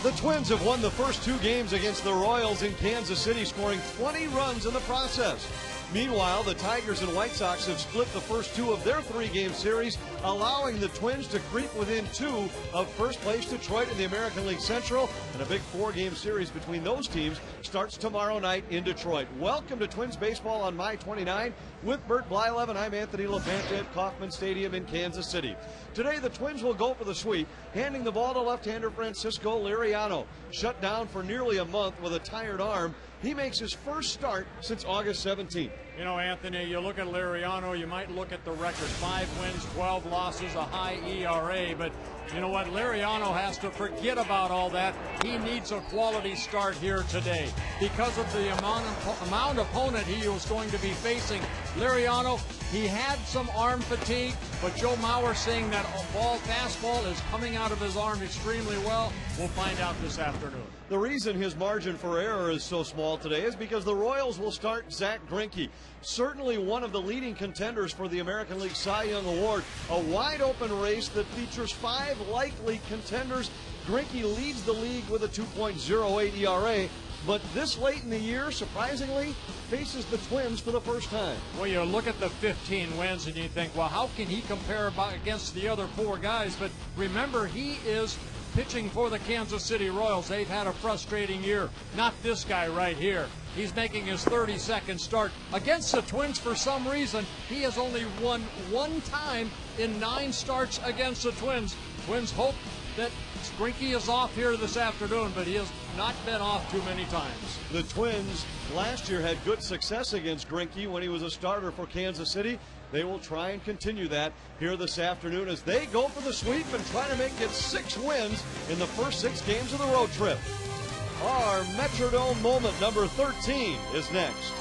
The Twins have won the first 2 games against the Royals in Kansas City, scoring 20 runs in the process. Meanwhile, the Tigers and White Sox have split the first 2 of their 3-game series, allowing the Twins to creep within 2 of first-place Detroit in the American League Central. And a big 4-game series between those teams starts tomorrow night in Detroit. Welcome to Twins Baseball on My 29. With Bert Blyleven, I'm Anthony LaFante at Kauffman Stadium in Kansas City. Today, the Twins will go for the sweep, handing the ball to left-hander Francisco Liriano. Shut down for nearly a month with a tired arm, he makes his first start since August 17th. You know, Anthony, you look at Liriano, you might look at the record. 5 wins, 12 losses, a high ERA. But you know what? Liriano has to forget about all that. He needs a quality start here today. Because of the amount opponent he was going to be facing, Liriano, he had some arm fatigue, but Joe Mauer saying that fastball is coming out of his arm extremely well. We'll find out this afternoon. The reason his margin for error is so small today is because the Royals will start Zach Greinke, certainly one of the leading contenders for the American League Cy Young Award. A wide-open race that features 5 likely contenders. Greinke leads the league with a 2.08 ERA, but this late in the year, surprisingly, faces the Twins for the first time. Well, you look at the 15 wins and you think, well, how can he compare against the other 4 guys? But remember, he is pitching for the Kansas City Royals. They've had a frustrating year. Not this guy right here. He's making his 32nd start against the Twins. For some reason, he has only won 1 time in 9 starts against the Twins. Twins hope that Greinke is off here this afternoon, but he has not been off too many times. The Twins last year had good success against Greinke when he was a starter for Kansas City. They will try and continue that here this afternoon as they go for the sweep and try to make it 6 wins in the first 6 games of the road trip. Our Metrodome moment number 13 is next.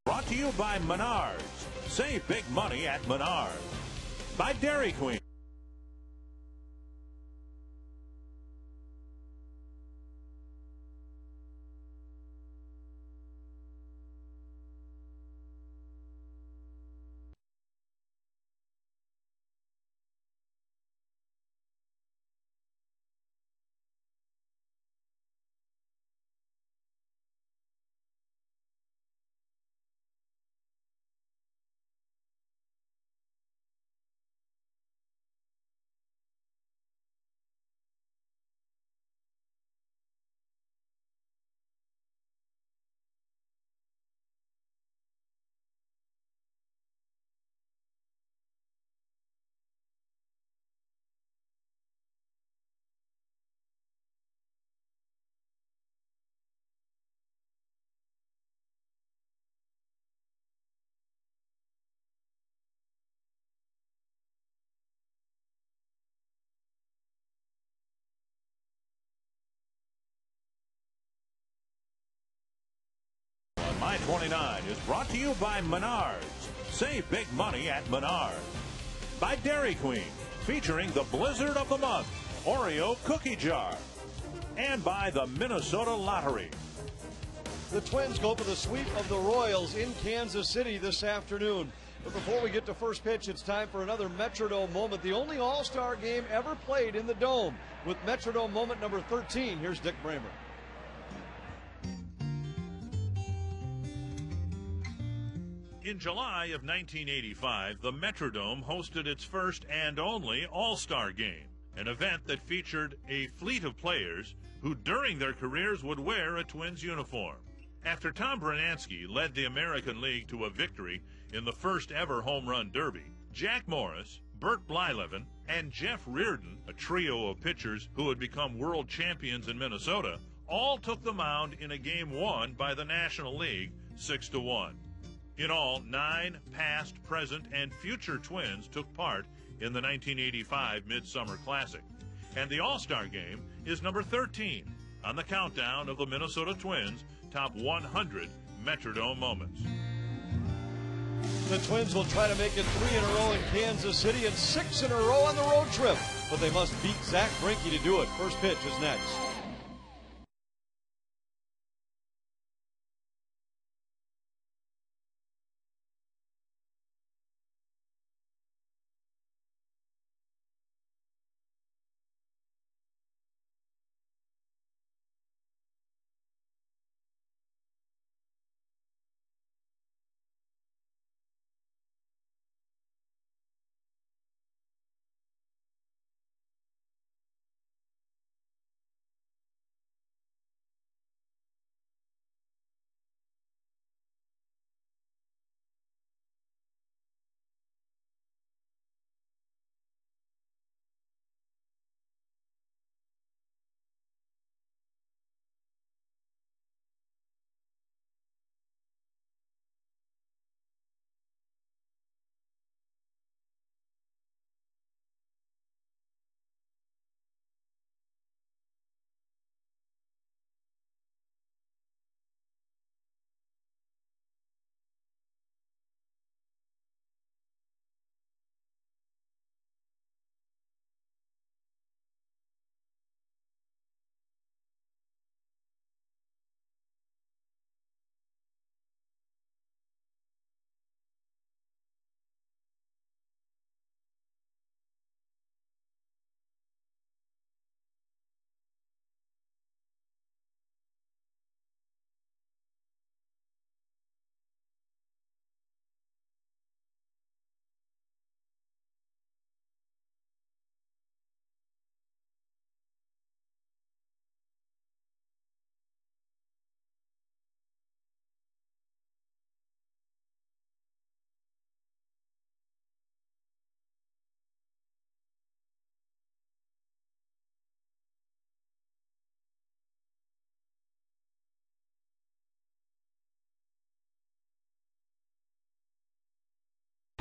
Brought to you by Menards. Save big money at Menards. By Dairy Queen. My 29 is brought to you by Menards. Save big money at Menards. By Dairy Queen, featuring the Blizzard of the Month, Oreo Cookie Jar. And by the Minnesota Lottery. The Twins go for the sweep of the Royals in Kansas City this afternoon. But before we get to first pitch, it's time for another Metrodome moment, the only All-Star game ever played in the Dome. With Metrodome moment number 13, here's Dick Bramer. In July of 1985, the Metrodome hosted its first and only All-Star game, an event that featured a fleet of players who during their careers would wear a Twins uniform. After Tom Brunansky led the American League to a victory in the first ever home run derby, Jack Morris, Bert Blyleven, and Jeff Reardon, a trio of pitchers who had become world champions in Minnesota, all took the mound in a game won by the National League 6-1. In all, 9 past, present, and future Twins took part in the 1985 Midsummer Classic. And the All-Star game is number 13 on the countdown of the Minnesota Twins' top 100 Metrodome moments. The Twins will try to make it 3 in a row in Kansas City and 6 in a row on the road trip. But they must beat Zach Greinke to do it. First pitch is next.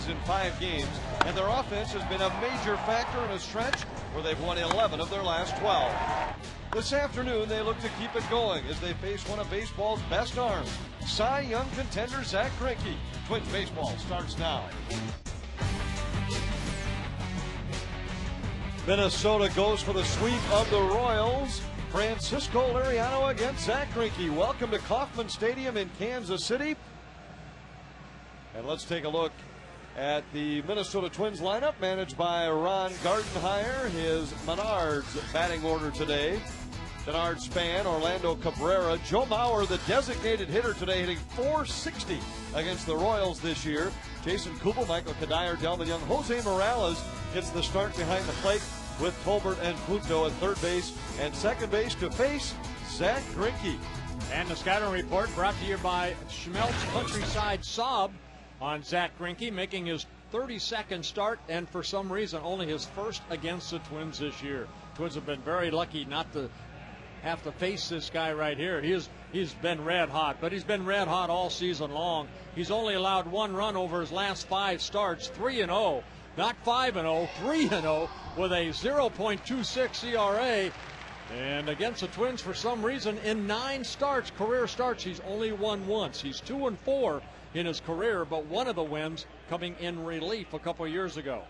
In 5 games, and their offense has been a major factor in a stretch where they've won 11 of their last 12. This afternoon, they look to keep it going as they face one of baseball's best arms, Cy Young contender Zach Greinke. Twins baseball starts now. Minnesota goes for the sweep of the Royals. Francisco Liriano against Zach Greinke. Welcome to Kauffman Stadium in Kansas City. And let's take a look at the Minnesota Twins lineup managed by Ron Gardenhire. His Menards batting order today. Denard Span, Orlando Cabrera, Joe Mauer, the designated hitter today, hitting .460 against the Royals this year. Jason Kubel, Michael Kadire, Delvin Young. Jose Morales gets the start behind the plate with Tolbert and Punto at third base and second base to face Zach Greinke. And the scouting report brought to you by Schmeltz Countryside Saab on Zach Greinke, making his 32nd start and for some reason only his first against the Twins this year. Twins have been very lucky not to have to face this guy right here. He's been red hot, but he's been red hot all season long. He's only allowed 1 run over his last 5 starts, 3-0, not 5-0, 3-0 with a 0.26 ERA. And against the Twins, for some reason, in 9 starts, career starts, he's only won once. He's 2-4 in his career, but one of the wins coming in relief a couple years ago.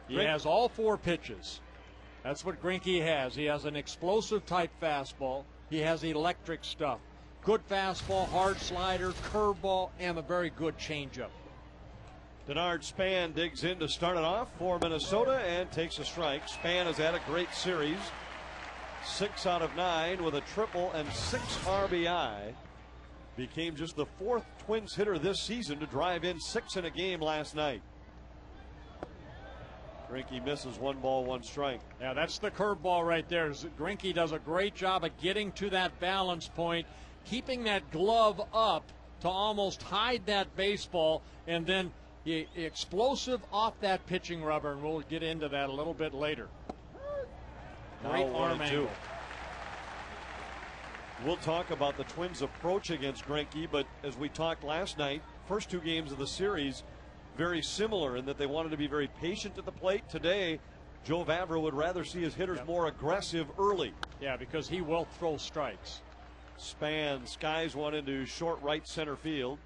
He has all 4 pitches. That's what Greinke has. He has an explosive type fastball. He has electric stuff. good fastball, hard slider, curveball, and a very good changeup. Denard Span digs in to start it off for Minnesota and takes a strike. Span has had a great series. 6 out of 9 with a triple and 6 RBI. Became just the 4th Twins hitter this season to drive in 6 in a game last night. Greinke misses 1 ball, 1 strike. Yeah, that's the curveball right there. Greinke does a great job of getting to that balance point, keeping that glove up to almost hide that baseball, and then explosive off that pitching rubber, and we'll get into that a little bit later. Great arm angle. We'll talk about the Twins' approach against Greinke, but as we talked last night, first 2 games of the series, very similar in that they wanted to be very patient at the plate. Today, Joe Vavra would rather see his hitters more aggressive early. Yeah, because he will throw strikes. Span skies one into short right center field.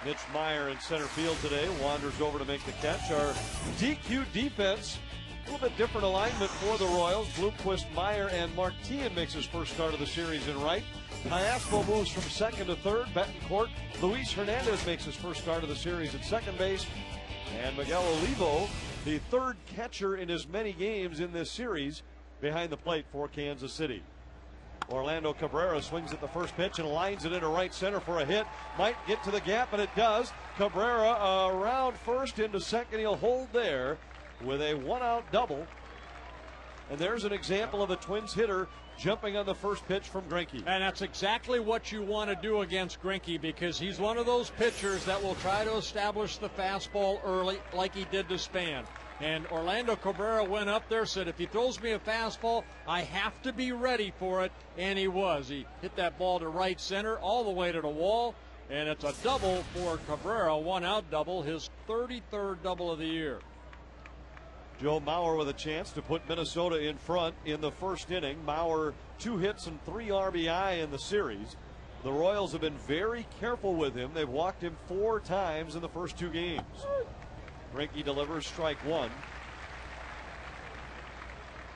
Mitch Meyer in center field today wanders over to make the catch. Our DQ defense, a little bit different alignment for the Royals. Bloomquist, Meyer, and Martin makes his first start of the series in right. Iaspo moves from second to third. Betancourt. Luis Hernandez makes his first start of the series at second base. And Miguel Olivo, the 3rd catcher in as many games in this series, behind the plate for Kansas City. Orlando Cabrera swings at the first pitch and lines it into right center for a hit. Might get to the gap, and it does. Cabrera around first into second. He'll hold there with a 1-out double. And there's an example of a Twins hitter jumping on the first pitch from Greinke. And that's exactly what you want to do against Greinke, because he's one of those pitchers that will try to establish the fastball early like he did to Span. And Orlando Cabrera went up there, said, if he throws me a fastball, I have to be ready for it. And he was. He hit that ball to right center all the way to the wall. And it's a double for Cabrera, 1-out double, his 33rd double of the year. Joe Mauer with a chance to put Minnesota in front in the first inning. Mauer 2 hits and 3 RBI in the series. The Royals have been very careful with him. They've walked him 4 times in the first 2 games. Greinke delivers strike 1.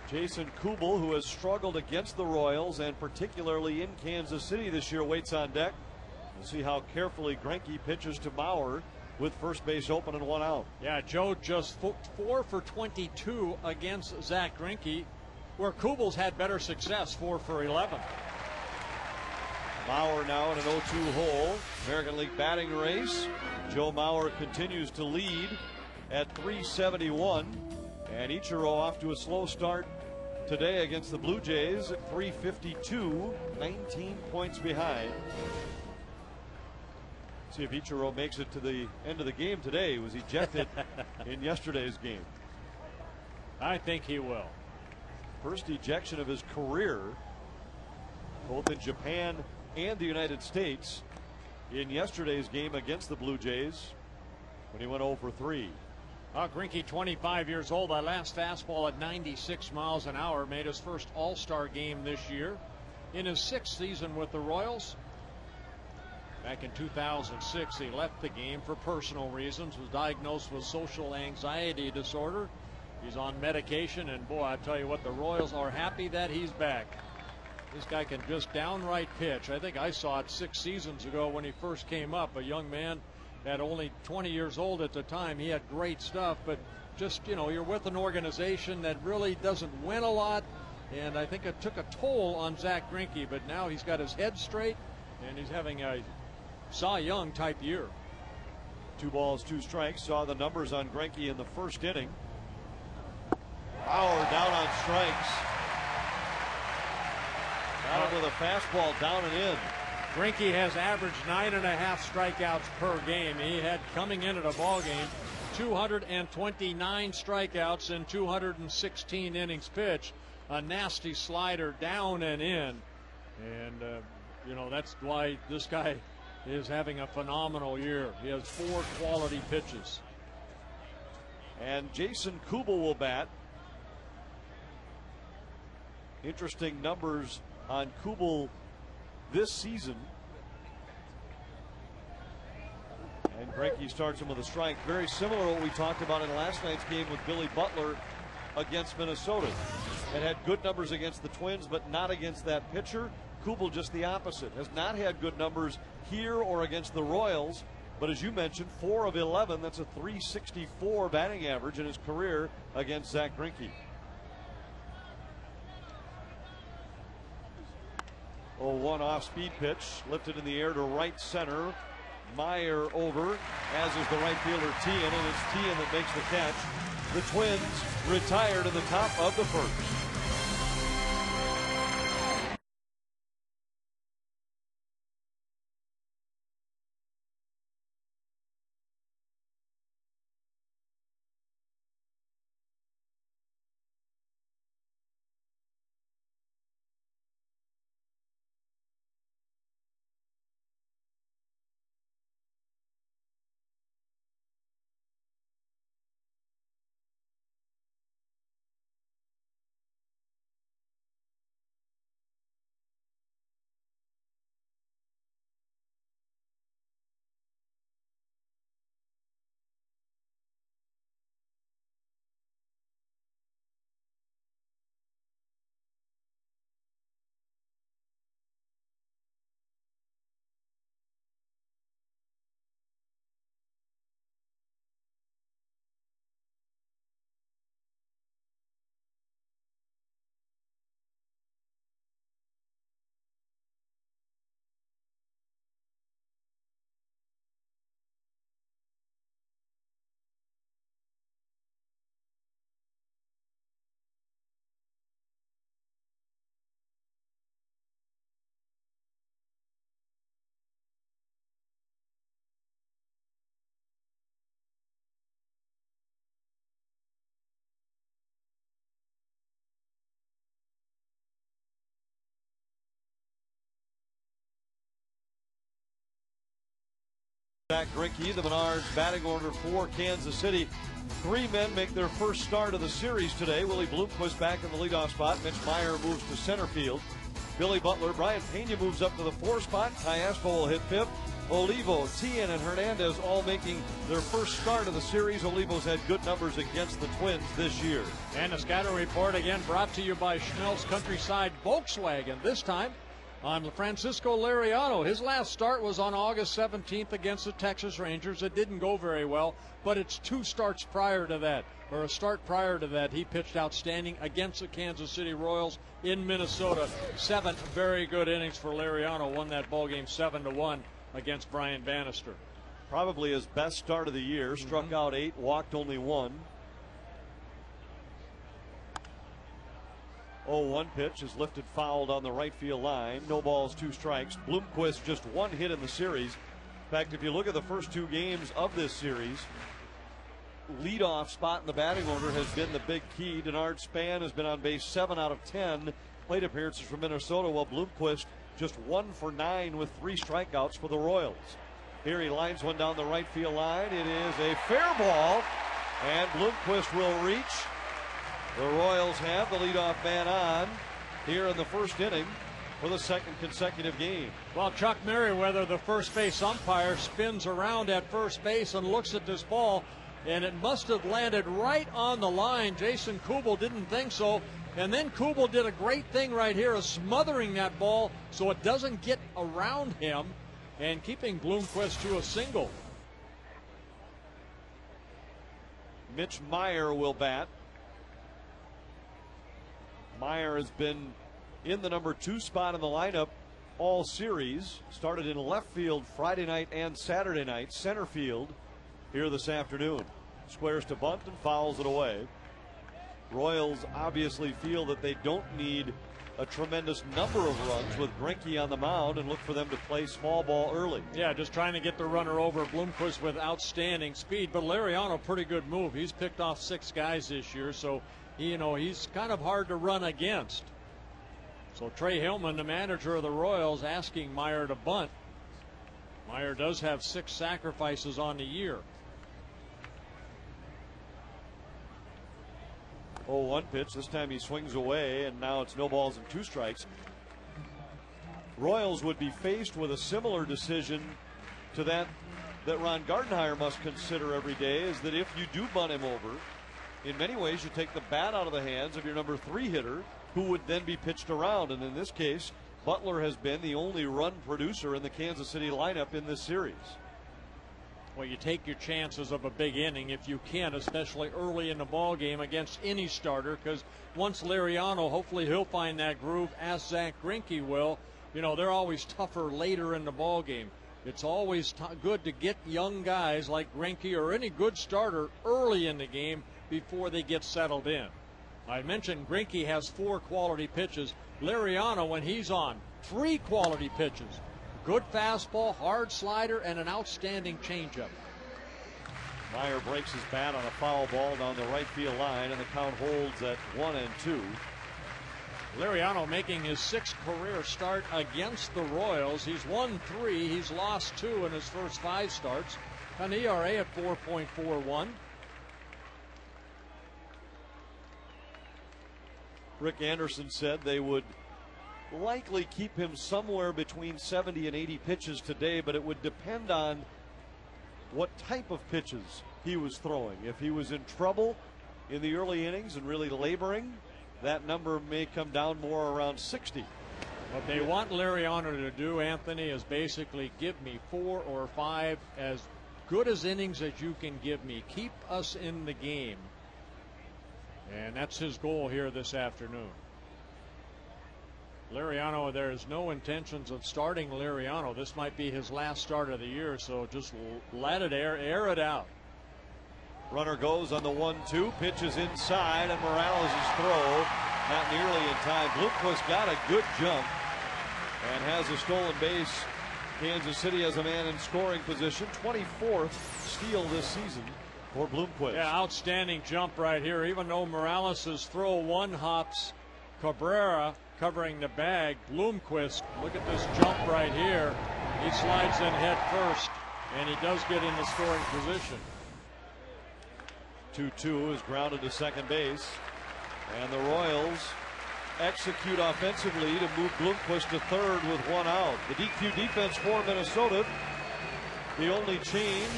Jason Kubel, who has struggled against the Royals and particularly in Kansas City this year, waits on deck. We'll see how carefully Greinke pitches to Mauer with first base open and 1 out. Yeah, Joe just 4 for 22 against Zach Greinke, where Kubel's had better success, 4 for 11. Mauer now in an 0-2 hole. American League batting race. Joe Mauer continues to lead at 371. And Ichiro off to a slow start today against the Blue Jays at 352, 19 points behind. See if Ichiro makes it to the end of the game today. He was ejected in yesterday's game. I think he will. First ejection of his career, both in Japan and the United States, in yesterday's game against the Blue Jays when he went 0 for 3. Greinke, 25 years old. That last fastball at 96 miles an hour made his first All-Star game this year. In his 6th season with the Royals, back in 2006, he left the game for personal reasons, was diagnosed with social anxiety disorder. He's on medication, and boy, I tell you what, the Royals are happy that he's back. This guy can just downright pitch. I think I saw it 6 seasons ago when he first came up, a young man at only 20 years old at the time. He had great stuff, but just, you know, you're with an organization that really doesn't win a lot, and I think it took a toll on Zach Greinke, but now he's got his head straight, and he's having a Cy Young type year. 2 balls, 2 strikes. Saw the numbers on Greinke in the first inning. Bauer down on strikes. Got him with a fastball down and in. Greinke has averaged 9.5 strikeouts per game. He had, coming into the ball game, 229 strikeouts in 216 innings pitched. A nasty slider down and in. And, you know, that's why this guy is having a phenomenal year. He has 4 quality pitches. And Jason Kubel will bat. Interesting numbers on Kubel this season. And Greinke starts him with a strike. Very similar to what we talked about in last night's game with Billy Butler against Minnesota. And had good numbers against the Twins, but not against that pitcher. Kubel just the opposite. Has not had good numbers here or against the Royals. But as you mentioned, 4 of 11. That's a .364 batting average in his career against Zach Greinke. 0-1 off-speed pitch, lifted in the air to right center. Meyer over, as is the right fielder Tien, and it's Tien that makes the catch. The Twins retired in the top of the first. Zach Greinke, the Menards batting order for Kansas City. 3 men make their first start of the series today. Willie Bloomquist back in the leadoff spot. Mitch Meyer moves to center field. Billy Butler, Brian Pena moves up to the 4 spot. Ty Aspo will hit 5th. Olivo, Tien, and Hernandez all making their first start of the series. Olivo's had good numbers against the Twins this year. And a scatter report again brought to you by Schmelz Countryside Volkswagen. This time on Francisco Liriano. His last start was on August 17th against the Texas Rangers. It didn't go very well, but it's 2 starts prior to that, or a start prior to that. He pitched outstanding against the Kansas City Royals in Minnesota. 7 very good innings for Liriano. Won that ball game 7-1 against Brian Bannister. Probably his best start of the year. Struck out 8, walked only 1. 0-1 pitch is lifted, fouled on the right field line. No balls, 2 strikes. Bloomquist just 1 hit in the series. In fact, if you look at the first 2 games of this series, leadoff spot in the batting order has been the big key. Denard Span has been on base 7 out of 10 plate appearances for Minnesota, while Bloomquist just 1 for 9 with 3 strikeouts for the Royals. Here he lines one down the right field line. It is a fair ball, and Bloomquist will reach. The Royals have the leadoff man on here in the first inning for the 2nd consecutive game. Well, Chuck Merriweather, the first base umpire, spins around at first base and looks at this ball, and it must have landed right on the line. Jason Kubel didn't think so, and then Kubel did a great thing right here of smothering that ball so it doesn't get around him and keeping Bloomquist to a single. Mitch Meyer will bat. Meyer has been in the number 2 spot in the lineup all series. Started in left field Friday night and Saturday night. Center field here this afternoon. Squares to bunt and fouls it away. Royals obviously feel that they don't need a tremendous number of runs with Greinke on the mound and look for them to play small ball early. Yeah, just trying to get the runner over. Bloomquist with outstanding speed, but Liriano, pretty good move. He's picked off 6 guys this year, so he's kind of hard to run against. So Trey Hillman, the manager of the Royals, asking Meyer to bunt. Meyer does have 6 sacrifices on the year. 0-1 pitch. This time he swings away, and now it's no balls and 2 strikes. Royals would be faced with a similar decision to that Ron Gardenhire must consider every day, is that if you do bunt him over, in many ways you take the bat out of the hands of your number 3 hitter, who would then be pitched around. And in this case, Butler has been the only run producer in the Kansas City lineup in this series. Well, you take your chances of a big inning if you can, especially early in the ball game against any starter, because once Liriano, hopefully he'll find that groove, as Zach Greinke will. You know, they're always tougher later in the ball game. It's always good to get young guys like Greinke or any good starter early in the game before they get settled in. I mentioned Greinke has 4 quality pitches. Liriano, when he's on, 3 quality pitches. Good fastball, hard slider, and an outstanding changeup. Meyer breaks his bat on a foul ball down the right field line, and the count holds at 1-2. Liriano making his 6th career start against the Royals. He's won 3. He's lost 2 in his first 5 starts. An ERA at 4.41. Rick Anderson said they would likely keep him somewhere between 70 and 80 pitches today, but it would depend on what type of pitches he was throwing. If he was in trouble in the early innings and really laboring, that number may come down more around 60. What they want Liriano to do, Anthony, is basically give me 4 or 5 as good as innings as you can give me. Keep us in the game. And that's his goal here this afternoon. Liriano, there is no intentions of starting Liriano. This might be his last start of the year, so just let it air it out. Runner goes on the 1-2, pitches inside, and Morales' throw not nearly in time. Bloomquist got a good jump and has a stolen base. Kansas City has a man in scoring position. 24th steal this season for Bloomquist. Yeah, outstanding jump right here. Even though Morales' throw one-hops Cabrera covering the bag, Bloomquist, look at this jump right here. He slides in head first, and he does get in the scoring position. 2-2 is grounded to second base, and the Royals execute offensively to move Bloomquist to third with 1 out. The DQ defense for Minnesota. The only change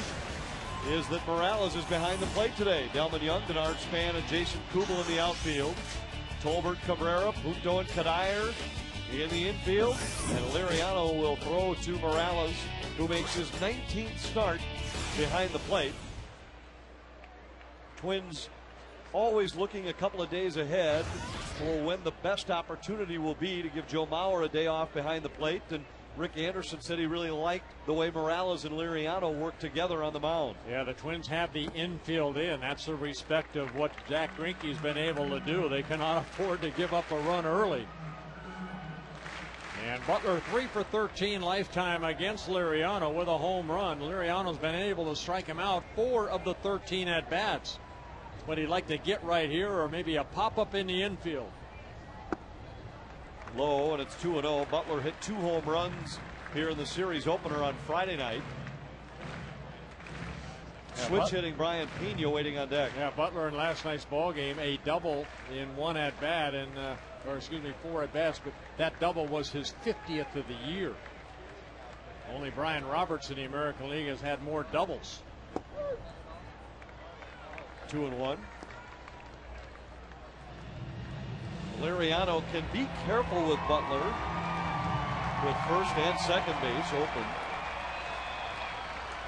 is that Morales is behind the plate today. Delman Young, Denard Span, and Jason Kubel in the outfield. Tolbert, Cabrera, Punto, and Kadir in the infield. And Liriano will throw to Morales, who makes his 19th start behind the plate. Twins always looking a couple of days ahead for when the best opportunity will be to give Joe Mauer a day off behind the plate. And Rick Anderson said he really liked the way Morales and Liriano worked together on the mound. Yeah, the Twins have the infield in. That's the respect of what Zach Greinke's been able to do. They cannot afford to give up a run early. And Butler 3 for 13 lifetime against Liriano with a home run. Liriano's been able to strike him out 4 of the 13 at-bats. But he'd like to get right here, or maybe a pop-up in the infield. Low, and it's 2-0. Butler hit 2 home runs here in the series opener on Friday night. Switch hitting Brian Pena waiting on deck. Yeah, Butler in last night's ball game, a double in 1 at bat, and 4 at bats, but that double was his 50th of the year. Only Brian Roberts in the American League has had more doubles. 2-1. Liriano can be careful with Butler with first and second base open.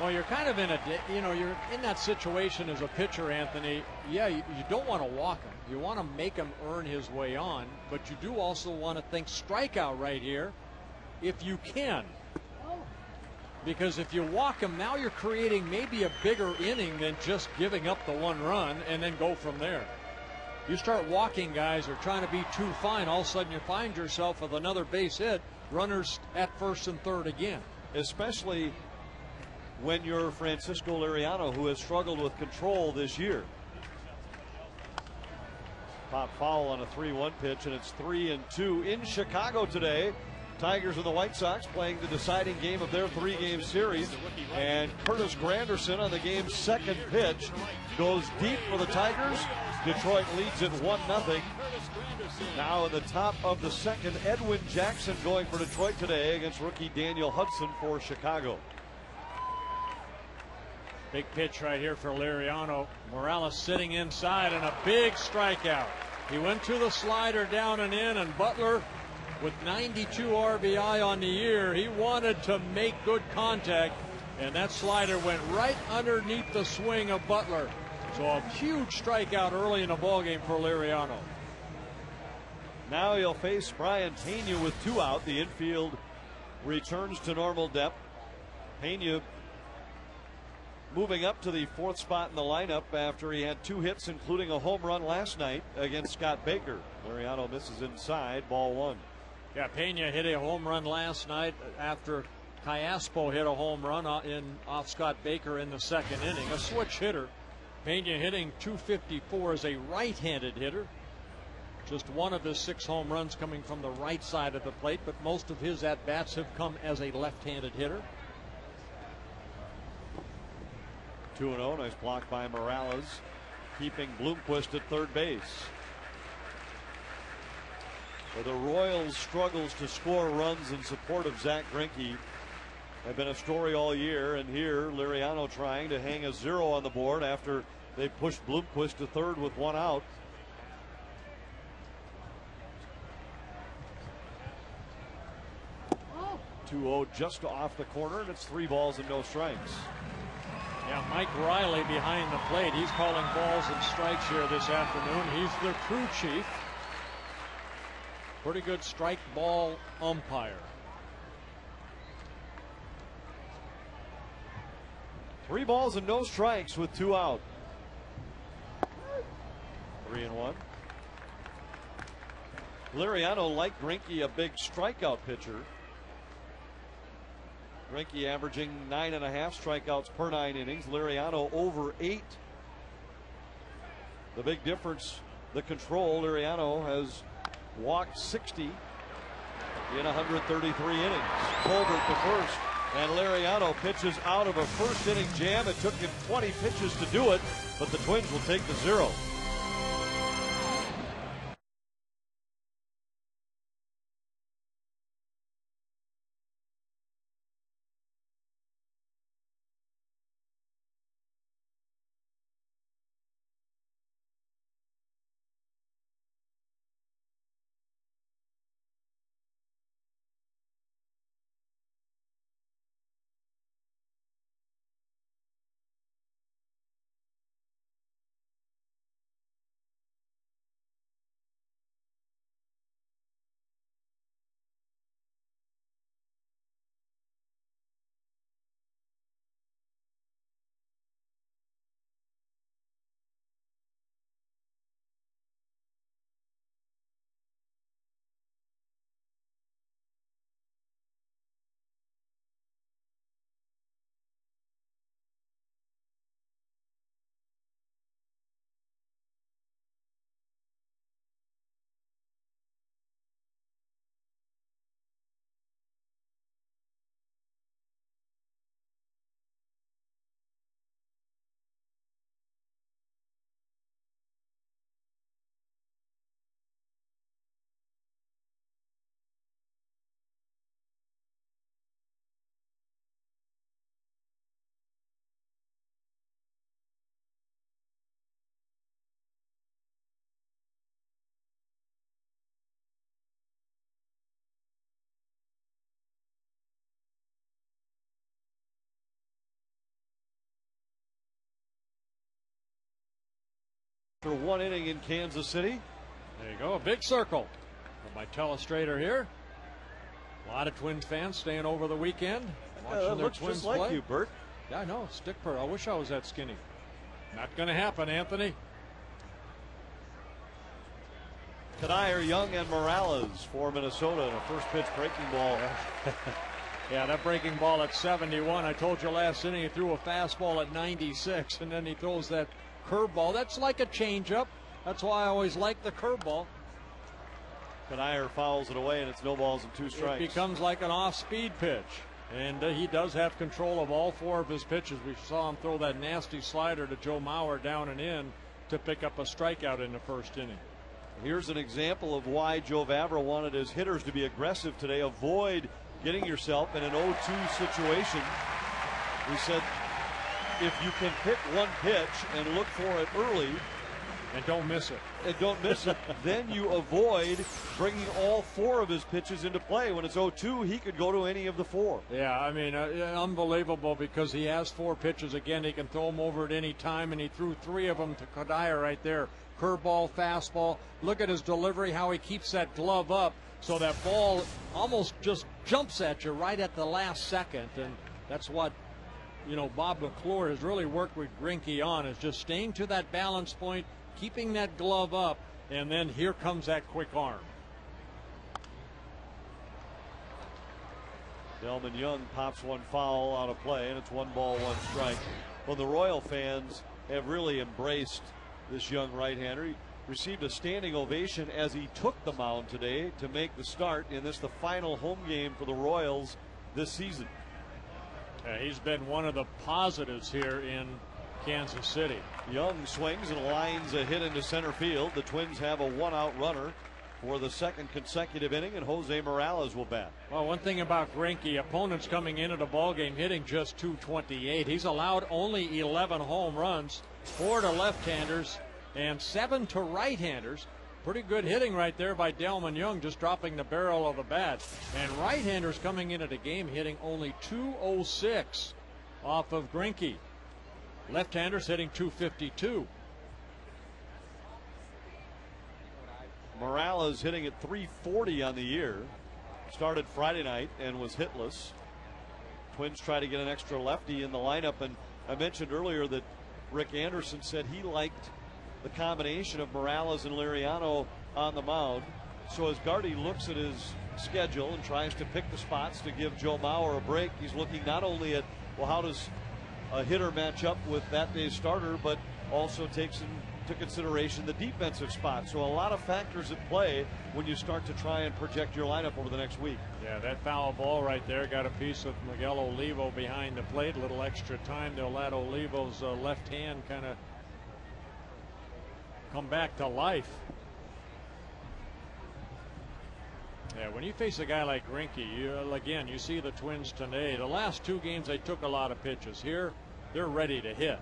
Well, you're kind of in you're in that situation as a pitcher, Anthony. Yeah, you don't want to walk him. You want to make him earn his way on, but you do also want to think strikeout right here if you can. Because if you walk him, now you're creating maybe a bigger inning than just giving up the 1 run and then go from there. You start walking guys or trying to be too fine, all of a sudden you find yourself with another base hit, runners at first and third again. Especially when you're Francisco Liriano, who has struggled with control this year. Pop foul on a 3-1 pitch, and it's 3-2 in Chicago today. Tigers and the White Sox playing the deciding game of their 3-game series, and Curtis Granderson on the game's second pitch goes deep for the Tigers. Detroit leads it 1-0. Now in the top of the second, Edwin Jackson going for Detroit today against rookie Daniel Hudson for Chicago. Big pitch right here for Liriano. Morales sitting inside, and a big strikeout. He went to the slider down and in, and Butler with 92 RBI on the year. He wanted to make good contact, and that slider went right underneath the swing of Butler. So a huge strikeout early in the ballgame for Liriano. Now he'll face Brian Pena with 2 out. The infield returns to normal depth. Pena moving up to the 4th spot in the lineup after he had 2 hits, including a home run last night against Scott Baker. Liriano misses inside, ball 1. Yeah, Pena hit a home run last night after Callaspo hit a home run off Scott Baker in the 2nd inning. A switch hitter. Pena hitting .254 as a right-handed hitter. Just one of his 6 home runs coming from the right side of the plate, but most of his at-bats have come as a left-handed hitter. 2-0, nice block by Morales, keeping Bloomquist at 3rd base. So the Royals' struggles to score runs in support of Zach Greinke have been a story all year, and here Liriano trying to hang a 0 on the board after they pushed Bloomquist to 3rd with 1 out. Oh. 2-0 just off the corner, and it's 3 balls and no strikes. Yeah, Mike Riley behind the plate. He's calling balls and strikes here this afternoon. He's the crew chief. Pretty good strike ball umpire. 3 balls and no strikes with 2 out. 3-1. Liriano, like Greinke, a big strikeout pitcher. Greinke averaging 9.5 strikeouts per 9 innings. Liriano over 8. The big difference, the control. Liriano has walked 60 in 133 innings. Colbert the first, and Liriano pitches out of a 1st inning jam. It took him 20 pitches to do it, but the Twins will take the 0. For 1 inning in Kansas City. There you go, a big circle from my telestrator here. A lot of Twins fans staying over the weekend, watching their looks Twins just like play. you, Bert. Yeah, I know, stick per. I wish I was that skinny. Not going to happen, Anthony. Kanayer, Young, and Morales for Minnesota in a 1st pitch breaking ball. Yeah, that breaking ball at 71. I told you last inning he threw a fastball at 96, and then he throws that curveball. That's like a changeup. That's why I always like the curveball. Kanayer fouls it away, and it's no balls and 2 strikes. It becomes like an off-speed pitch, and he does have control of all 4 of his pitches. We saw him throw that nasty slider to Joe Mauer down and in to pick up a strikeout in the 1st inning. Here's an example of why Joe Vavra wanted his hitters to be aggressive today. Avoid getting yourself in an 0-2 situation. He said if you can pick one pitch and look for it early, And don't miss it. And don't miss it. Then you avoid bringing all 4 of his pitches into play. When it's 0-2, he could go to any of the 4. Yeah, I mean, unbelievable, because he has 4 pitches. Again, he can throw them over at any time, and he threw 3 of them to Kodaya right there. Curveball, fastball. Look at his delivery, how he keeps that glove up so that ball almost just jumps at you right at the last second. And that's what, you know, Bob McClure has really worked with Greinke on, is just staying to that balance point, keeping that glove up, and then here comes that quick arm. Delman Young pops one foul out of play, and it's 1 ball, 1 strike. Well, the Royal fans have really embraced this young right-hander. He received a standing ovation as he took the mound today to make the start in this, the final home game for the Royals this season. He's been one of the positives here in Kansas City. Young swings and lines a hit into center field. The Twins have a 1-out runner for the 2nd consecutive inning, and Jose Morales will bat. Well, one thing about Greinke, opponents coming into the ballgame hitting just .228. He's allowed only 11 home runs, 4 to left-handers and 7 to right-handers. Pretty good hitting right there by Delman Young, just dropping the barrel of the bat. And right-handers coming into the game hitting only .206 off of Greinke. Left-handers hitting .252. Morales hitting at .340 on the year. Started Friday night and was hitless. Twins try to get an extra lefty in the lineup, and I mentioned earlier that Rick Anderson said he liked the combination of Morales and Liriano on the mound. So as Gardy looks at his schedule and tries to pick the spots to give Joe Mauer a break, he's looking not only at, well, how does a hitter match up with that day's starter, but also takes into consideration the defensive spot. So a lot of factors at play when you start to try and project your lineup over the next week. Yeah, that foul ball right there got a piece of Miguel Olivo behind the plate. A little extra time to let Olivo's left hand kind of come back to life. Yeah, when you face a guy like Greinke, again, you see the Twins today. The last 2 games, they took a lot of pitches. Here, they're ready to hit.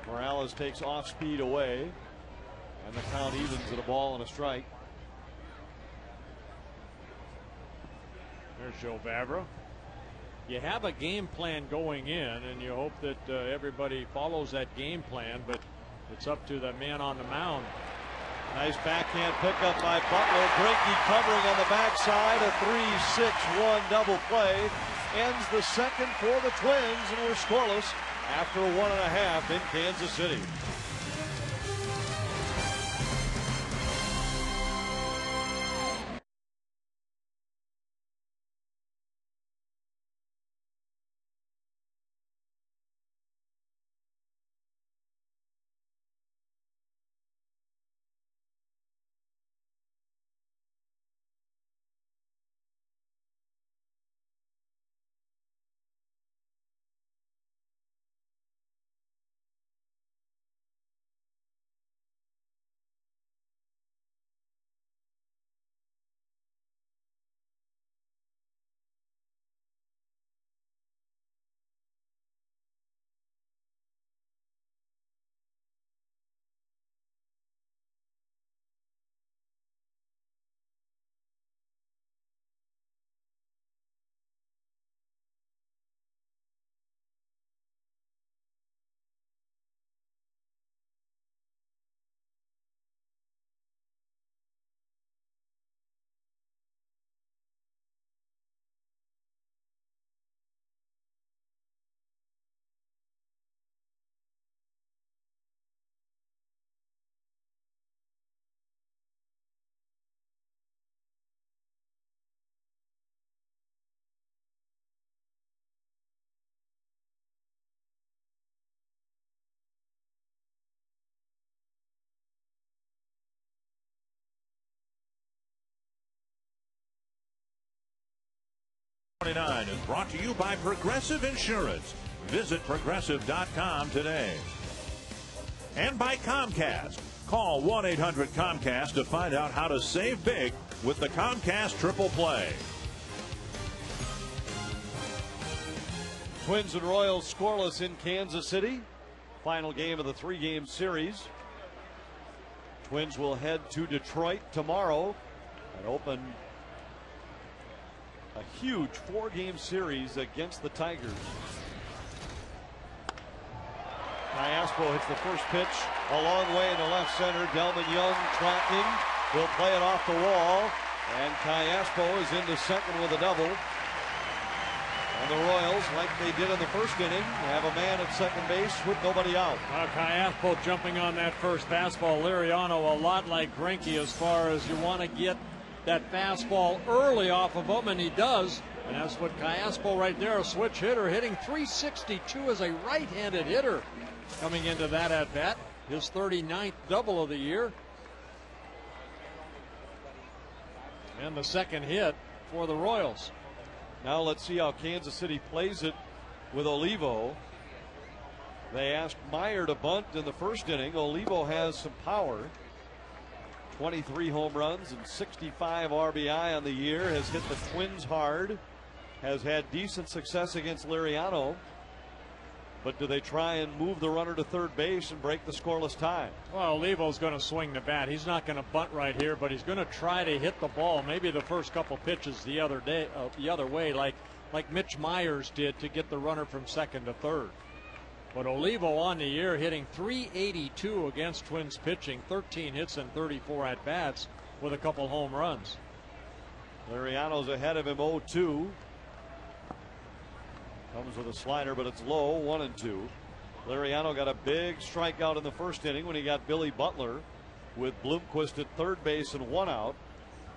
Morales takes off speed away, and the count evens at a ball and a strike. There's Joe Vavra. You have a game plan going in, and you hope that everybody follows that game plan, but it's up to the man on the mound. Nice backhand pickup by Butler. Greinke covering on the backside. A 3-6-1 double play ends the 2nd for the Twins, and we're scoreless after 1.5 in Kansas City. Is brought to you by Progressive Insurance. Visit progressive.com today. And by Comcast. Call 1-800-COMCAST to find out how to save big with the Comcast Triple Play. Twins and Royals scoreless in Kansas City. final game of the 3-game series. Twins will head to Detroit tomorrow and open a huge 4-game series against the Tigers. Cayaspo hits the first pitch a long way into left center. Delman Young tracking. He'll play it off the wall. And Cayaspo is into second with a double. And the Royals, like they did in the first inning, have a man at second base with nobody out. Cayaspo jumping on that first fastball. Liriano a lot like Greinke as far as you want to get that fastball early off of him, and he does. And that's what Cayaspo right there, a switch hitter, hitting .362 as a right-handed hitter. Coming into that at-bat, his 39th double of the year. And the second hit for the Royals. Now let's see how Kansas City plays it with Olivo. They asked Meyer to bunt in the first inning. Olivo has some power. 23 home runs and 65 RBI on the year. Has hit the Twins hard. Has had decent success against Liriano. But do they try and move the runner to third base and break the scoreless tie? Well, Olivo's going to swing the bat. He's not going to bunt right here, but he's going to try to hit the ball. Maybe the first couple pitches the other way, like Mitch Myers did to get the runner from second to third. But Olivo on the year hitting .382 against Twins pitching, 13 hits and 34 at bats with a couple home runs. Liriano's ahead of him 0-2. Comes with a slider, but it's low, 1-2. Liriano got a big strikeout in the first inning when he got Billy Butler with Bloomquist at third base and 1 out.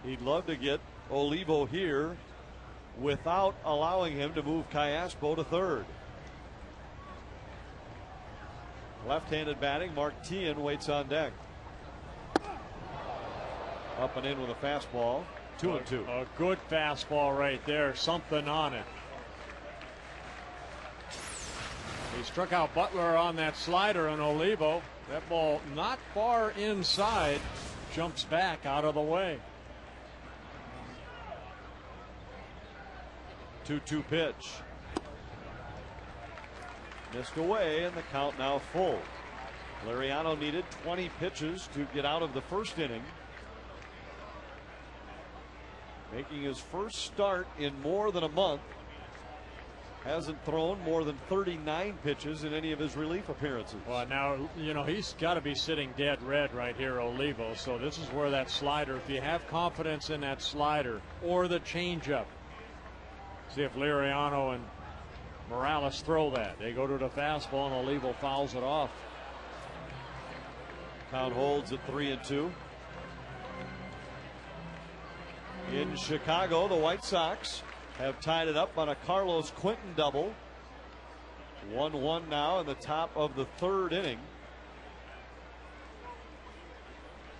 He'd love to get Olivo here without allowing him to move Cayaspo to third. Left-handed batting, Mark Teahan waits on deck. Up and in with a fastball, 2-2. A good fastball right there, something on it. He struck out Butler on that slider, and Olivo, that ball not far inside, jumps back out of the way. 2-2 pitch. Missed away, and the count now full. Liriano needed 20 pitches to get out of the first inning. Making his first start in more than a month. Hasn't thrown more than 39 pitches in any of his relief appearances. Well, now, you know, he's got to be sitting dead red right here, Olivo. So this is where that slider, if you have confidence in that slider or the changeup, see if Liriano and Morales throw that. They go to the fastball, and Olivo fouls it off. Count holds at 3-2. In Chicago, the White Sox have tied it up on a Carlos Quentin double. 1-1 now in the top of the third inning.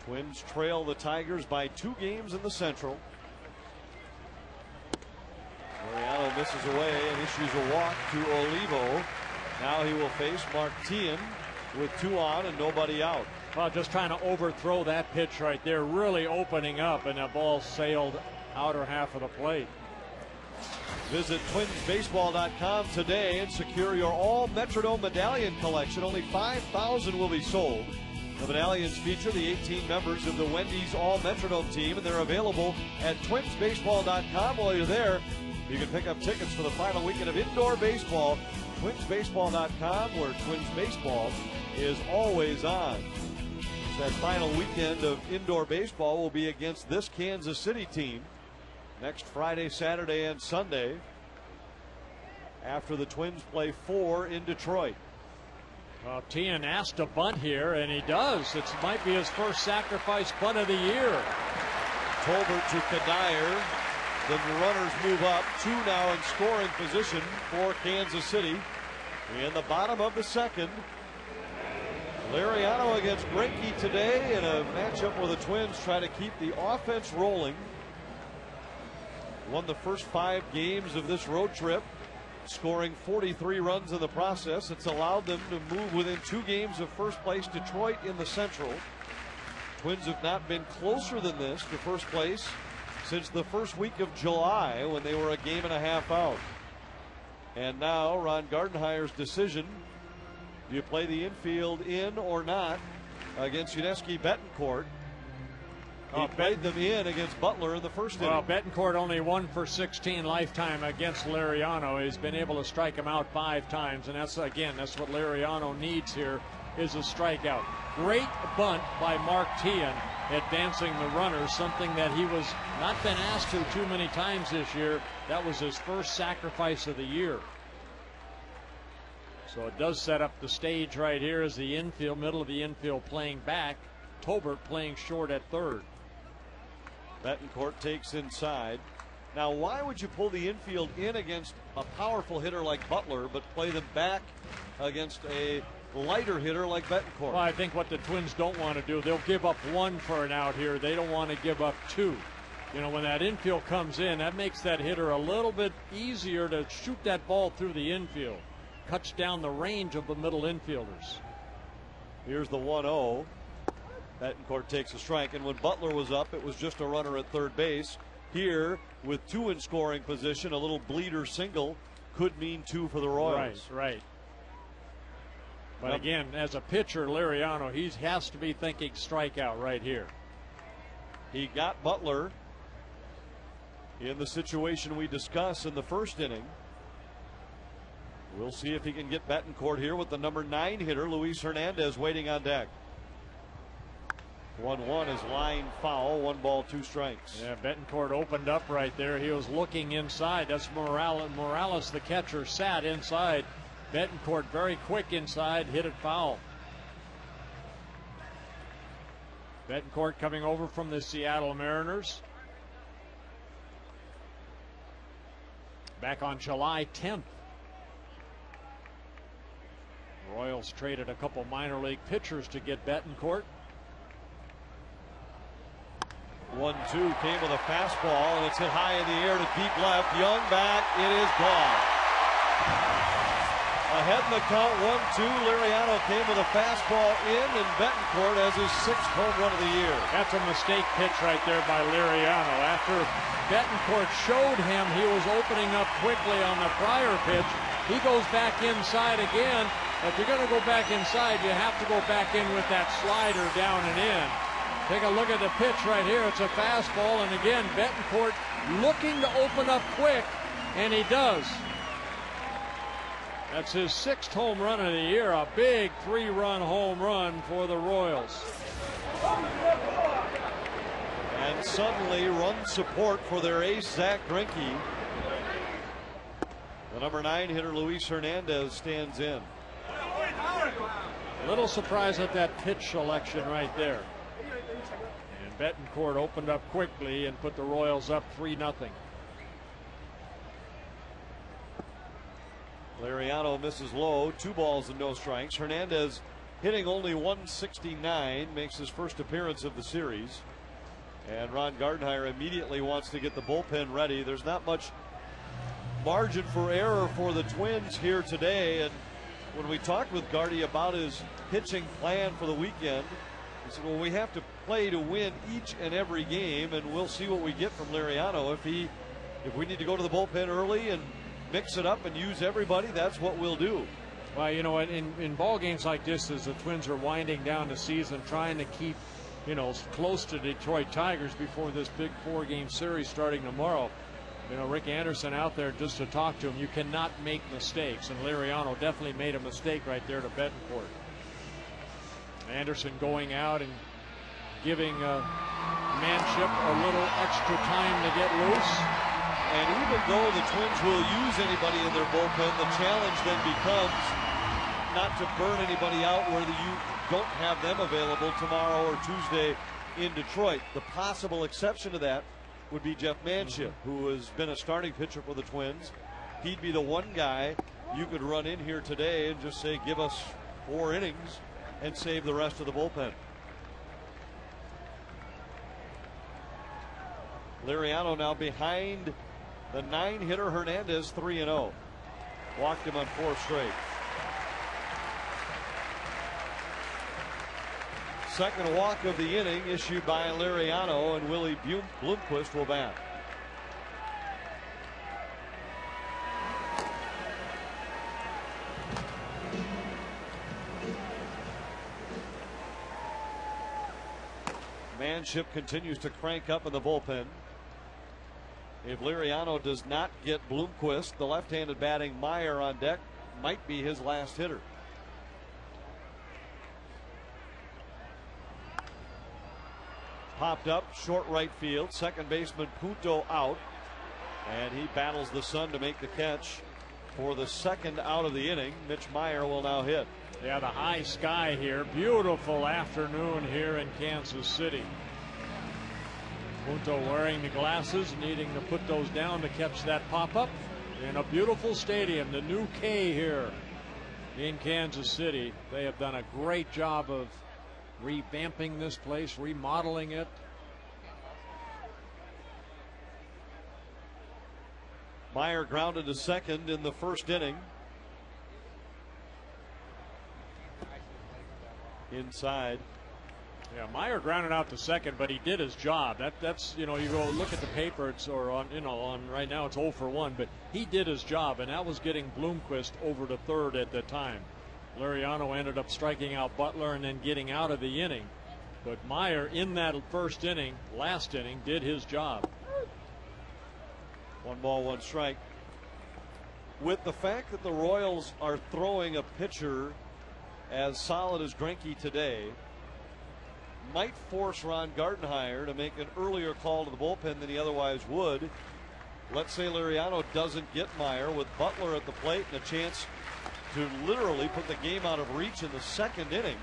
Twins trail the Tigers by 2 games in the Central. Liriano misses away and issues a walk to Olivo. Now he will face Mark Teahan with 2 on and nobody out. Well, just trying to overthrow that pitch right there, really opening up, and that ball sailed outer half of the plate. Visit twinsbaseball.com today and secure your all Metrodome medallion collection. Only 5,000 will be sold. The medallions feature the 18 members of the Wendy's All Metrodome team, and they're available at twinsbaseball.com. While you're there, you can pick up tickets for the final weekend of indoor baseball. Twinsbaseball.com, where Twins baseball is always on. That final weekend of indoor baseball will be against this Kansas City team next Friday, Saturday, and Sunday, after the Twins play 4 in Detroit. Well, Teahan asked to bunt here, and he does. It might be his first sacrifice bunt of the year. Tolbert to Kadire. The runners move up. 2 now in scoring position for Kansas City. In the bottom of the second, Liriano against Greinke today in a matchup where the Twins try to keep the offense rolling. Won the first 5 games of this road trip, scoring 43 runs in the process. It's allowed them to move within 2 games of first place Detroit in the Central. Twins have not been closer than this to first place since the first week of July, when they were a game and a half out. And now Ron Gardenhire's decision Do you play the infield in or not against Yudesky Betancourt? He played them in against Butler in the first inning. Well, Betancourt only 1 for 16 lifetime against Liriano. He's been able to strike him out 5 times, and that's what Liriano needs here is a strikeout. Great bunt by Mark Tian, advancing the runner, something that he was not been asked to too many times this year. That was his first sacrifice of the year. So it does set up the stage right here as the infield, middle of the infield playing back. Tolbert playing short at third. Betancourt takes inside. Now, why would you pull the infield in against a powerful hitter like Butler, but play them back against a lighter hitter like Betancourt? Well, I think what the Twins don't want to do, they'll give up 1 for an out here. They don't want to give up 2. You know, when that infield comes in, that makes that hitter a little bit easier to shoot that ball through the infield. Cuts down the range of the middle infielders. Here's the 1-0. Betancourt takes a strike, and when Butler was up, it was just a runner at third base. Here, with 2 in scoring position, a little bleeder single could mean 2 for the Royals. Right. But again, as a pitcher, Liriano, he has to be thinking strikeout right here. He got Butler in the situation we discussed in the first inning. We'll see if he can get Betancourt here with the number 9 hitter, Luis Hernandez, waiting on deck. 1-1 is line foul, 1 ball, 2 strikes. Yeah, Betancourt opened up right there. He was looking inside. That's Morales, the catcher, sat inside. Betancourt very quick inside, hit it foul. Betancourt coming over from the Seattle Mariners. Back on July 10th. Royals traded a couple minor league pitchers to get Betancourt. 1-2 came with a fastball, and it's hit high in the air to deep left. Young back, it is gone. Ahead in the count, 1-2. Liriano came with a fastball in, and Betancourt has his 6th home run of the year. That's a mistake pitch right there by Liriano. After Betancourt showed him he was opening up quickly on the prior pitch, he goes back inside again. If you're going to go back inside, you have to go back in with that slider down and in. Take a look at the pitch right here. It's a fastball, and again, Betancourt looking to open up quick, and he does. That's his 6th home run of the year, a big 3-run home run for the Royals. And suddenly run support for their ace, Zach Greinke. The number 9 hitter, Luis Hernandez, stands in. A little surprised at that pitch selection right there. And Betancourt opened up quickly and put the Royals up 3-0. Liriano misses low, 2 balls and no strikes. Hernandez hitting only 169, makes his first appearance of the series. And Ron Gardenhire immediately wants to get the bullpen ready. There's not much margin for error for the Twins here today. And when we talked with Gardy about his pitching plan for the weekend, he said, well, we have to play to win each and every game, and we'll see what we get from Liriano. If we need to go to the bullpen early and mix it up and use everybody, that's what we'll do. Well, you know what, in ball games like this, as the Twins are winding down the season, trying to keep, you know, close to Detroit Tigers before this big 4-game series starting tomorrow. You know, Rick Anderson out there just to talk to him. You cannot make mistakes, and Liriano definitely made a mistake right there to Betancourt. Anderson going out and giving Manship a little extra time to get loose. And even though the Twins will use anybody in their bullpen, the challenge then becomes not to burn anybody out where you don't have them available tomorrow or Tuesday in Detroit. The possible exception to that would be Jeff Manship, who has been a starting pitcher for the Twins. He'd be the one guy you could run in here today and just say, give us 4 innings and save the rest of the bullpen. Liriano now behind the 9 hitter Hernandez, 3-0. Walked him on 4 straight. Second walk of the inning issued by Liriano, and Willie Bloomquist will bat. Manship continues to crank up in the bullpen. If Liriano does not get Bloomquist, the left-handed batting Meyer on deck might be his last hitter. Popped up, short right field. Second baseman Punto out. And he battles the sun to make the catch for the second out of the inning. Mitch Meyer will now hit. Yeah, the high sky here. Beautiful afternoon here in Kansas City. Punto wearing the glasses, needing to put those down to catch that pop-up. In a beautiful stadium, the new K here in Kansas City. They have done a great job of revamping this place, remodeling it. Meyer grounded to second in the first inning. Inside. Yeah, Meyer grounded out to second, but he did his job. That's you go look at the paper, it's on right now it's 0 for 1, but he did his job, and that was getting Bloomquist over to third at the time. Liriano ended up striking out Butler and then getting out of the inning. But Meyer in that first inning, last inning, did his job. 1 ball, 1 strike. With the fact that the Royals are throwing a pitcher as solid as Greinke today, might force Ron Gardenhire to make an earlier call to the bullpen than he otherwise would. Let's say Liriano doesn't get Meyer with Butler at the plate and a chance to literally put the game out of reach in the second inning.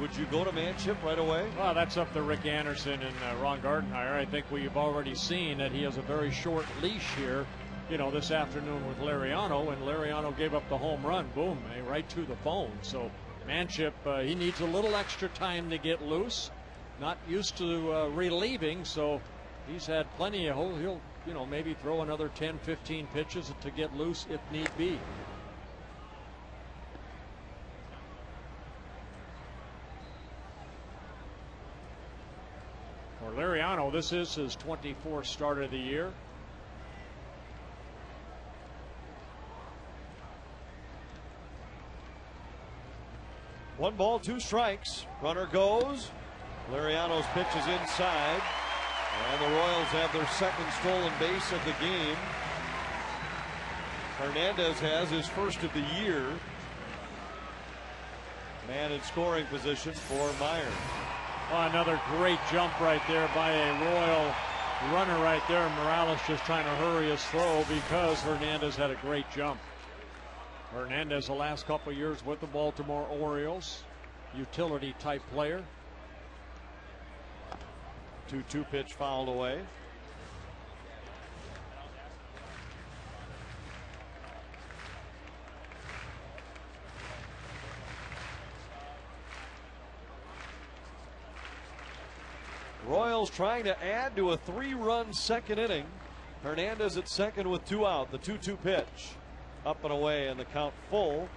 Would you go to Manship right away? Well, that's up to Rick Anderson and Ron Gardenhire. I think we've already seen that he has a very short leash here, this afternoon with Liriano, and Liriano gave up the home run. Boom, right to the phone. So Manship, he needs a little extra time to get loose. Not used to relieving, so he's had plenty of he'll maybe throw another 10-15 pitches to get loose if need be. For Liriano, this is his 24th start of the year. One ball, 2 strikes. Runner goes. Liriano's pitch is inside, and the Royals have their second stolen base of the game. Hernandez has his first of the year. Man in scoring position for Meyer. Oh, another great jump right there by a Royal runner right there. Morales just trying to hurry his throw because Hernandez had a great jump. Hernandez the last couple of years with the Baltimore Orioles, utility type player. 2-2 pitch fouled away. Royals trying to add to a 3-run second inning. Hernandez at second with 2 out. The 2-2 pitch. Up and away, and the count full.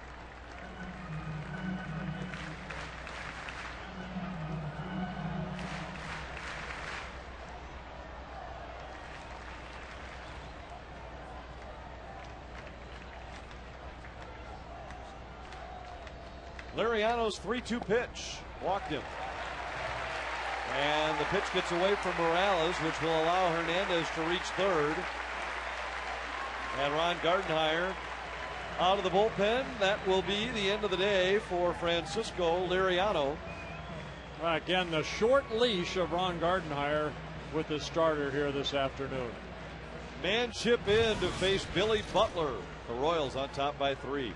Liriano's 3-2 pitch walked him. And the pitch gets away from Morales, which will allow Hernandez to reach third. And Ron Gardenhire out of the bullpen. That will be the end of the day for Francisco Liriano. Well, again, the short leash of Ron Gardenhire with the starter here this afternoon. Manship in to face Billy Butler. The Royals on top by 3.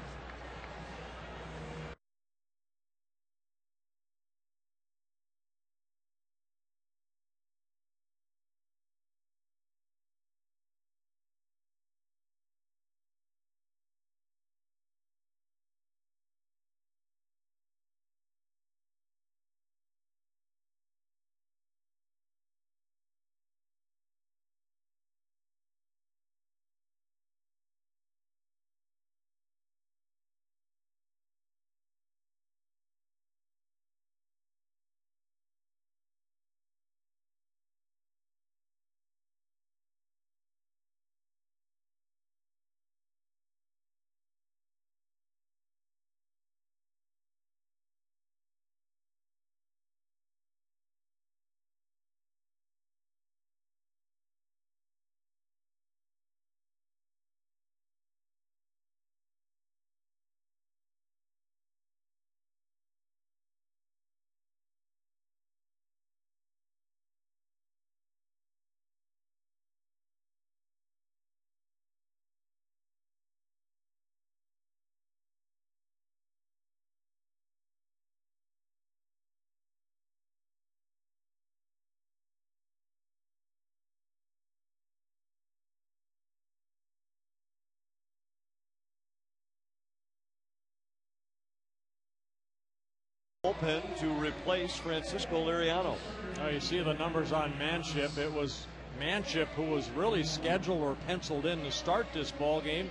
bullpen to replace Francisco Liriano. Now you see the numbers on Manship. It was Manship who was really scheduled or penciled in to start this ball game.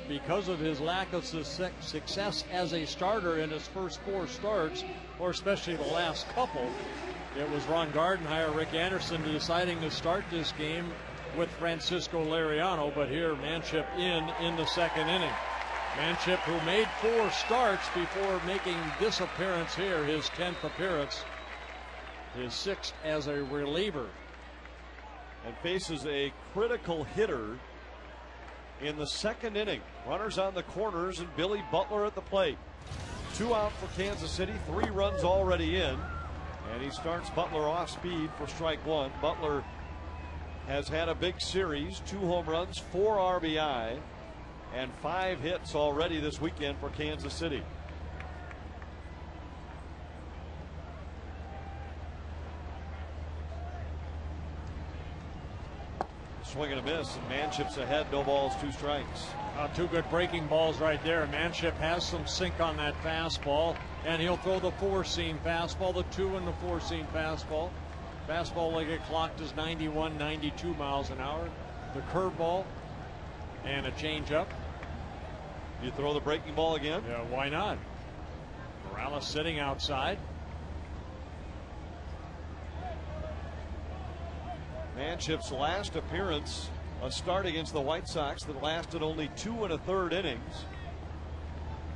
Because of his lack of success as a starter in his first 4 starts, or especially the last couple, it was Ron Gardenhire, Rick Anderson deciding to start this game with Francisco Liriano. But here Manship in the 2nd inning. Manship, who made 4 starts before making this appearance here, his 10th appearance, his 6th as a reliever. And faces a critical hitter in the 2nd inning. Runners on the corners and Billy Butler at the plate. 2 out for Kansas City, 3 runs already in. And he starts Butler off speed for strike 1. Butler has had a big series, 2 home runs, 4 RBI, and 5 hits already this weekend for Kansas City. Swing and a miss, and Manship's ahead, no balls, 2 strikes. 2 good breaking balls right there. Manship has some sink on that fastball, and he'll throw the 4-seam fastball, the 2 and the 4-seam fastball. Fastball like it clocked is 91, 92 miles an hour. The curveball and a changeup. You throw the breaking ball again? Yeah, why not? Morales sitting outside. Manship's last appearance, a start against the White Sox that lasted only 2 1/3 innings.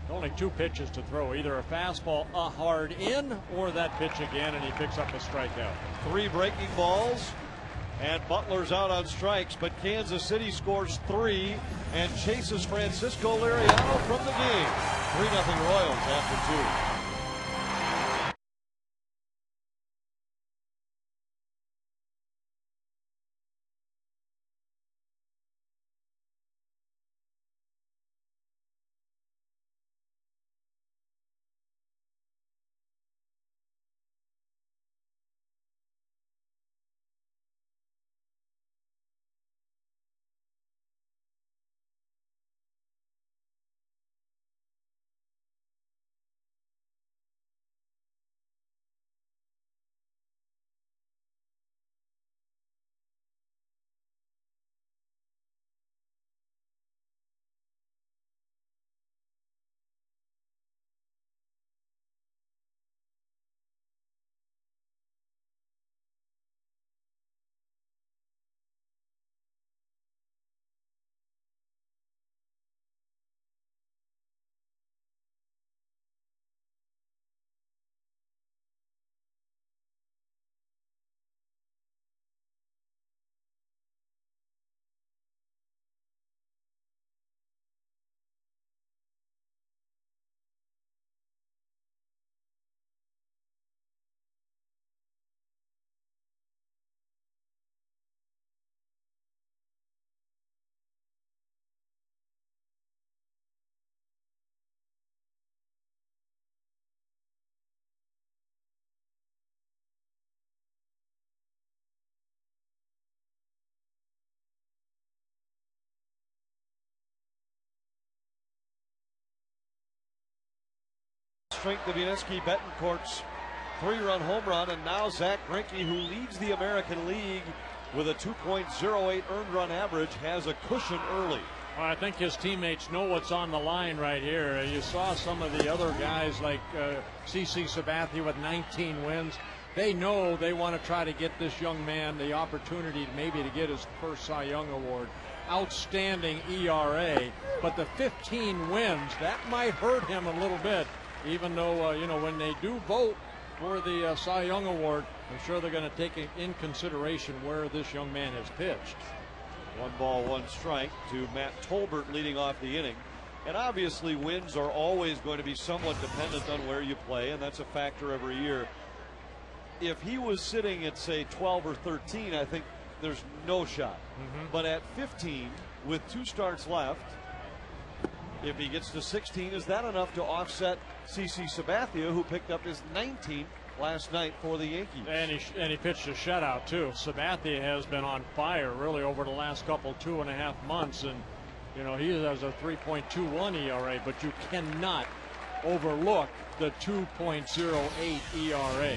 Only 2 pitches to throw, either a fastball a hard in or that pitch again, and he picks up a strikeout. 3 breaking balls, and Butler's out on strikes, but Kansas City scores 3 and chases Francisco Liriano from the game. 3-0 Royals after 2. Strength of Yuniesky Betancourt's 3-run home run, and now Zach Greinke, who leads the American League with a 2.08 earned run average, has a cushion early. Well, I think his teammates know what's on the line right here. You saw some of the other guys like CC Sabathia with 19 wins. They know they want to try to get this young man the opportunity maybe to get his first Cy Young Award. Outstanding ERA, but the 15 wins, that might hurt him a little bit. Even though, when they do vote for the Cy Young Award, I'm sure they're going to take in consideration where this young man has pitched. 1 ball, 1 strike to Matt Tolbert leading off the inning. And obviously wins are always going to be somewhat dependent on where you play, and that's a factor every year. If he was sitting at, say, 12 or 13, I think there's no shot. But at 15, with 2 starts left, if he gets to 16, is that enough to offset CC Sabathia, who picked up his 19th last night for the Yankees? And he pitched a shutout too. Sabathia has been on fire really over the last couple 2.5 months, and he has a 3.21 ERA, but you cannot overlook the 2.08 ERA.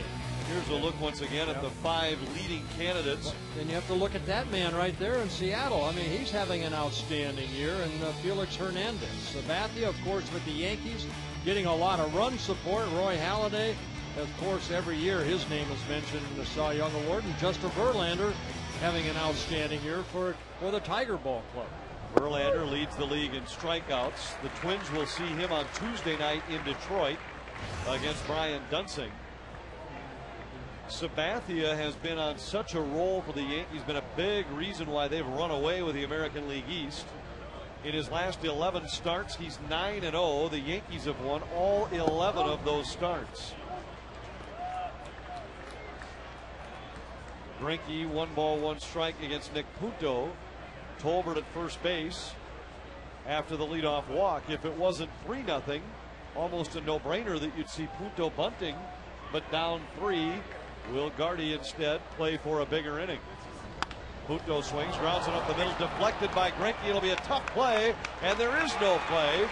Here's a look once again at the 5 leading candidates. And you have to look at that man right there in Seattle. I mean, he's having an outstanding year, and Felix Hernandez. Sabathia, of course, with the Yankees, getting a lot of run support. Roy Halladay, of course, every year his name is mentioned in the Cy Young Award. And Justin Verlander having an outstanding year for the Tiger Ball Club. Verlander leads the league in strikeouts. The Twins will see him on Tuesday night in Detroit against Brian Dunsing. Sabathia has been on such a roll for the Yankees, been a big reason why they've run away with the American League East. In his last 11 starts, he's 9-0. The Yankees have won all 11 of those starts. Greinke, 1 ball, 1 strike against Nick Punto. Tolbert at first base after the leadoff walk. If it wasn't 3-0, almost a no-brainer that you'd see Punto bunting, but down 3. Will Gardy instead play for a bigger inning? Punto swings, grounds it up the middle, deflected by Greinke. It'll be a tough play, and there is no play.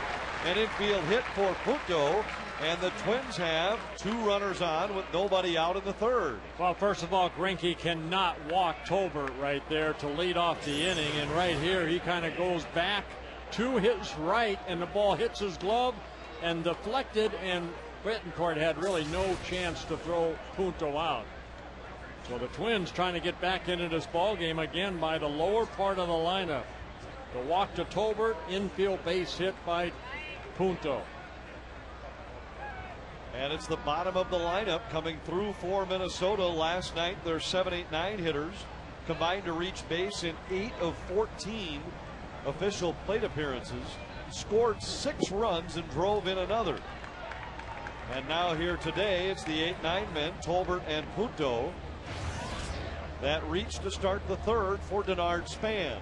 An infield hit for Punto, and the Twins have 2 runners on with nobody out in the 3rd. Well, first of all, Greinke cannot walk Tolbert right there to lead off the inning, and right here he kind of goes back to his right, and the ball hits his glove and deflected, and Betancourt had really no chance to throw Punto out. So the Twins trying to get back into this ball game again by the lower part of the lineup. The walk to Tolbert, infield base hit by Punto. And it's the bottom of the lineup coming through for Minnesota. Last night their 7, 8, 9 hitters combined to reach base in 8 of 14 official plate appearances, scored 6 runs and drove in another. And now here today, it's the 8-9 men, Tolbert and Punto, that reach to start the 3rd for Denard Span.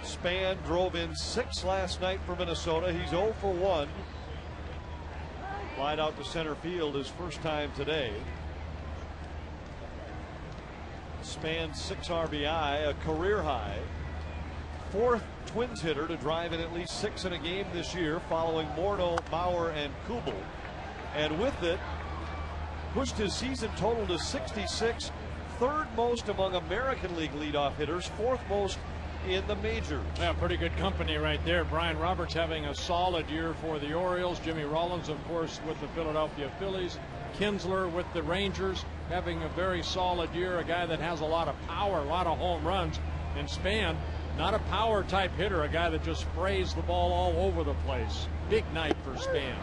Span drove in 6 last night for Minnesota. He's 0 for 1. Flied out to center field his first time today. Span 6 RBI, a career high. 4th Twins hitter to drive in at least 6 in a game this year, following Morneau, Bauer, and Kubel. And with it, pushed his season total to 66, 3rd most among American League leadoff hitters, 4th most in the majors. Yeah, pretty good company right there. Brian Roberts having a solid year for the Orioles. Jimmy Rollins, of course, with the Philadelphia Phillies. Kinsler with the Rangers having a very solid year. A guy that has a lot of power, a lot of home runs. And Span, not a power type hitter, a guy that just sprays the ball all over the place. Big night for Span.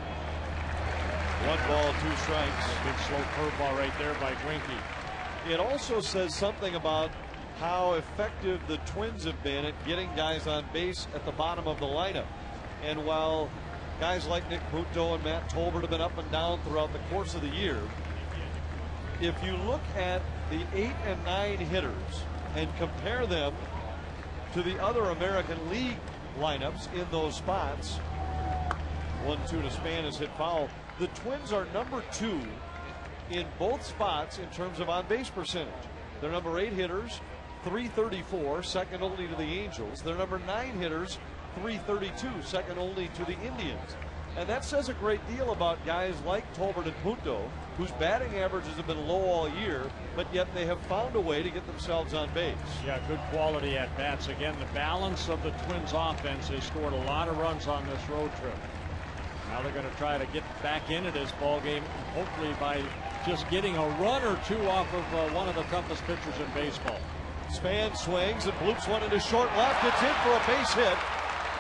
1 ball, 2 strikes. A big slow curveball right there by Greinke. It also says something about how effective the Twins have been at getting guys on base at the bottom of the lineup. And while guys like Nick Punto and Matt Tolbert have been up and down throughout the course of the year, if you look at the 8 and 9 hitters and compare them to the other American League lineups in those spots, 1-2 to Span is hit foul. The Twins are number 2 in both spots in terms of on-base percentage. Their number 8 hitters, 334, second only to the Angels. Their number 9 hitters, 332, second only to the Indians. And that says a great deal about guys like Tolbert and Punto, whose batting averages have been low all year, but yet they have found a way to get themselves on base. Yeah, good quality at bats. Again, the balance of the Twins offense. They scored a lot of runs on this road trip. Now they're going to try to get back into this ball game, hopefully by just getting a run or 2 off of one of the toughest pitchers in baseball. Span swings and bloops one into short left. It's in for a base hit.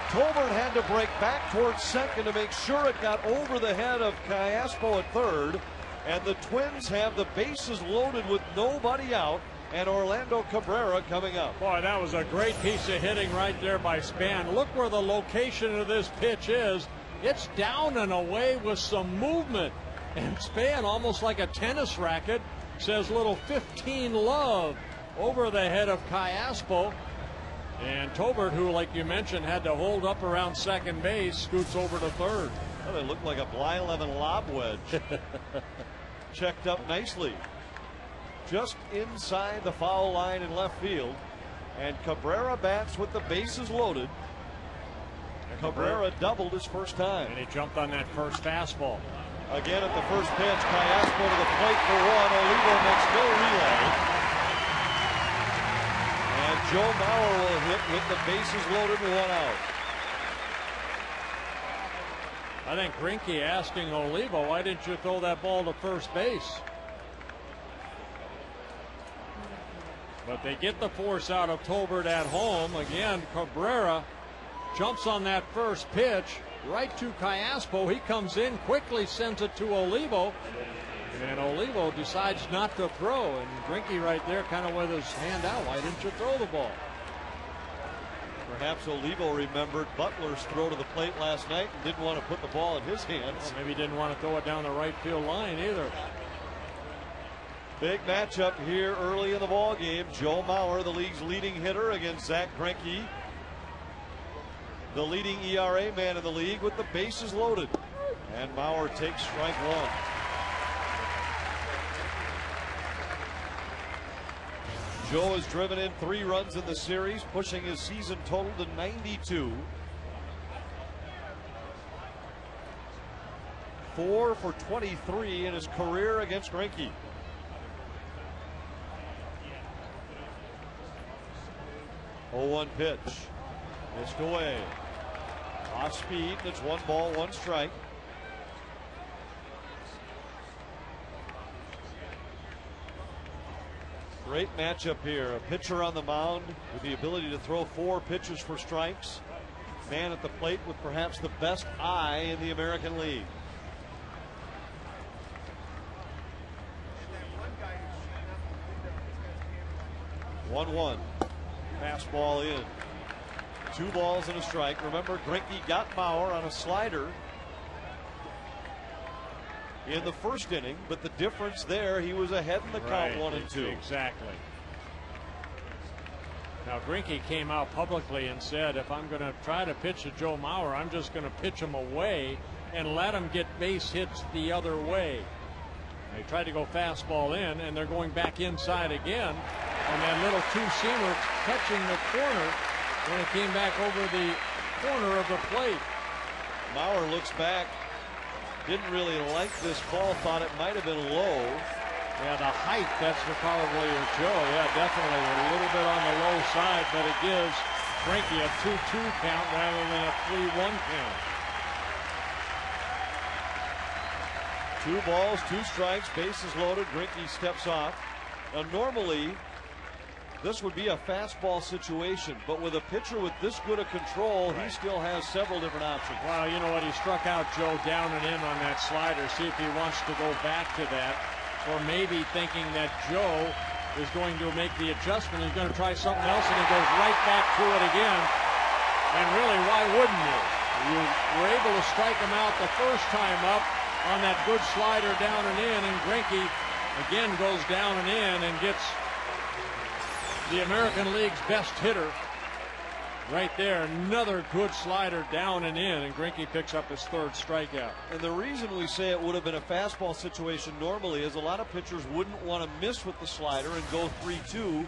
Tolbert had to break back towards second to make sure it got over the head of Callaspo at 3rd. And the Twins have the bases loaded with nobody out, and Orlando Cabrera coming up. Boy, that was a great piece of hitting right there by Span. Look where the location of this pitch is. It's down and away with some movement. And Span, almost like a tennis racket, says little 15 love over the head of Callaspo. And Tolbert, who, like you mentioned, had to hold up around second base, scoots over to 3rd. Well, it looked like a Blyleven lob wedge. Checked up nicely. Just inside the foul line in left field. And Cabrera bats with the bases loaded. Cabrera doubled his first time. And he jumped on that first fastball. Again at the first pitch, Callaspo to the plate for one. Olivo makes no relay. And Joe Mauer will hit with the bases loaded and one out. I think Greinke asking Olivo, why didn't you throw that ball to first base? But they get the force out of Tolbert at home. Again, Cabrera jumps on that first pitch right to Callaspo. He comes in, quickly sends it to Olivo. And Olivo decides not to throw. And Greinke right there kind of with his hand out. Why didn't you throw the ball? Perhaps Olivo remembered Butler's throw to the plate last night and didn't want to put the ball in his hands. Well, maybe he didn't want to throw it down the right field line either. Big matchup here early in the ball game. Joe Mauer, the league's leading hitter, against Zach Greinke, the leading ERA man in the league, with the bases loaded. And Mauer takes strike one. Joe has driven in 3 runs in the series, pushing his season total to 92. 4 for 23 in his career against Greinke. Oh, 1 pitch. Missed away. Off speed. It's 1 ball, 1 strike. Great matchup here. A pitcher on the mound with the ability to throw 4 pitches for strikes. Man at the plate with perhaps the best eye in the American League. One. Fastball in. 2 balls and a strike. Remember, Greinke got Mauer on a slider in the first inning, but the difference there, he was ahead in the count, 1-2. Exactly. Now Greinke came out publicly and said, if I'm going to try to pitch to Joe Mauer, I'm just going to pitch him away and let him get base hits the other way. They tried to go fastball in, and they're going back inside again. And that little 2-seamer touching the corner when it came back over the corner of the plate. Mauer looks back. Didn't really like this ball, thought it might have been low. Yeah, the height, that's probably a Joe. Yeah, definitely a little bit on the low side, but it gives Greinke a 2-2 count rather than a 3-1 count. 2 balls, 2 strikes, bases loaded. Greinke steps off. Now, normally, this would be a fastball situation, but with a pitcher with this good a control, he still has several different options. Well, you know what? He struck out Joe down and in on that slider. See if he wants to go back to that, or maybe thinking that Joe is going to make the adjustment. He's going to try something else, and he goes right back to it again. And really, why wouldn't you? You were able to strike him out the first time up on that good slider down and in, and Greinke again goes down and in and gets the American League's best hitter right there. Another good slider down and in, and Greinke picks up his 3rd strikeout. And the reason we say it would have been a fastball situation normally is a lot of pitchers wouldn't want to miss with the slider and go 3-2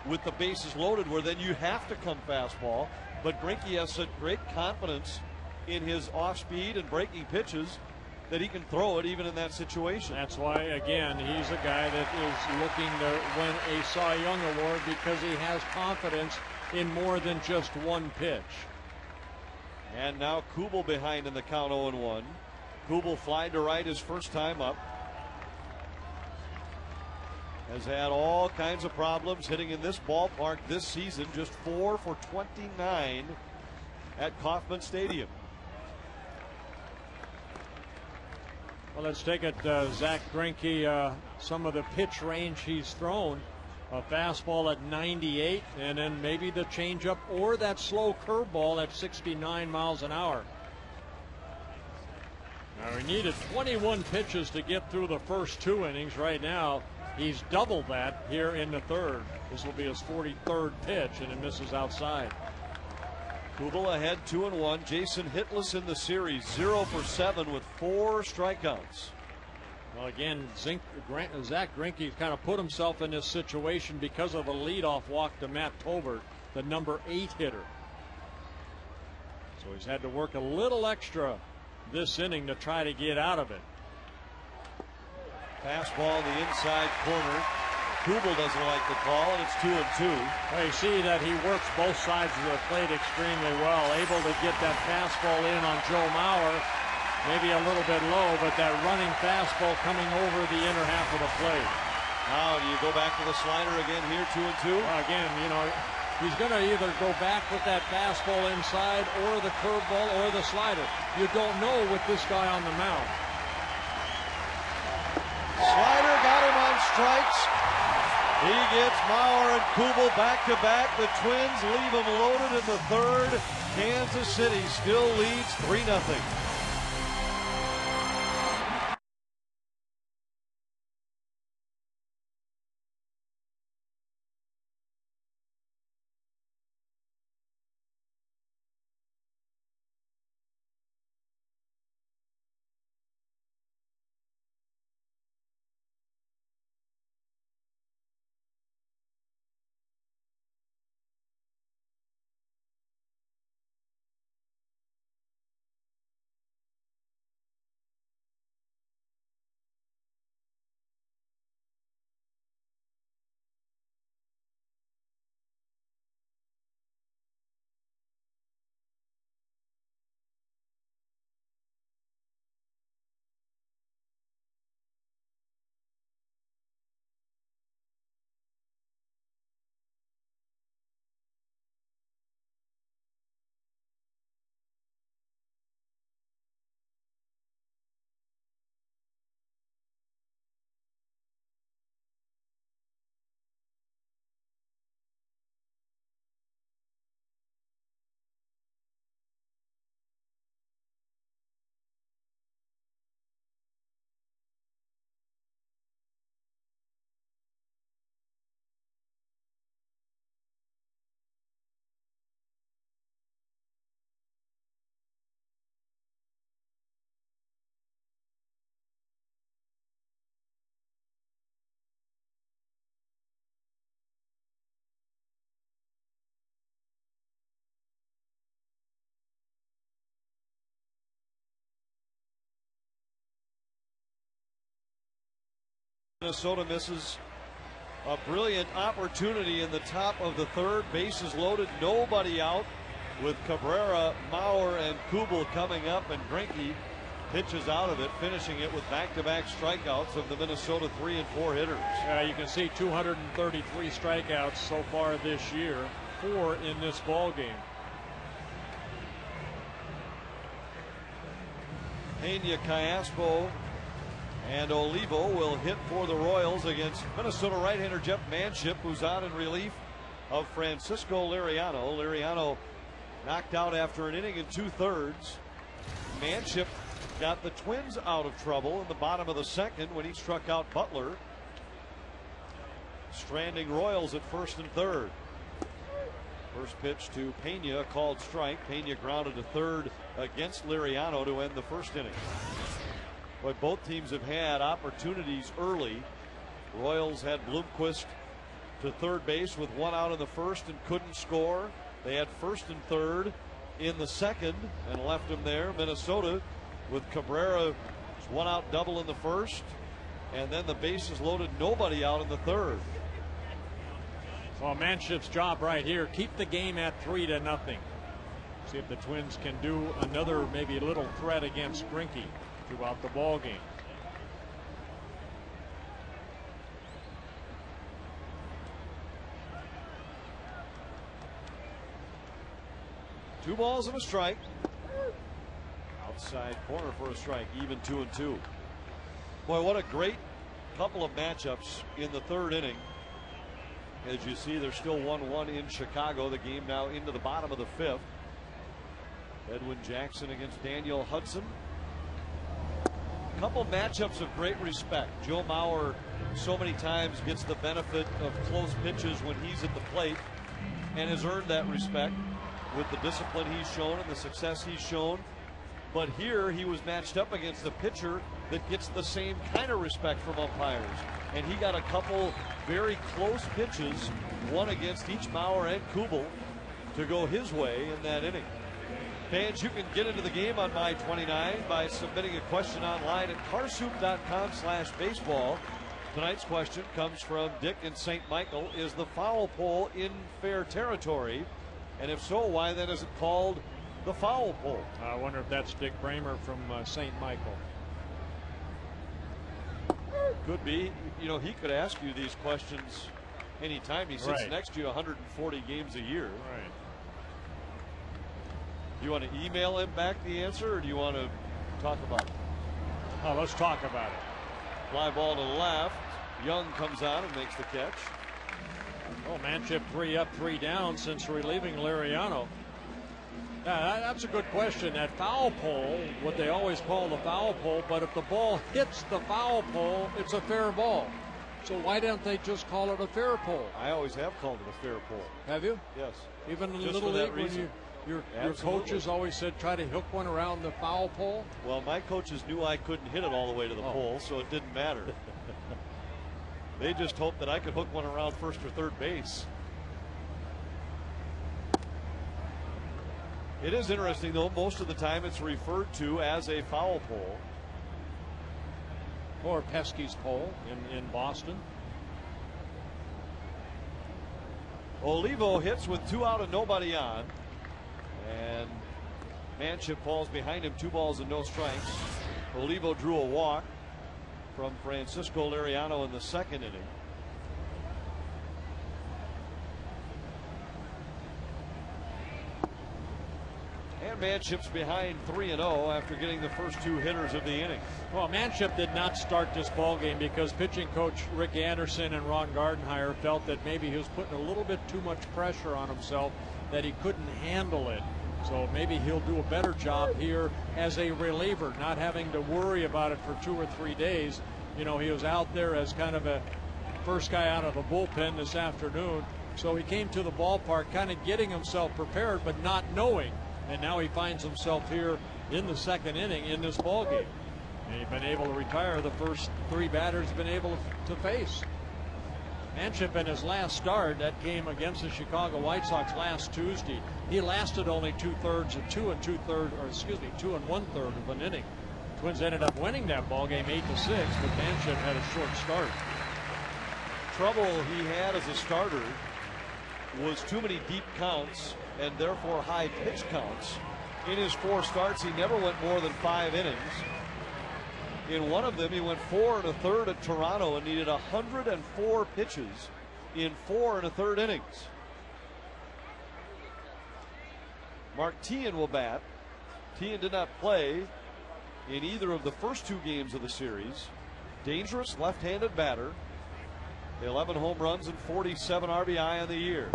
with the bases loaded, where then you have to come fastball. But Greinke has such great confidence in his off-speed and breaking pitches that he can throw it even in that situation. That's why, again, he's a guy that is looking to win a Cy Young award, because he has confidence in more than just 1 pitch. And now Kubel behind in the count, 0-1. Kubel flied to right his first time up. Has had all kinds of problems hitting in this ballpark this season. Just 4 for 29 at Kauffman Stadium. Well, let's take it, Zach Greinke, some of the pitch range he's thrown. A fastball at 98, and then maybe the changeup or that slow curveball at 69 miles an hour. Now, he needed 21 pitches to get through the first 2 innings. Right now, he's doubled that here in the 3rd. This will be his 43rd pitch, and it misses outside. Kubel ahead 2-1. Jason hitless in the series, 0 for 7 with 4 strikeouts. Well, again, Zach Greinke kind of put himself in this situation because of a leadoff walk to Matt Tolbert, the number 8 hitter. So he's had to work a little extra this inning to try to get out of it. Fastball in the inside corner. Kubel doesn't like the call, and it's 2-2. Well, you see that he works both sides of the plate extremely well, able to get that fastball in on Joe Mauer. Maybe a little bit low, but that running fastball coming over the inner half of the plate. Now, do you go back to the slider again here, 2-2? Well, again, you know, he's going to either go back with that fastball inside or the curveball or the slider. You don't know with this guy on the mound. Slider got him on strikes. He gets Mauer and Kubel back-to-back. The Twins leave him loaded in the third. Kansas City still leads 3-0. Minnesota misses a brilliant opportunity in the top of the third. Bases loaded, nobody out, with Cabrera, Mauer, and Kubel coming up, and Greinke pitches out of it, finishing it with back-to-back strikeouts of the Minnesota 3 and 4 hitters. You can see 233 strikeouts so far this year, 4 in this ball game. Pena, Callaspo, and Olivo will hit for the Royals against Minnesota right-hander Jeff Manship, who's out in relief of Francisco Liriano. Liriano knocked out after an inning and 2/3. Manship got the Twins out of trouble in the bottom of the second when he struck out Butler, stranding Royals at first and third. First pitch to Pena, called strike. Pena grounded to third against Liriano to end the first inning. But both teams have had opportunities early. Royals had Bloomquist to third base with 1 out in the first and couldn't score. They had first and third in the second and left him there. Minnesota with Cabrera's 1 out double in the first, and then the bases loaded, nobody out in the third. Well, Manship's job right here, keep the game at 3-0. See if the Twins can do another maybe a little threat against Greinke throughout the ball game. Two balls and a strike. Outside corner for a strike, even 2-2. Boy, what a great couple of matchups in the third inning. As you see, they're still 1-1 in Chicago. The game now into the bottom of the fifth. Edwin Jackson against Daniel Hudson. Couple matchups of great respect. Joe Mauer so many times gets the benefit of close pitches when he's at the plate and has earned that respect with the discipline he's shown and the success he's shown. But here he was matched up against a pitcher that gets the same kind of respect from umpires. And he got a couple very close pitches, one against each Mauer and Kubel, to go his way in that inning. Fans, you can get into the game on My 29 by submitting a question online at carsoup.com/baseball. Tonight's question comes from Dick in St. Michael. Is the foul pole in fair territory? And if so, why then is it called the foul pole? I wonder if that's Dick Bramer from St. Michael. Could be. You know, he could ask you these questions anytime. He sits next to you 140 games a year. Right. Do you want to email him back the answer, or do you want to talk about it? Oh, let's talk about it. Fly ball to the left. Young comes on and makes the catch. Oh, Manship 3 up, 3 down since relieving Liriano. That's a good question. That foul pole, what they always call the foul pole, but if the ball hits the foul pole, it's a fair ball. So why don't they just call it a fair pole? I always have called it a fair pole. Have you? Yes. Even in the Just Little for that League, reason. when your coaches always said try to hook one around the foul pole? Well, my coaches knew I couldn't hit it all the way to the pole, so it didn't matter. They just hoped that I could hook one around first or third base. It is interesting, though, most of the time it's referred to as a foul pole. Or Pesky's pole in Boston. Olivo hits with 2 out and nobody on. And Manship falls behind him, 2 balls and no strikes. Olivo drew a walk from Francisco Liriano in the second inning. And Manship's behind 3-0 after getting the first 2 hitters of the inning. Well, Manship did not start this ball game because pitching coach Rick Anderson and Ron Gardenhire felt that maybe he was putting a little bit too much pressure on himself, that he couldn't handle it. So maybe he'll do a better job here as a reliever, not having to worry about it for 2 or 3 days. You know, he was out there as kind of a first guy out of the bullpen this afternoon. So he came to the ballpark kind of getting himself prepared, but not knowing. And now he finds himself here in the second inning in this ball game. And he's been able to retire the first 3 batters he's been able to face. Manship in his last start, that game against the Chicago White Sox last Tuesday, he lasted only 2/3 of 2 1/3 of an inning. Twins ended up winning that ball game 8-6, but Manship had a short start. Trouble he had as a starter was too many deep counts and therefore high pitch counts. In his 4 starts, he never went more than 5 innings. In one of them, he went 4 1/3 at Toronto and needed 104 pitches in 4 1/3 innings. Mark Teahan will bat. Teahan did not play in either of the first 2 games of the series. Dangerous left-handed batter. 11 home runs and 47 RBI on the year.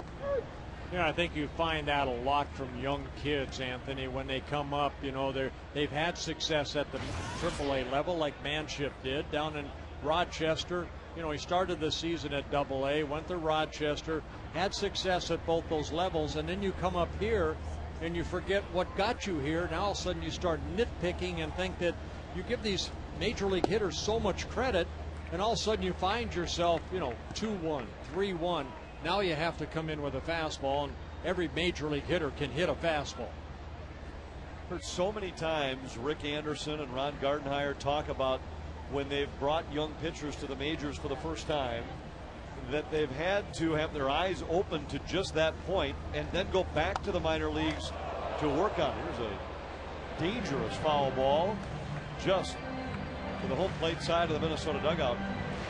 Yeah, I think you find that a lot from young kids, Anthony, when they come up. You know, they've had success at the AAA level like Manship did down in Rochester. You know, he started the season at AA, went to Rochester, had success at both those levels, and then you come up here and you forget what got you here. Now all of a sudden you start nitpicking and think that you give these major league hitters so much credit, and all of a sudden you find yourself, you know, 2-1, 3-1. Now you have to come in with a fastball, and every major league hitter can hit a fastball. Heard so many times Rick Anderson and Ron Gardenhire talk about when they've brought young pitchers to the majors for the first time, that they've had to have their eyes open to just that point and then go back to the minor leagues to work on it. Here's a dangerous foul ball just to the home plate side of the Minnesota dugout.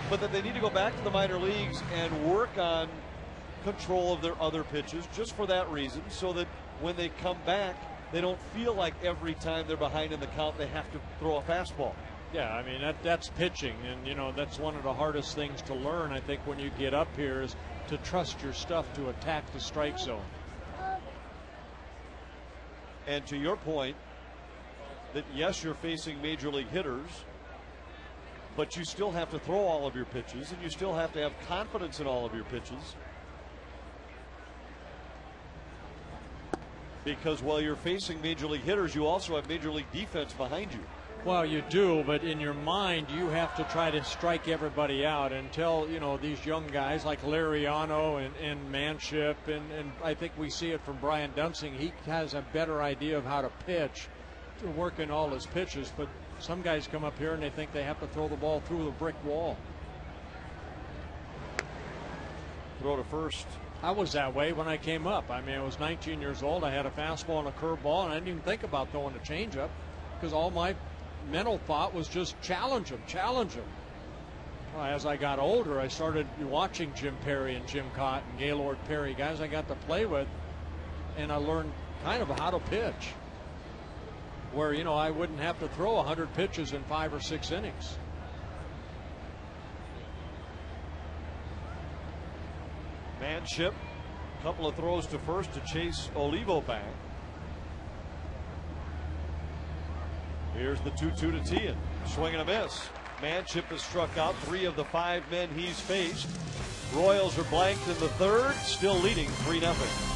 But that they need to go back to the minor leagues and work on control of their other pitches just for that reason, so that when they come back, they don't feel like every time they're behind in the count they have to throw a fastball. Yeah, I mean, that's pitching, and, you know, that's one of the hardest things to learn, I think, when you get up here, is to trust your stuff to attack the strike zone. And to your point, that yes, you're facing major league hitters, but you still have to throw all of your pitches, and you still have to have confidence in all of your pitches. Because while you're facing major league hitters, you also have major league defense behind you. Well, you do, but in your mind, you have to try to strike everybody out until, you know, these young guys like Liriano and Manship, and I think we see it from Brian Dunsing. He has a better idea of how to pitch, to work in all his pitches, but some guys come up here and they think they have to throw the ball through the brick wall. Throw to first. I was that way when I came up. I mean, I was 19 years old. I had a fastball and a curveball, and I didn't even think about throwing a changeup because all my mental thought was just challenge him, challenge him. Well, as I got older, I started watching Jim Perry and Jim Cotton, Gaylord Perry, guys I got to play with, and I learned kind of how to pitch where, you know, I wouldn't have to throw 100 pitches in 5 or 6 innings. Manship, a couple of throws to first to chase Olivo back. Here's the 2-2 to Tian. Swing and a miss. Manship has struck out 3 of the 5 men he's faced. Royals are blanked in the third, still leading 3-0.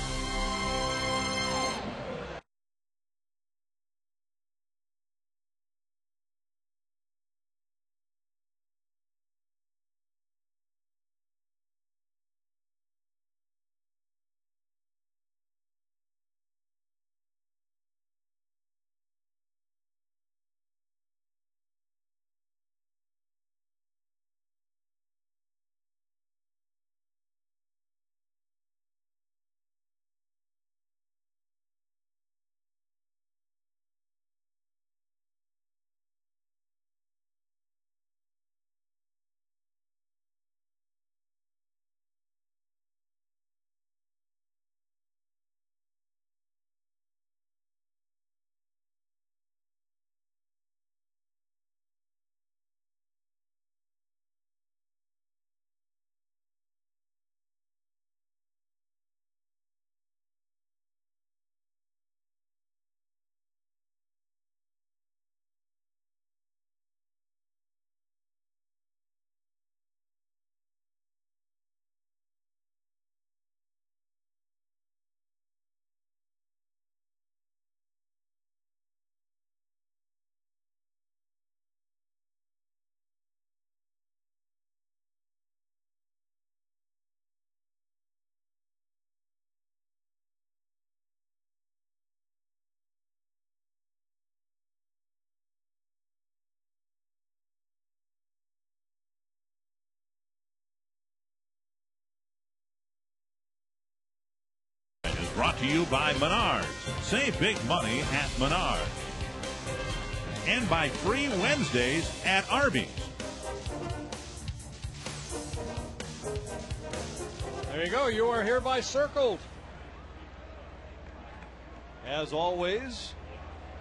Brought to you by Menards. Save big money at Menards. And by Free Wednesdays at Arby's. There you go. You are hereby circled. As always,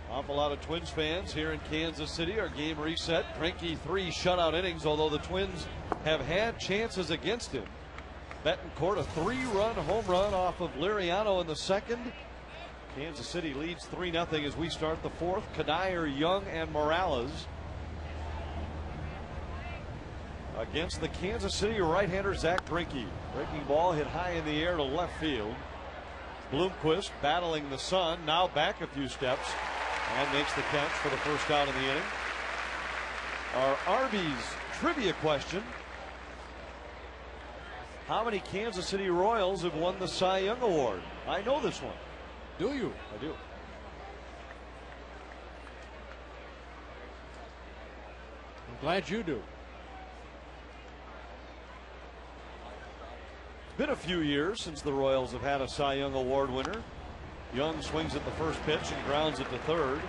awful lot of Twins fans here in Kansas City. Our game reset. Greinke 3 shutout innings, although the Twins have had chances against him. Betancourt a 3-run home run off of Liriano in the second. Kansas City leads 3-0 as we start the fourth. Kadire, Young, and Morales against the Kansas City right-hander Zach Greinke. Breaking ball hit high in the air to left field. Bloomquist battling the sun, now back a few steps and makes the catch for the first out of the inning. Our Arby's trivia question: how many Kansas City Royals have won the Cy Young Award? I know this one. Do you? I do. I'm glad you do. It's been a few years since the Royals have had a Cy Young Award winner. Young swings at the first pitch and grounds it to third.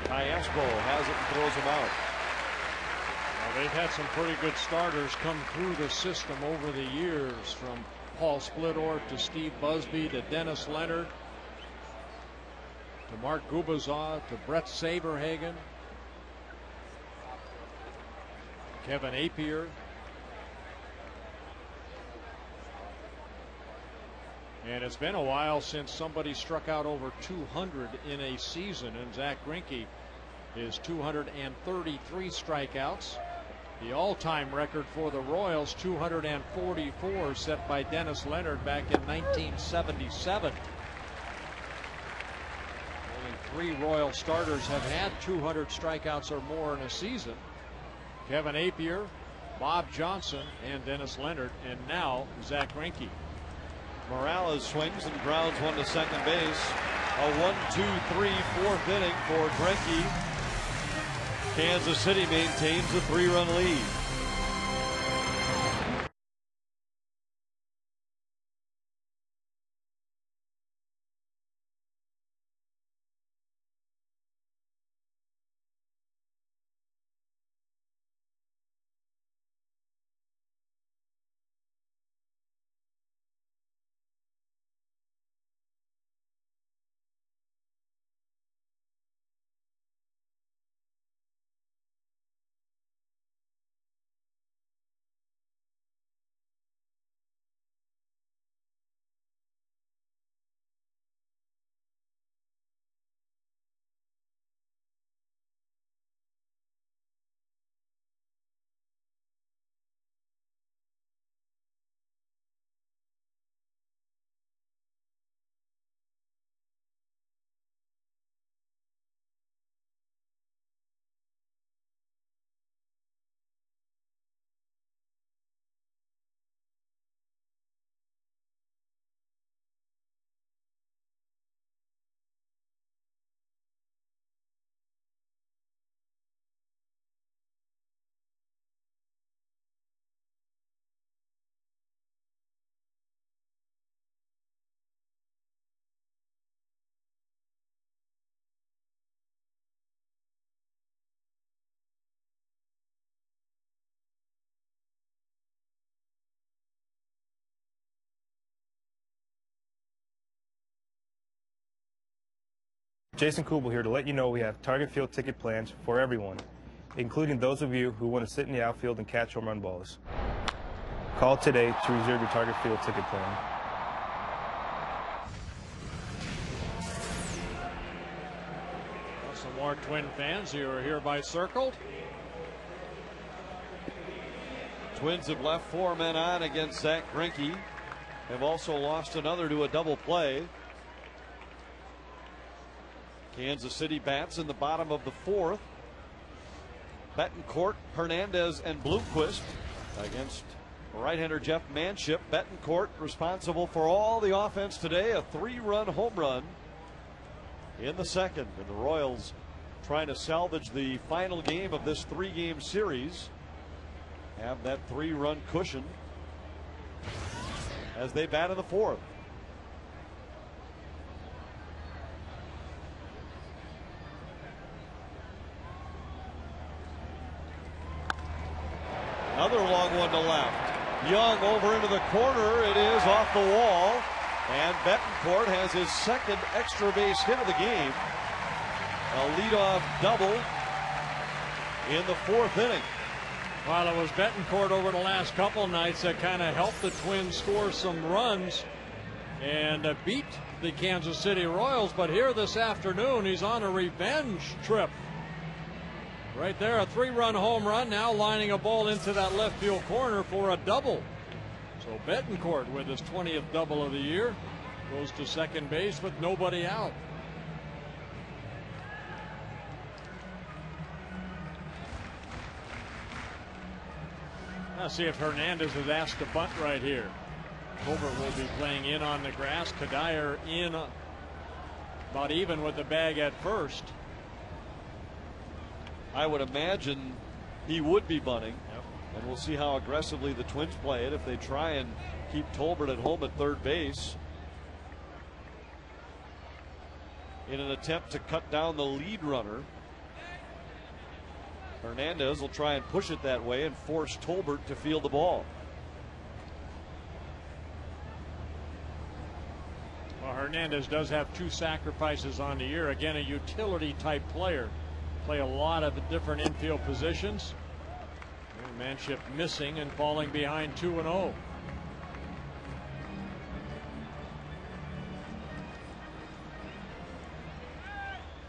Iasco has it and throws him out. They've had some pretty good starters come through the system over the years, from Paul Splittorff to Steve Busby to Dennis Leonard to Mark Gubazov to Brett Saberhagen, Kevin Apier. And it's been a while since somebody struck out over 200 in a season, and Zach Greinke is 233 strikeouts. The all-time record for the Royals, 244, set by Dennis Leonard back in 1977. 3 Royal starters have had 200 strikeouts or more in a season. Kevin Apier, Bob Johnson, and Dennis Leonard, and now Zach Greinke. Morales swings and grounds one to second base. A 1-2-3 fourth inning for Greinke. Kansas City maintains a 3-run lead. Jason Kubel here to let you know we have Target Field ticket plans for everyone, including those of you who want to sit in the outfield and catch home run balls. Call today to reserve your Target Field ticket plan. Some more Twin fans who are hereby circled. Twins have left 4 men on against Zach Greinke. Have also lost another to a double play. Kansas City bats in the bottom of the 4th. Betancourt, Hernandez, and Bloomquist against right-hander Jeff Manship. Betancourt responsible for all the offense today. A 3-run home run in the 2nd. And the Royals trying to salvage the final game of this 3-game series. Have that 3-run cushion as they bat in the 4th. Another long one to left. Young over into the corner. It is off the wall. And Betancourt has his 2nd extra base hit of the game. A leadoff double in the 4th inning. While it was Betancourt over the last couple nights that kind of helped the Twins score some runs and beat the Kansas City Royals. But here this afternoon, he's on a revenge trip. Right there, a 3-run home run, now lining a ball into that left field corner for a double. So Betancourt with his 20th double of the year goes to second base with nobody out. Let's see if Hernandez is asked to bunt right here. Colbert will be playing in on the grass. Kadire in about even with the bag at first. I would imagine he would be bunting. Yep. And we'll see how aggressively the Twins play it if they try and keep Tolbert at home at third base in an attempt to cut down the lead runner. Hernandez will try and push it that way and force Tolbert to field the ball. Well, Hernandez does have 2 sacrifices on the year. Again, a utility type player. Play a lot of different infield positions. And Manship missing and falling behind 2-0.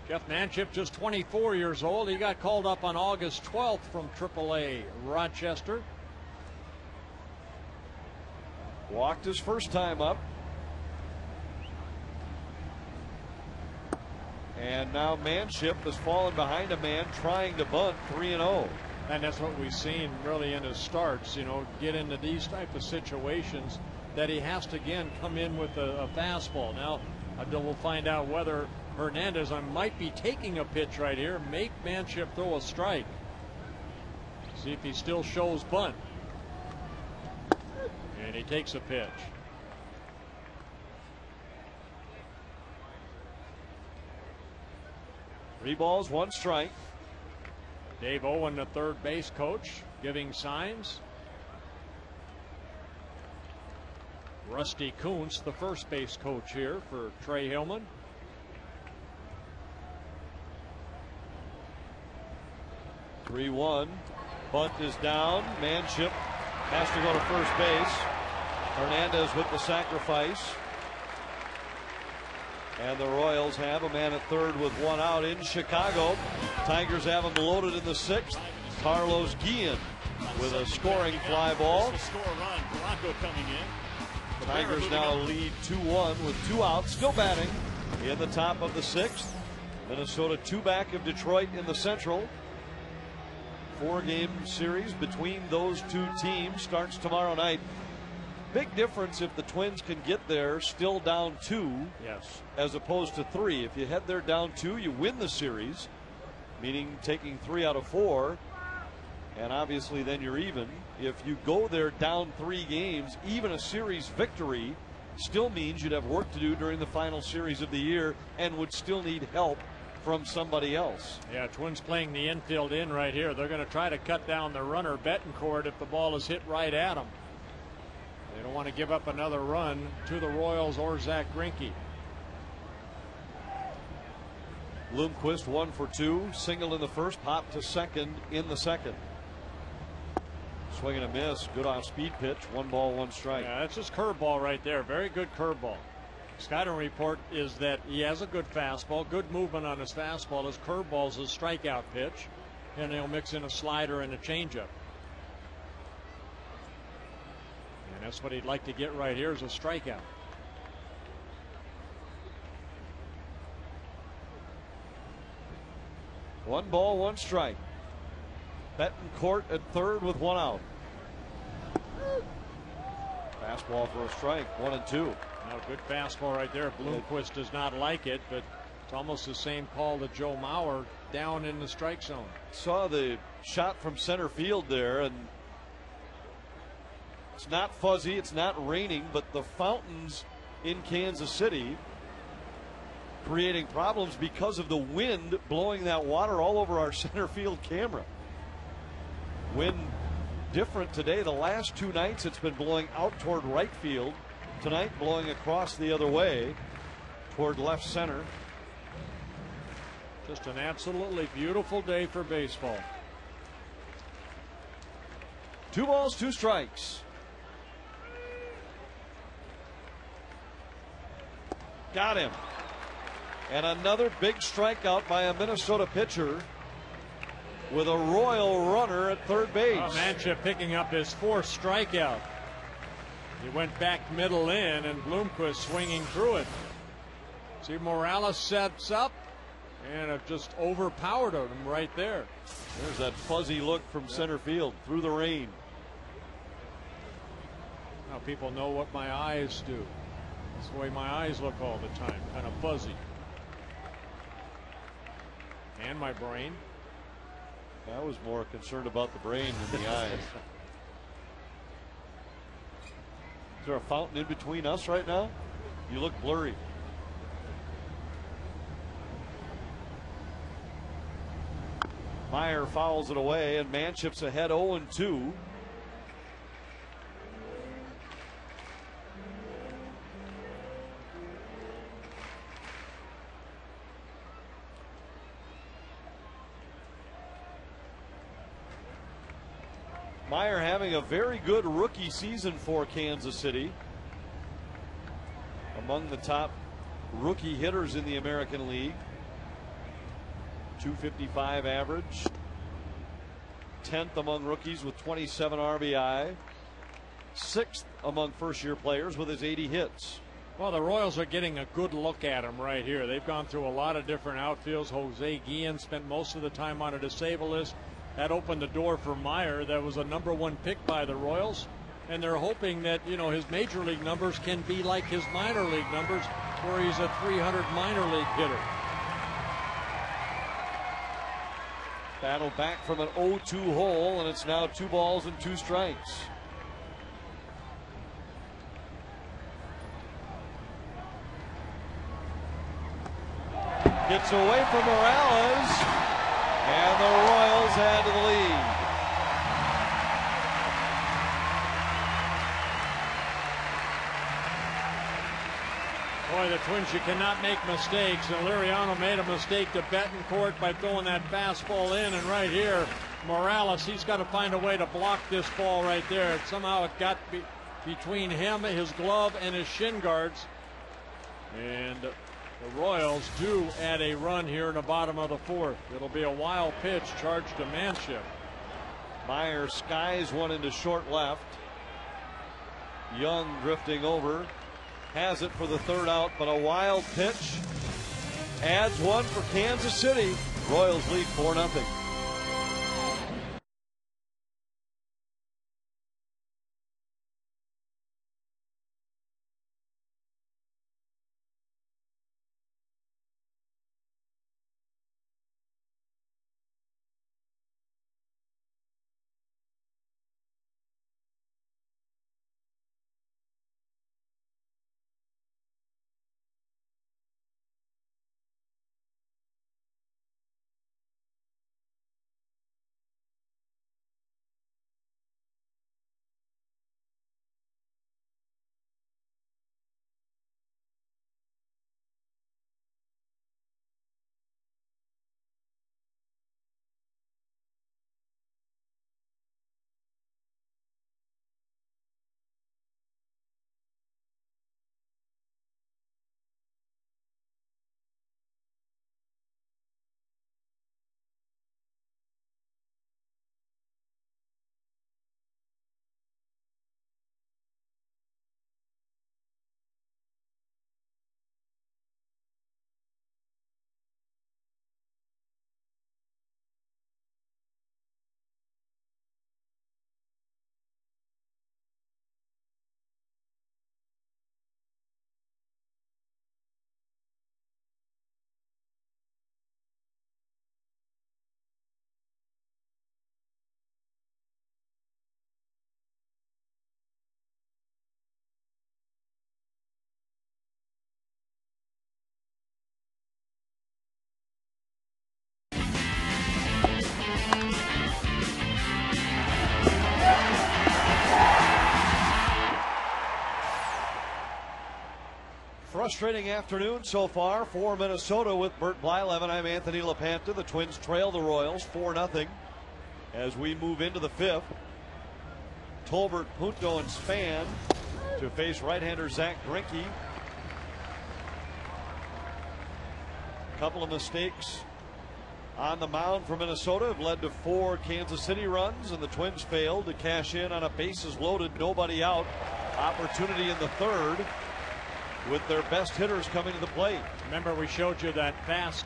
Jeff Manship, just 24 years old. He got called up on August 12th from AAA Rochester. Walked his first time up. And now Manship has fallen behind a man trying to bunt 3-0. And that's what we've seen really in his starts, you know, get into these type of situations that he has to again come in with a fastball. Now we'll find out whether Hernandez might be taking a pitch right here, make Manship throw a strike. See if he still shows bunt. And he takes a pitch. Three balls, one strike. Dave Owen, the third base coach, giving signs. Rusty Kuntz, the first base coach here for Trey Hillman. Three one. Bunt is down. Manship has to go to first base. Hernandez with the sacrifice. And the Royals have a man at third with one out in Chicago. Tigers have him loaded in the sixth. Carlos Guillen with a scoring fly ball. Tigers now lead 2-1 with two outs, still batting in the top of the sixth. Minnesota two back of Detroit in the Central. 4-game series between those two teams starts tomorrow night. Big difference if the Twins can get there still down 2. Yes. As opposed to 3. If you head there down 2, you win the series, meaning taking 3 out of 4. And obviously then you're even. If you go there down 3 games, even a series victory still means you'd have work to do during the final series of the year and would still need help from somebody else. Yeah, Twins playing the infield in right here. They're going to try to cut down the runner Betancourt if the ball is hit right at them. They don't want to give up another run to the Royals or Zach Greinke. Bloomquist 1 for 2, single in the first, popped to second in the second. Swing and a miss, good off speed pitch, 1 ball, 1 strike. Yeah, that's his curveball right there. Very good curveball. Scouting report is that he has a good fastball, good movement on his fastball. His curveball is a strikeout pitch, and he'll mix in a slider and a changeup. And that's what he'd like to get right here is a strikeout. One ball, 1 strike. Betancourt at third with 1 out. Fastball for a strike, 1-2. Now, good fastball right there. Bloomquist does not like it, but it's almost the same call to Joe Mauer down in the strike zone. Saw the shot from center field there, and it's not fuzzy, it's not raining, but the fountains in Kansas City creating problems because of the wind blowing that water all over our center field camera. Wind different today. The last 2 nights it's been blowing out toward right field. Tonight blowing across the other way toward left center. Just an absolutely beautiful day for baseball. 2 balls, 2 strikes. Got him. And another big strikeout by a Minnesota pitcher with a Royal runner at third base. Manship picking up his 4th strikeout. He went back middle in, and Bloomquist swinging through it. See, Morales sets up, and it just overpowered him right there. There's that fuzzy look from center field through the rain. Now people know what my eyes do. That's the way my eyes look all the time, kind of fuzzy. And my brain. I was more concerned about the brain than the eyes. Is there a fountain in between us right now? You look blurry. Meyer fouls it away, and Manship's ahead 0-2. Meyer having a very good rookie season for Kansas City. Among the top rookie hitters in the American League. .255 average. 10th among rookies with 27 RBI. 6th among first-year players with his 80 hits. Well, the Royals are getting a good look at him right here. They've gone through a lot of different outfields. Jose Guillen spent most of the time on a disabled list. That opened the door for Meyer. That was a #1 pick by the Royals. And they're hoping that, you know, his major league numbers can be like his minor league numbers, where he's a 300 minor league hitter. Battle back from an 0-2 hole, and it's now 2 balls and 2 strikes. Gets away from Morales, and the Royals add to the lead. Boy, the Twins, you cannot make mistakes, and Liriano made a mistake to Betancourt by throwing that fastball in, and right here, Morales, he's got to find a way to block this ball right there. Somehow it got between him, his glove, and his shin guards, and the Royals do add a run here in the bottom of the 4th. It'll be a wild pitch charged to Manship. Meyer skies one into short left. Young drifting over. Has it for the 3rd out, but a wild pitch adds one for Kansas City. Royals lead 4-0. Frustrating afternoon so far for Minnesota with Bert Blyleven. I'm Anthony LaPanta. The Twins trail the Royals 4-0 as we move into the 5th. Tolbert, Punto, and Span to face right-hander Zach Greinke. A couple of mistakes on the mound for Minnesota have led to 4 Kansas City runs, and the Twins failed to cash in on a bases loaded, nobody out opportunity in the 3rd with their best hitters coming to the plate. Remember, we showed you that fast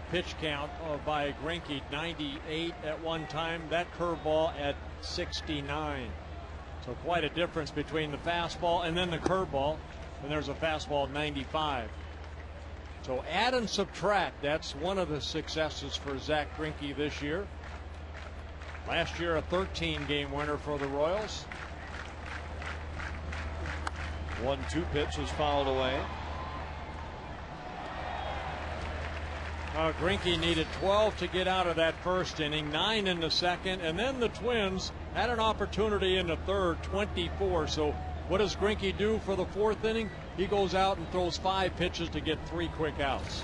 pitch count by Greinke, 98 at one time, that curveball at 69. So quite a difference between the fastball and then the curveball, and there's a fastball at 95. So add and subtract, that's one of the successes for Zach Greinke this year. Last year, a 13-game winner for the Royals. 1-2 pitch is fouled away. Greinke needed 12 to get out of that 1st inning, 9 in the 2nd, and then the Twins had an opportunity in the 3rd, 24. So what does Greinke do for the 4th inning? He goes out and throws 5 pitches to get 3 quick outs.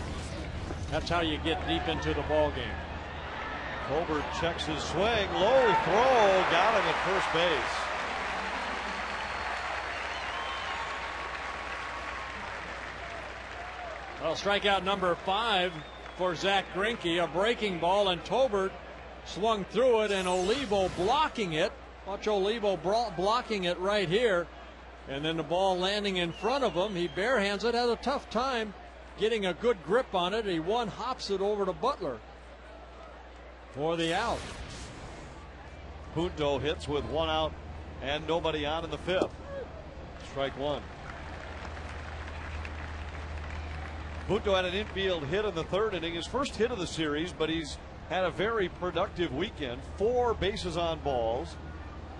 That's how you get deep into the ball game. Tolbert checks his swing, low throw, got him at first base. Well, strikeout number 5 for Zach Greinke, a breaking ball, and Tolbert swung through it, and Olivo blocking it. Watch Olivo blocking it right here. And then the ball landing in front of him, he barehands it, has a tough time getting a good grip on it. He one-hops it over to Butler for the out. Punto hits with 1 out and nobody on in the 5th. Strike 1. Punto had an infield hit in the 3rd inning, his first hit of the series, but he's had a very productive weekend. 4 bases on balls,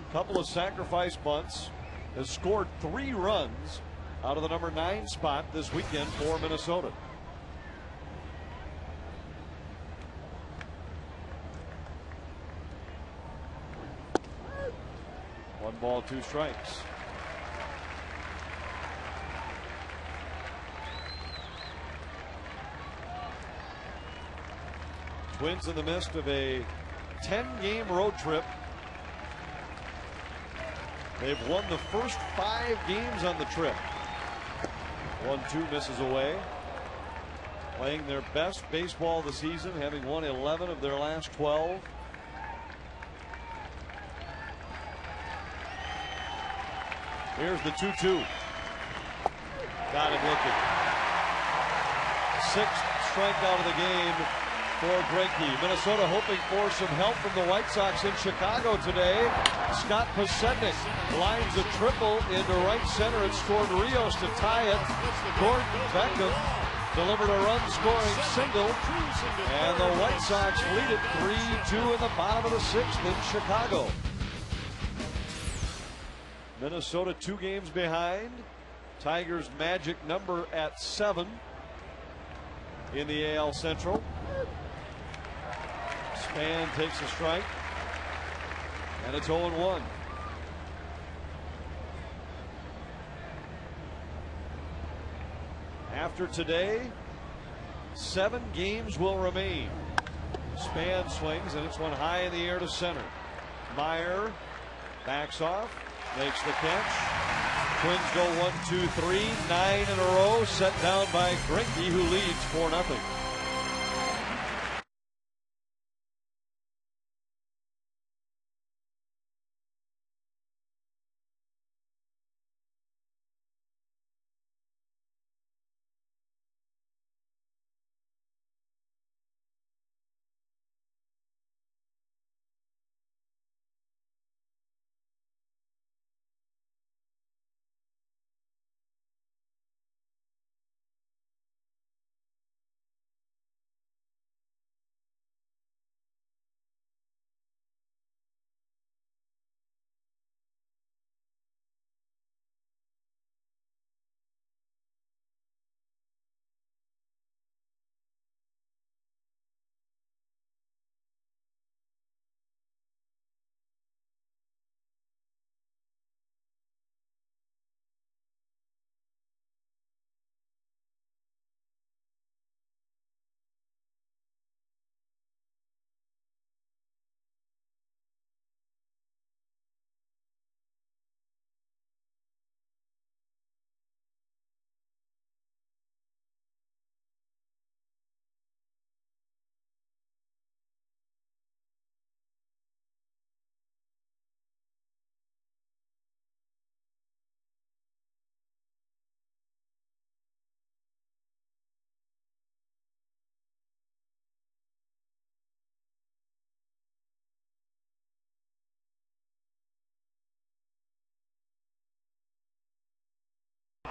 a couple of sacrifice bunts, has scored 3 runs out of the number 9 spot this weekend for Minnesota. One ball, 2 strikes. Twins in the midst of a 10-game road trip. They've won the first 5 games on the trip. 1-2 misses away. Playing their best baseball of the season, having won 11 of their last 12. Here's the 2-2. Got him looking. 6th strikeout of the game for Greinke. Minnesota hoping for some help from the White Sox in Chicago today. Scott Pasetnik lines a triple into right center and scored Rios to tie it. Gordon Beckham delivered a run-scoring single, and the White Sox lead it 3-2 in the bottom of the 6th in Chicago. Minnesota 2 games behind. Tigers' magic number at 7 in the AL Central. Span takes a strike, and it's 0-1. After today, 7 games will remain. Span swings, and it's one high in the air to center. Meyer backs off, makes the catch. Twins go 1, 2, 3, 9 in a row, set down by Greinke, who leads 4-0.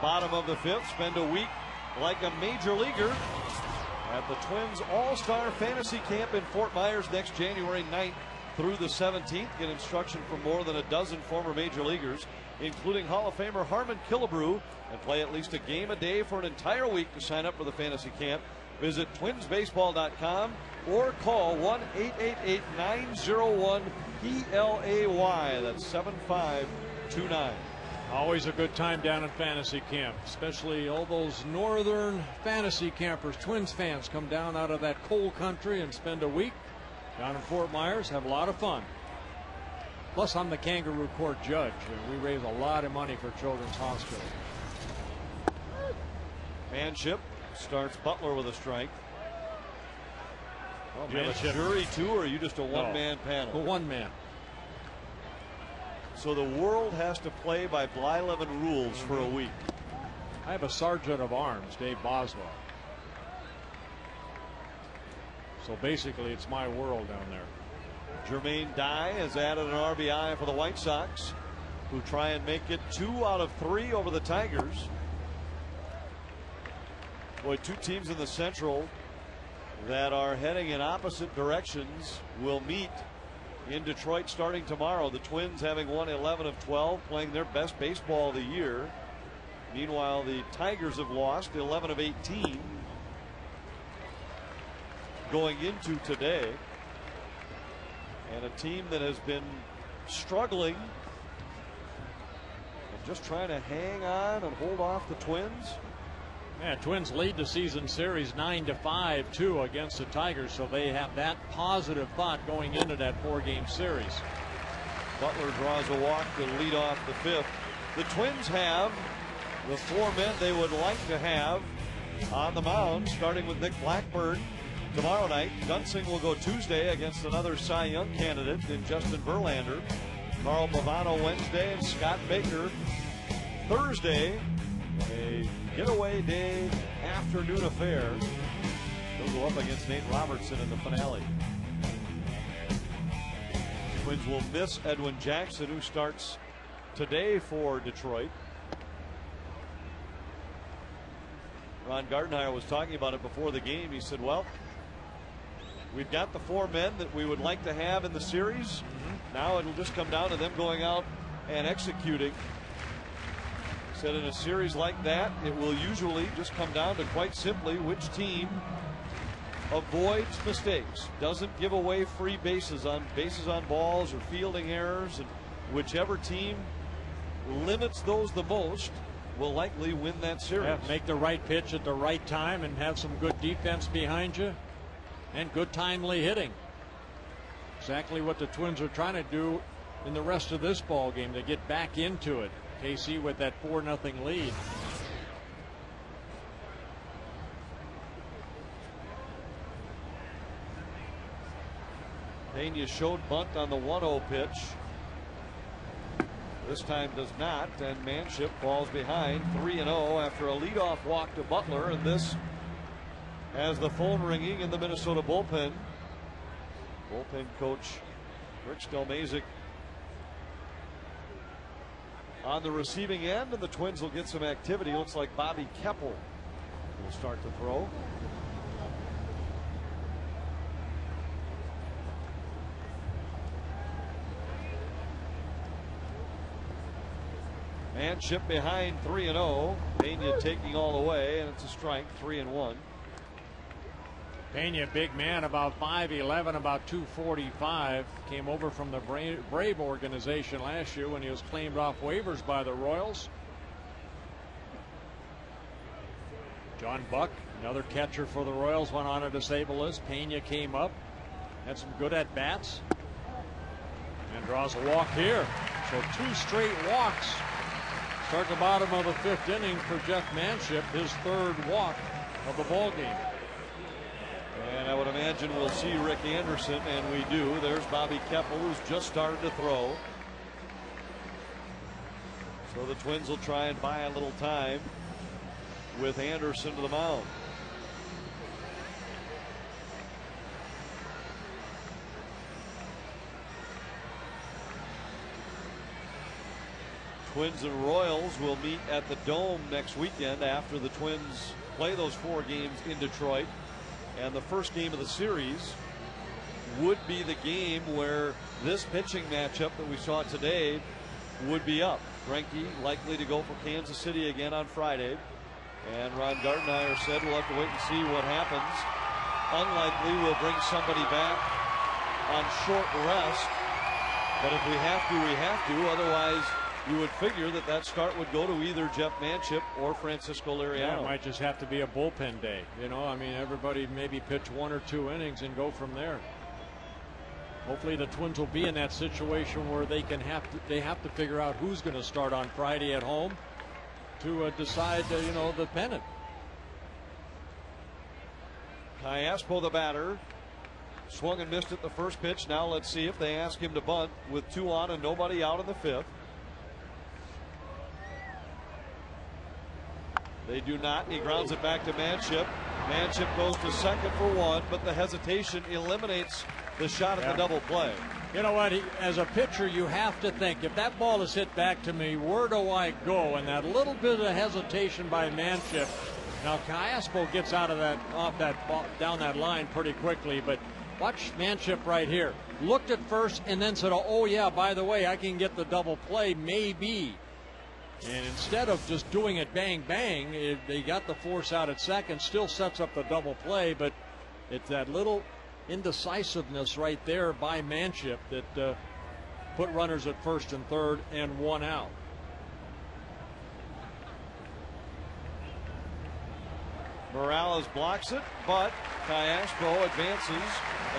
Bottom of the 5th, spend a week like a major leaguer at the Twins All-Star Fantasy Camp in Fort Myers next January 9th through the 17th. Get instruction from more than a dozen former major leaguers, including Hall of Famer Harmon Killebrew, and play at least a game a day for an entire week. To sign up for the fantasy camp, visit twinsbaseball.com or call 1-888-901-PLAY. That's 7529. Always a good time down in fantasy camp, especially all those northern fantasy campers. Twins fans come down out of that cold country and spend a week down in Fort Myers, have a lot of fun. Plus, I'm the Kangaroo Court judge, and we raise a lot of money for Children's Hospital. Manship starts Butler with a strike. Well, do you have a jury too, or are you just a one-man panel? A one-man. So the world has to play by Blyleven rules for a week. I have a sergeant of arms, Dave Boswell. So basically, it's my world down there. Jermaine Dye has added an RBI for the White Sox, who try and make it 2 out of 3 over the Tigers. Boy, two teams in the Central that are heading in opposite directions will meet in Detroit starting tomorrow. The Twins having won 11 of 12, playing their best baseball of the year. Meanwhile, the Tigers have lost 11 of 18 going into today. And a team that has been struggling and just trying to hang on and hold off the Twins. Yeah, Twins lead the season series 9-5 too against the Tigers, so they have that positive thought going into that 4-game series. Butler draws a walk to lead off the 5th. The Twins have the 4 men they would like to have on the mound, starting with Nick Blackburn tomorrow night. Dunsing will go Tuesday against another Cy Young candidate in Justin Verlander. Carl Pavano Wednesday and Scott Baker Thursday. A getaway day afternoon affair. They'll go up against Nate Robertson in the finale. Twins will miss Edwin Jackson, who starts today for Detroit. Ron Gardenhire was talking about it before the game. He said, well, we've got the 4 men that we would like to have in the series. Now it'll just come down to them going out and executing. He said in a series like that, it will usually just come down to quite simply which team avoids mistakes, doesn't give away free bases on balls or fielding errors, and whichever team limits those the most will likely win that series. Yeah, make the right pitch at the right time and have some good defense behind you and good timely hitting. Exactly what the Twins are trying to do in the rest of this ball game, to get back into it. KC with that 4-0 lead. Pena showed bunt on the 1-0 pitch. This time does not, and Manship falls behind 3-0 after a leadoff walk to Butler, and this has the phone ringing in the Minnesota bullpen. Bullpen coach Rich Delmazic on the receiving end, and the Twins will get some activity. Looks like Bobby Keppel will start to throw. Manship behind 3-0. Pena taking all the way, and it's a strike, 3-1. Pena, big man, about 5'11", about 245. Came over from the Brave organization last year when he was claimed off waivers by the Royals. John Buck, another catcher for the Royals, went on a disabled list. Pena came up, had some good at bats, and draws a walk here. So 2 straight walks. Start the bottom of the 5th inning for Jeff Manship, his 3rd walk of the ball game. And I would imagine we'll see Rick Anderson, and we do. There's Bobby Keppel, who's just started to throw. So the Twins will try and buy a little time with Anderson to the mound. Twins and Royals will meet at the Dome next weekend after the Twins play those 4 games in Detroit. And the first game of the series would be the game where this pitching matchup that we saw today would be up. Greinke likely to go for Kansas City again on Friday. And Ron Gardenhire said we'll have to wait and see what happens. Unlikely we'll bring somebody back on short rest. But if we have to, we have to. Otherwise, you would figure that that start would go to either Jeff Manship or Francisco Liriano. Yeah, it might just have to be a bullpen day. You know, I mean, everybody maybe pitch 1 or 2 innings and go from there. Hopefully the Twins will be in that situation where they have to figure out who's going to start on Friday at home to decide, you know, the pennant. Caiaspo the batter. Swung and missed at the first pitch. Now let's see if they ask him to bunt with 2 on and nobody out in the 5th. They do not. He grounds it back to Manship. Manship goes to second for 1, but the hesitation eliminates the shot at the double play. You know what? As a pitcher, you have to think, if that ball is hit back to me, where do I go? And that little bit of hesitation by Manship. Now Cayaspo gets out of that, down that line pretty quickly, but watch Manship right here. Looked at first and then said, oh yeah, by the way, I can get the double play, maybe. And instead of just doing it bang bang, they got the force out at second, still sets up the double play, but it's that little indecisiveness right there by Manship that put runners at first and third and 1 out. Morales blocks it, but Cayaspo advances,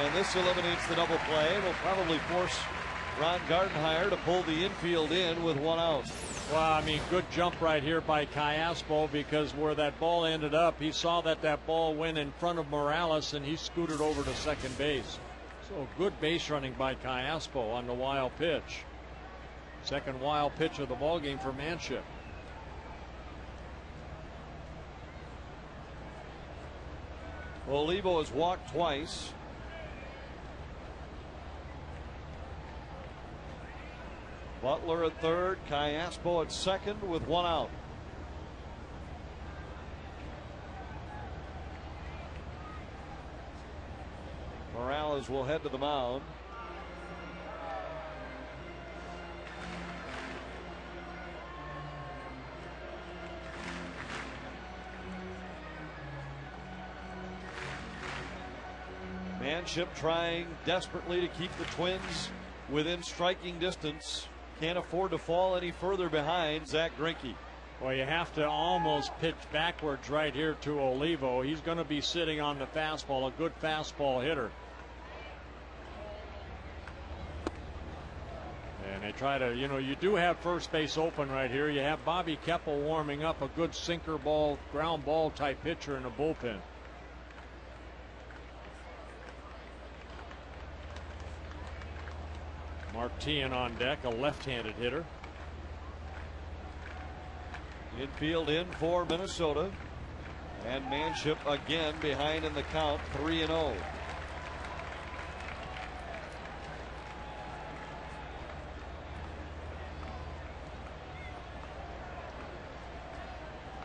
and this eliminates the double play. Will probably force Ron Gardenhire to pull the infield in with 1 out. Well, I mean, good jump right here by Cayaspo, because where that ball ended up, he saw that ball went in front of Morales, and he scooted over to second base. So good base running by Cayaspo on the wild pitch. Second wild pitch of the ball game for Manship. Olivo has walked twice. Butler at third, Cayaspo at second with 1 out. Morales will head to the mound. Manship trying desperately to keep the Twins within striking distance. Can't afford to fall any further behind Zach Greinke. Well, you have to almost pitch backwards right here to Olivo. He's going to be sitting on the fastball, a good fastball hitter. And they try to, you do have first base open right here. You have Bobby Keppel warming up, a good sinker ball, ground ball type pitcher in the bullpen. Martin on deck, a left-handed hitter. Infield in for Minnesota. And Manship again behind in the count, 3-0.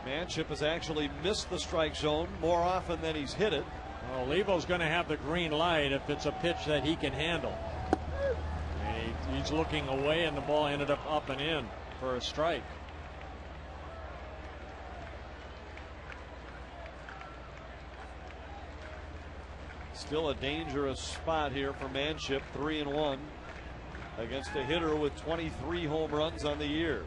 Manship has actually missed the strike zone more often than he's hit it. Well, Olivo's going to have the green light if it's a pitch that he can handle. He's looking away, and the ball ended up and in for a strike. Still a dangerous spot here for Manship, 3-1 against a hitter with 23 home runs on the year.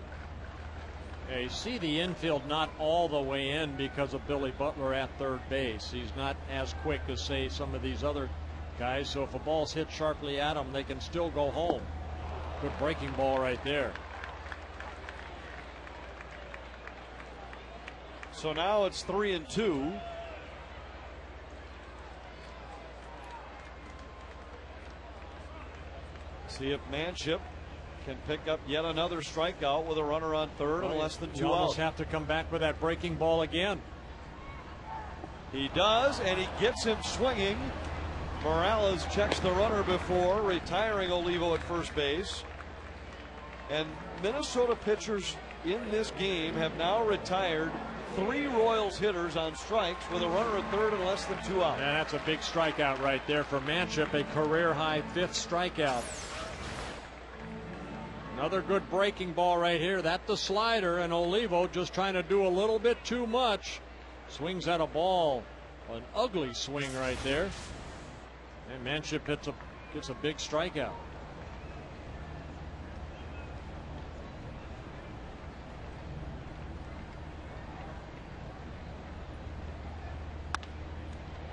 Yeah, you see the infield not all the way in because of Billy Butler at third base. He's not as quick as, say, some of these other guys. So if a ball's hit sharply at him, they can still go home. Good breaking ball right there. So now it's 3-2. See if Manship can pick up yet another strikeout with a runner on third and less than 2 You almost out. have to come back with that breaking ball again. He does, and he gets him swinging. Morales checks the runner before retiring Olivo at first base. And Minnesota pitchers in this game have now retired 3 Royals hitters on strikes with a runner at third and less than 2 out. And that's a big strikeout right there for Manship, a career high 5th strikeout. Another good breaking ball right here. That's the slider, and Olivo just trying to do a little bit too much. Swings at a ball. An ugly swing right there. And Manship gets a big strikeout.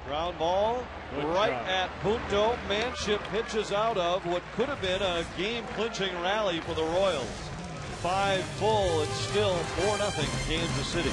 Ground ball right at Punto. Manship pitches out of what could have been a game-clinching rally for the Royals. 5 full. It's still 4-0 Kansas City.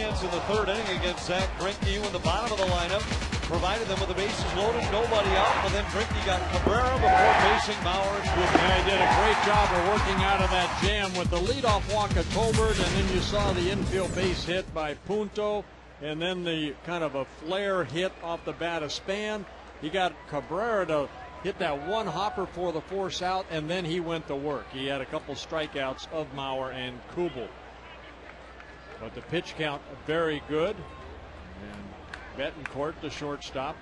chance in the third inning against Zach Greinke, who in the bottom of the lineup provided them with the bases loaded, nobody out, but then Greinke got Cabrera before facing Mauer and Cooper. Yeah, he did a great job of working out of that jam with the leadoff walk of Tolbert, and then you saw the infield base hit by Punto, and then the kind of a flare hit off the bat of Span. He got Cabrera to hit that one hopper for the force out, and then he went to work. He had a couple strikeouts of Mauer and Kubel. But the pitch count very good. And Betancourt, the shortstop,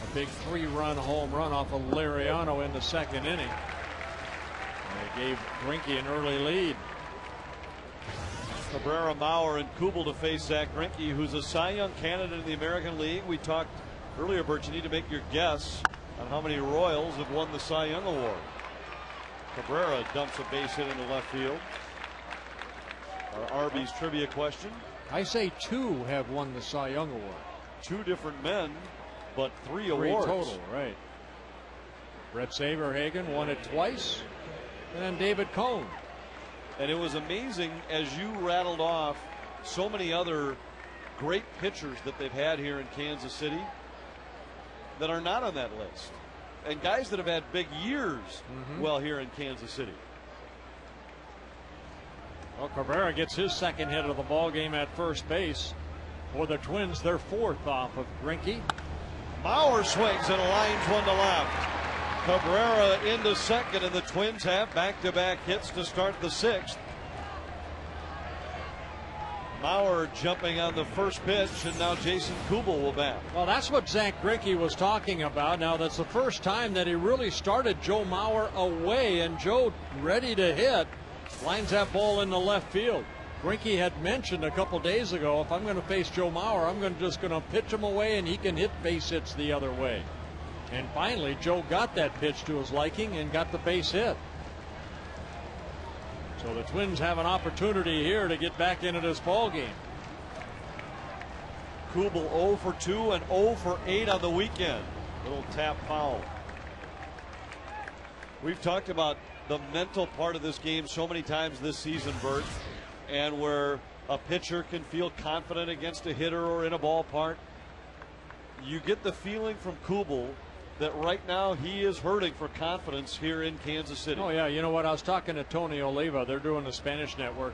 a big 3-run home run off of Liriano in the second inning. And it gave Greinke an early lead. Cabrera, Mauer, and Kubel to face Zach Greinke, who's a Cy Young candidate in the American League. We talked earlier, Bert, you need to make your guess on how many Royals have won the Cy Young Award. Cabrera dumps a base hit into left field. Our Arby's trivia question. I say 2 have won the Cy Young Award. 2 different men, but 3 3 awards. total, right. Brett Saberhagen won it twice, and then David Cone. And it was amazing as you rattled off so many other great pitchers that they've had here in Kansas City that are not on that list, and guys that have had big years well here in Kansas City. Well, Cabrera gets his second hit of the ball game at first base for the Twins. Their 4th off of Greinke. Mauer swings and lines one to left. Cabrera into second, and the Twins have back-to-back hits to start the 6th. Mauer jumping on the first pitch, and now Jason Kubel will bat. Well, that's what Zach Greinke was talking about. Now, that's the first time that he really started Joe Mauer away, and Joe, ready to hit, lines that ball in the left field. Greinke had mentioned a couple days ago, if I'm going to face Joe Mauer, I'm just going to pitch him away, and he can hit base hits the other way. And finally, Joe got that pitch to his liking and got the base hit. So the Twins have an opportunity here to get back into this ball game. Kubel 0 for 2 and 0 for 8 on the weekend. Little tap foul. We've talked about the mental part of this game so many times this season, Bert, and where a pitcher can feel confident against a hitter or in a ballpark. You get the feeling from Kubel that right now he is hurting for confidence here in Kansas City. Oh, yeah. You know what? I was talking to Tony Oliva. They're doing the Spanish network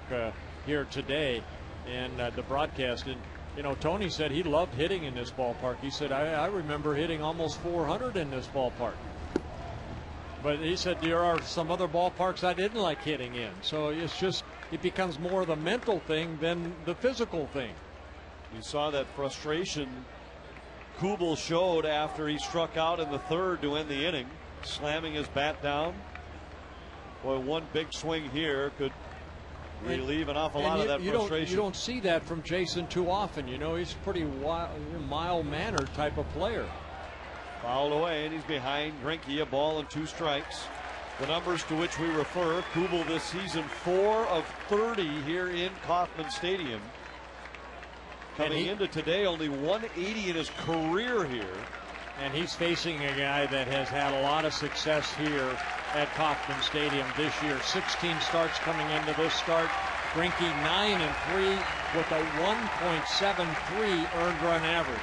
here today, and the broadcast. And, you know, Tony said he loved hitting in this ballpark. He said, I remember hitting almost 400 in this ballpark. But he said there are some other ballparks I didn't like hitting in. So it's just, it becomes more the mental thing than the physical thing. You saw that frustration Kubel showed after he struck out in the 3rd to end the inning, slamming his bat down. Boy, one big swing here could relieve an awful lot of that frustration. You don't see that from Jason too often. You know, he's a pretty mild-mannered type of player. Fouled away, and he's behind Greinke, a ball and 2 strikes. The numbers to which we refer, Kubel this season 4 of 30 here in Kauffman Stadium. Coming into today, only 180 in his career here. And he's facing a guy that has had a lot of success here at Kauffman Stadium this year. 16 starts coming into this start. Greinke 9-3 with a 1.73 earned run average.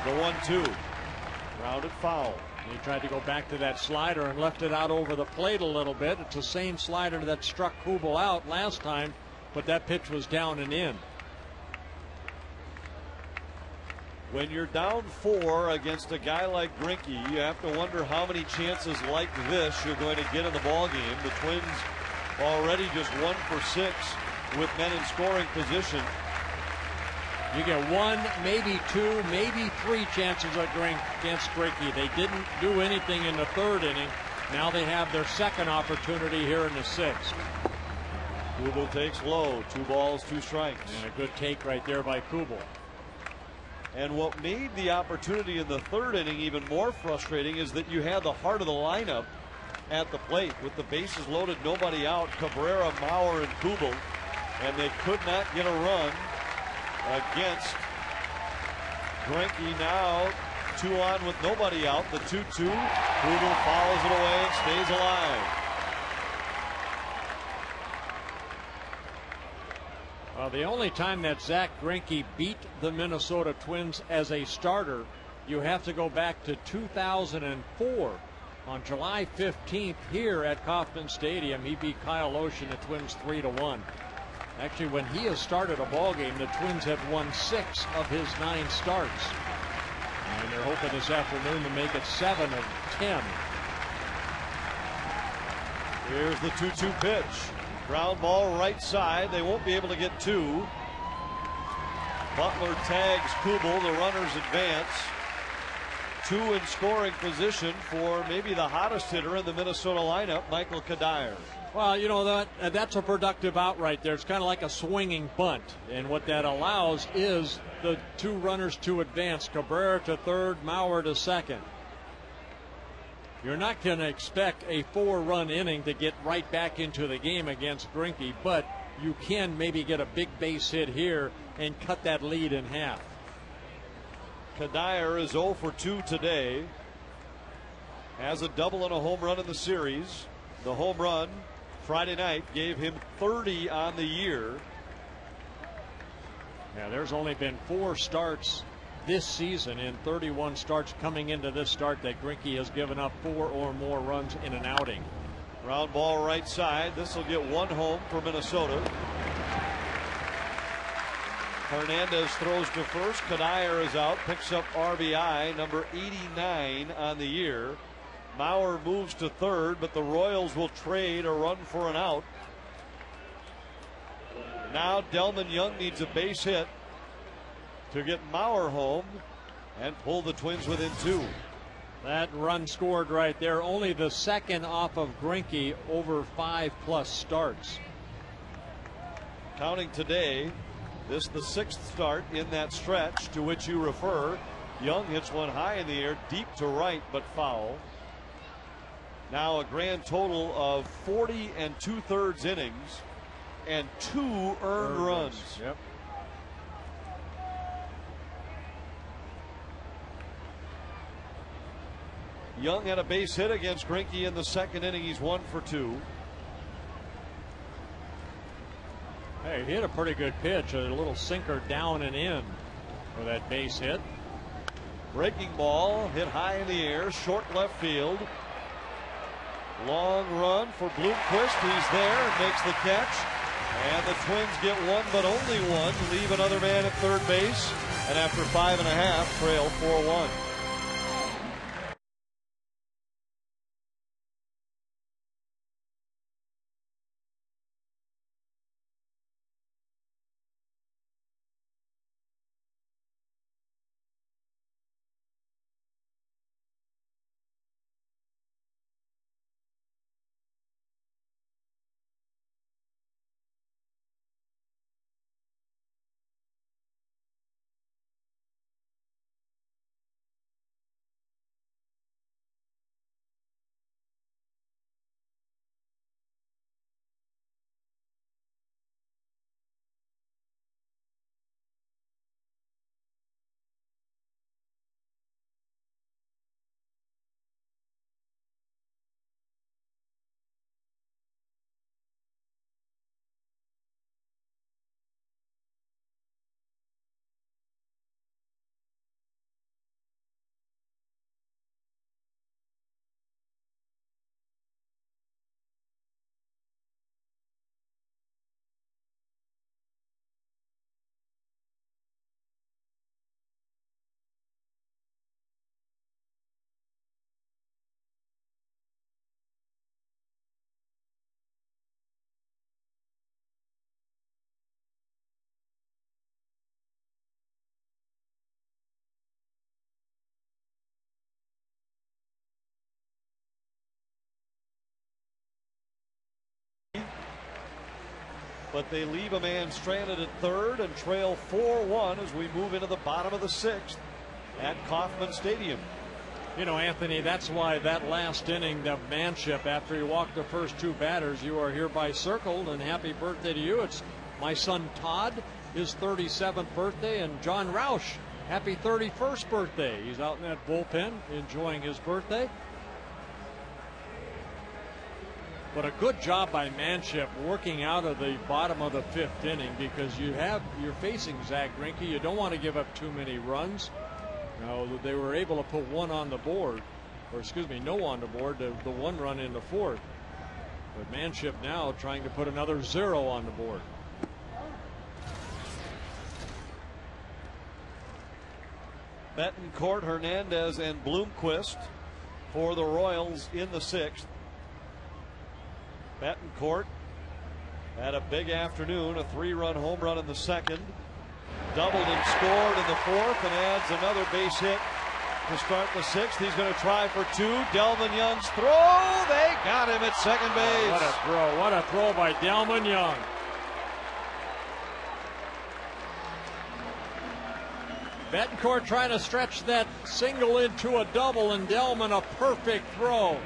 The 1-2. Grounded foul. He tried to go back to that slider and left it out over the plate a little bit. It's the same slider that struck Kubel out last time, but that pitch was down and in. When you're down 4 against a guy like Greinke, you have to wonder how many chances like this you're going to get in the ball game. The Twins already just 1 for 6 with men in scoring position. You get 1, maybe 2, maybe 3 chances against Greinke. They didn't do anything in the 3rd inning. Now they have their second opportunity here in the 6th. Kubel takes low. 2 balls, 2 strikes. And a good take right there by Kubel. And what made the opportunity in the 3rd inning even more frustrating is that you had the heart of the lineup at the plate with the bases loaded, nobody out, Cabrera, Mauer, and Kubel, and they could not get a run against Greinke. Now 2 on with nobody out. The 2-2. Kubel fouls it away and stays alive. Well, the only time that Zach Greinke beat the Minnesota Twins as a starter, you have to go back to 2004. On July 15th here at Kauffman Stadium, he beat Kyle Ocean, the Twins 3-1. Actually, when he has started a ball game, the Twins have won 6 of his 9 starts. And they're hoping this afternoon to make it 7 of 10. Here's the 2-2 pitch. Ground ball right side. They won't be able to get 2. Butler tags Kubel. The runners advance. 2 in scoring position for maybe the hottest hitter in the Minnesota lineup, Michael Kadire. Well, you know, that's a productive out right there. It's kind of like a swinging bunt. And what that allows is the 2 runners to advance. Cabrera to third, Mauer to second. You're not going to expect a 4-run inning to get right back into the game against Greinke, but you can maybe get a big base hit here and cut that lead in half. Kadire is 0 for 2 today. Has a double and a home run in the series. The home run Friday night gave him 30 on the year. Yeah, there's only been 4 starts this season in 31 starts coming into this start that Greinke has given up 4 or more runs in an outing. Ground ball right side. This will get 1 home for Minnesota. Hernandez throws to first. Kadire is out, picks up RBI number 89 on the year. Mauer moves to third, but the Royals will trade a run for an out. Now Delman Young needs a base hit to get Mauer home and pull the Twins within 2. That run scored right there, only the second off of Greinke over 5+ starts. Counting today, this the 6th start in that stretch to which you refer. Young hits one high in the air, deep to right, but foul. Now a grand total of 40 2/3 innings and 2 earned runs. Yep. Young had a base hit against Greinke in the 2nd inning. He's 1 for 2. Hey, he hit a pretty good pitch, a little sinker down and in for that base hit. Breaking ball hit high in the air, short left field. Long run for Bloomquist. He's there and makes the catch. And the Twins get 1, but only 1. Leave another man at third base. And after 5.5, trail 4-1. But they leave a man stranded at third and trail 4-1 as we move into the bottom of the 6th at Kauffman Stadium. You know, Anthony, that's why that last inning of Manship, after he walked the first 2 batters, you are hereby circled, and happy birthday to you. It's my son Todd, his 37th birthday, and John Roush, happy 31st birthday. He's out in that bullpen enjoying his birthday. But a good job by Manship working out of the bottom of the 5th inning, because you're facing Zach Greinke. You don't want to give up too many runs. Now, they were able to put one on the board, or excuse me, no on the board, the 1 run in the 4th. But Manship now trying to put another 0 on the board. Betancourt, Hernandez, and Bloomquist for the Royals in the 6th. Betancourt had a big afternoon, a 3-run home run in the 2nd, doubled and scored in the 4th, and adds another base hit to start the 6th. He's going to try for 2. Delvin Young's throw. They got him at second base. What a throw. What a throw by Delvin Young. Betancourt trying to stretch that single into a double, and Delman a perfect throw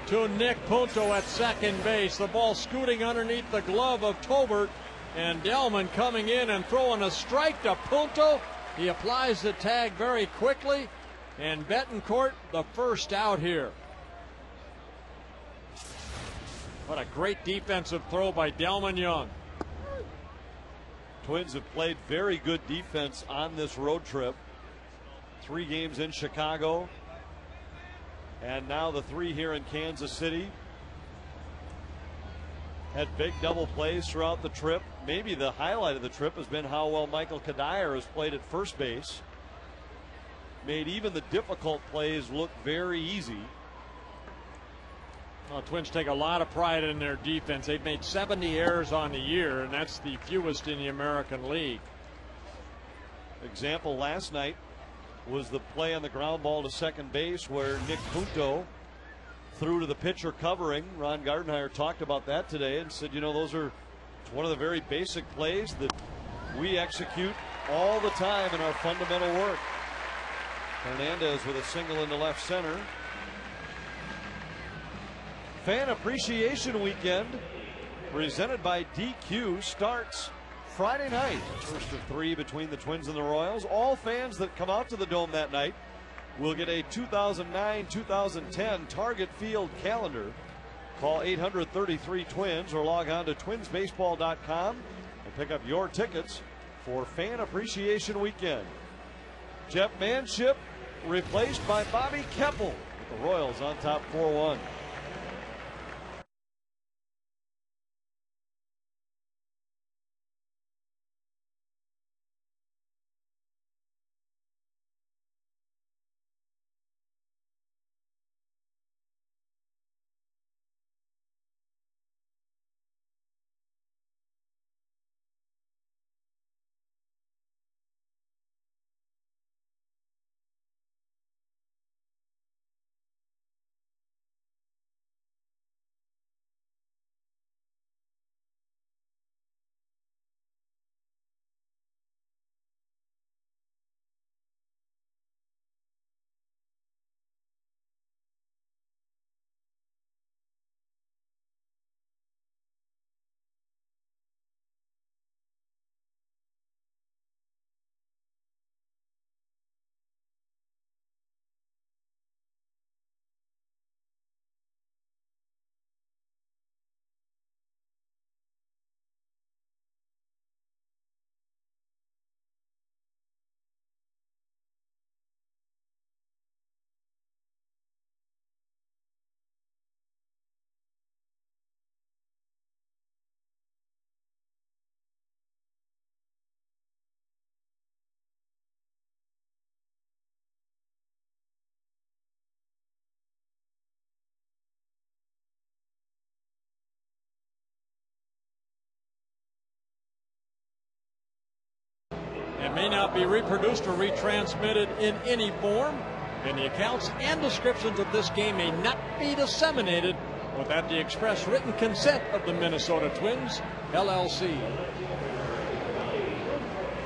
to Nick Punto at second base. The ball scooting underneath the glove of Tobert, and Delman coming in and throwing a strike to Punto. He applies the tag very quickly, and Betancourt the first out here. What a great defensive throw by Delman Young. Twins have played very good defense on this road trip. 3 games in Chicago, and now the 3 here in Kansas City. Had big double plays throughout the trip. Maybe the highlight of the trip has been how well Michael Kadire has played at first base. Made even the difficult plays look very easy. Well, Twins take a lot of pride in their defense. They've made 70 errors on the year, and that's the fewest in the American League. Example last night was the play on the ground ball to second base where Nick Punto threw to the pitcher covering. Ron Gardenhire talked about that today and said, you know, it's one of the very basic plays that we execute all the time in our fundamental work. Hernandez with a single into left center. Fan Appreciation Weekend presented by DQ starts Friday night. First of 3 between the Twins and the Royals. All fans that come out to the Dome that night will get a 2009-2010 Target Field calendar. Call 833-TWINS or log on to twinsbaseball.com and pick up your tickets for Fan Appreciation Weekend. Jeff Manship replaced by Bobby Keppel with the Royals on top 4-1. It may not be reproduced or retransmitted in any form, and the accounts and descriptions of this game may not be disseminated without the express written consent of the Minnesota Twins, LLC.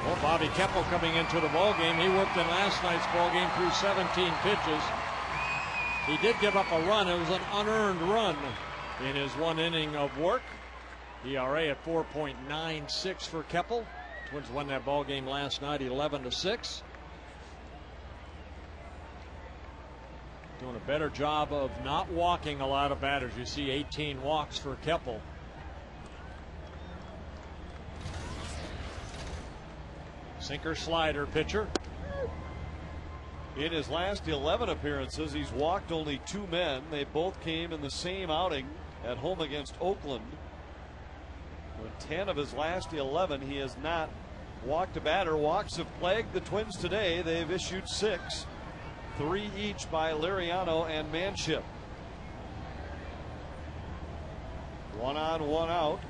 Well, Bobby Keppel coming into the ballgame. He worked in last night's ballgame through 17 pitches. He did give up a run. It was an unearned run in his 1 inning of work. ERA at 4.96 for Keppel. Twins won that ball game last night 11-6. Doing a better job of not walking a lot of batters. You see 18 walks for Keppel. Sinker slider pitcher. In his last 11 appearances, he's walked only 2 men. They both came in the same outing at home against Oakland. In 10 of his last 11, he has not walked a batter. Walks have plagued the Twins today. They've issued 6, 3 each by Liriano and Manship. 1 on, 1 out.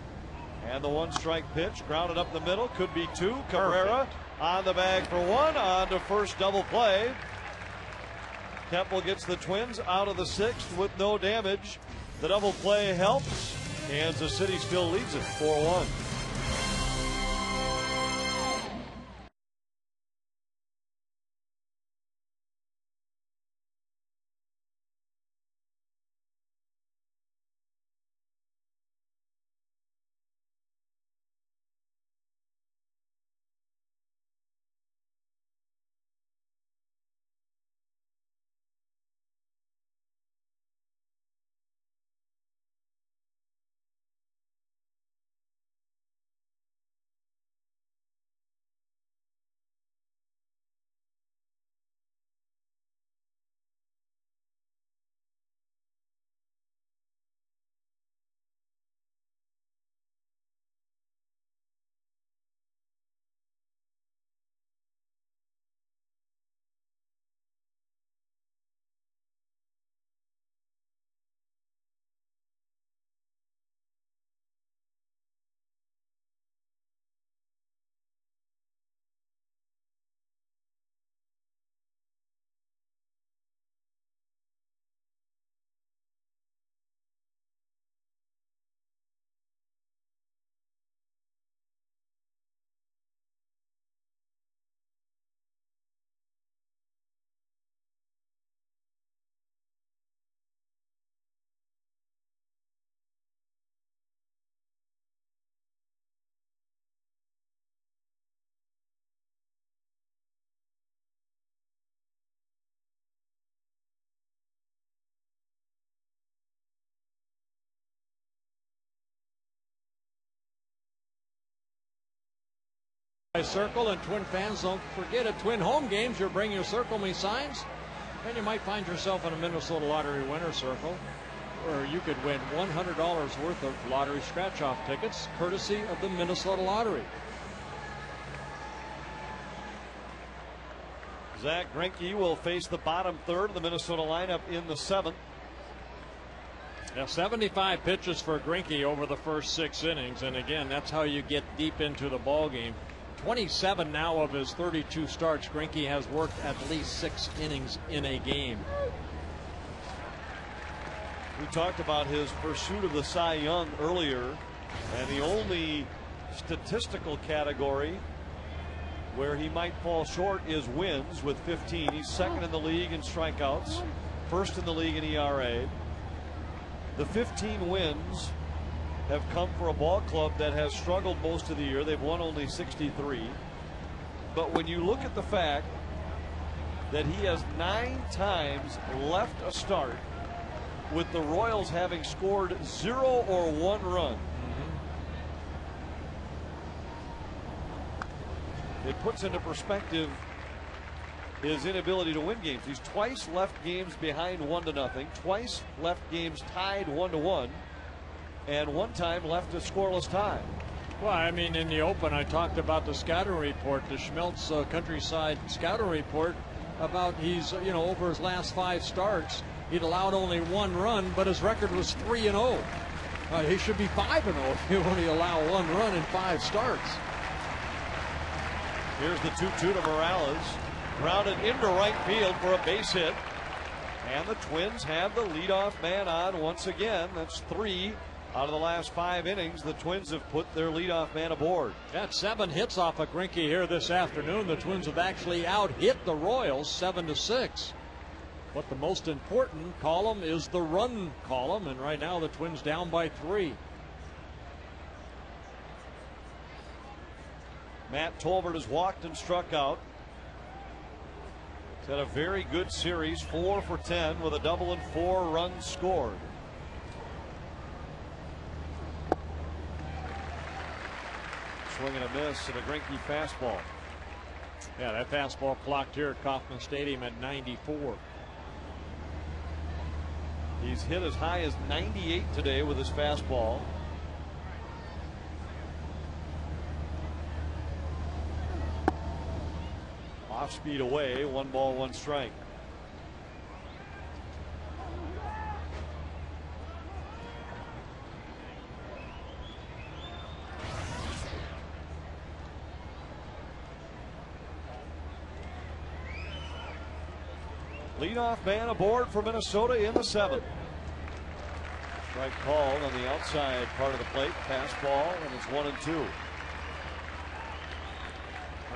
And the 1-strike pitch grounded up the middle. Could be 2. Cabrera on the bag for 1. On to first, double play. Keppel gets the Twins out of the 6th with no damage. The double play helps. Kansas City still leads it 4-1. Circle, and Twin fans, don't forget at Twin home games, you'll bring your Circle Me signs, and you might find yourself in a Minnesota Lottery winner circle, or you could win $100 worth of lottery scratch-off tickets, courtesy of the Minnesota Lottery. Zach Greinke will face the bottom third of the Minnesota lineup in the 7th. Now 75 pitches for Greinke over the first 6 innings, and again, that's how you get deep into the ball game. 27 now of his 32 starts. Greinke has worked at least 6 innings in a game. We talked about his pursuit of the Cy Young earlier, and the only statistical category where he might fall short is wins with 15. He's second in the league in strikeouts, first in the league in ERA. The 15 wins have come for a ball club that has struggled most of the year. They've won only 63. But when you look at the fact that he has 9 times left a start with the Royals having scored 0 or 1 run, it puts into perspective his inability to win games. He's twice left games behind 1-0, twice left games tied 1-1, and 1 time left a scoreless tie. Well, I mean, in the open, I talked about the scouting report, the Schmeltz Countryside scouting report, about he's, over his last 5 starts, he'd allowed only 1 run, but his record was 3-0. He should be 5-0 if you only allow 1 run in 5 starts. Here's the 2-2 to Morales. Grounded into right field for a base hit. And the Twins have the leadoff man on once again. That's 3 out of the last 5 innings. The Twins have put their leadoff man aboard. Got 7 hits off of Greinke here this afternoon. The Twins have actually out-hit the Royals 7-6. But the most important column is the run column, and right now the Twins down by 3. Matt Tolbert has walked and struck out. He's had a very good series, 4 for 10 with a double and 4 runs scored. Swing and a miss and a Greinke fastball. Yeah, that fastball clocked here at Kauffman Stadium at 94. He's hit as high as 98 today with his fastball. Off speed away, 1 ball, 1 strike. Leadoff man aboard for Minnesota in the 7th. Strike called on the outside part of the plate. Fastball, and it's 1-2.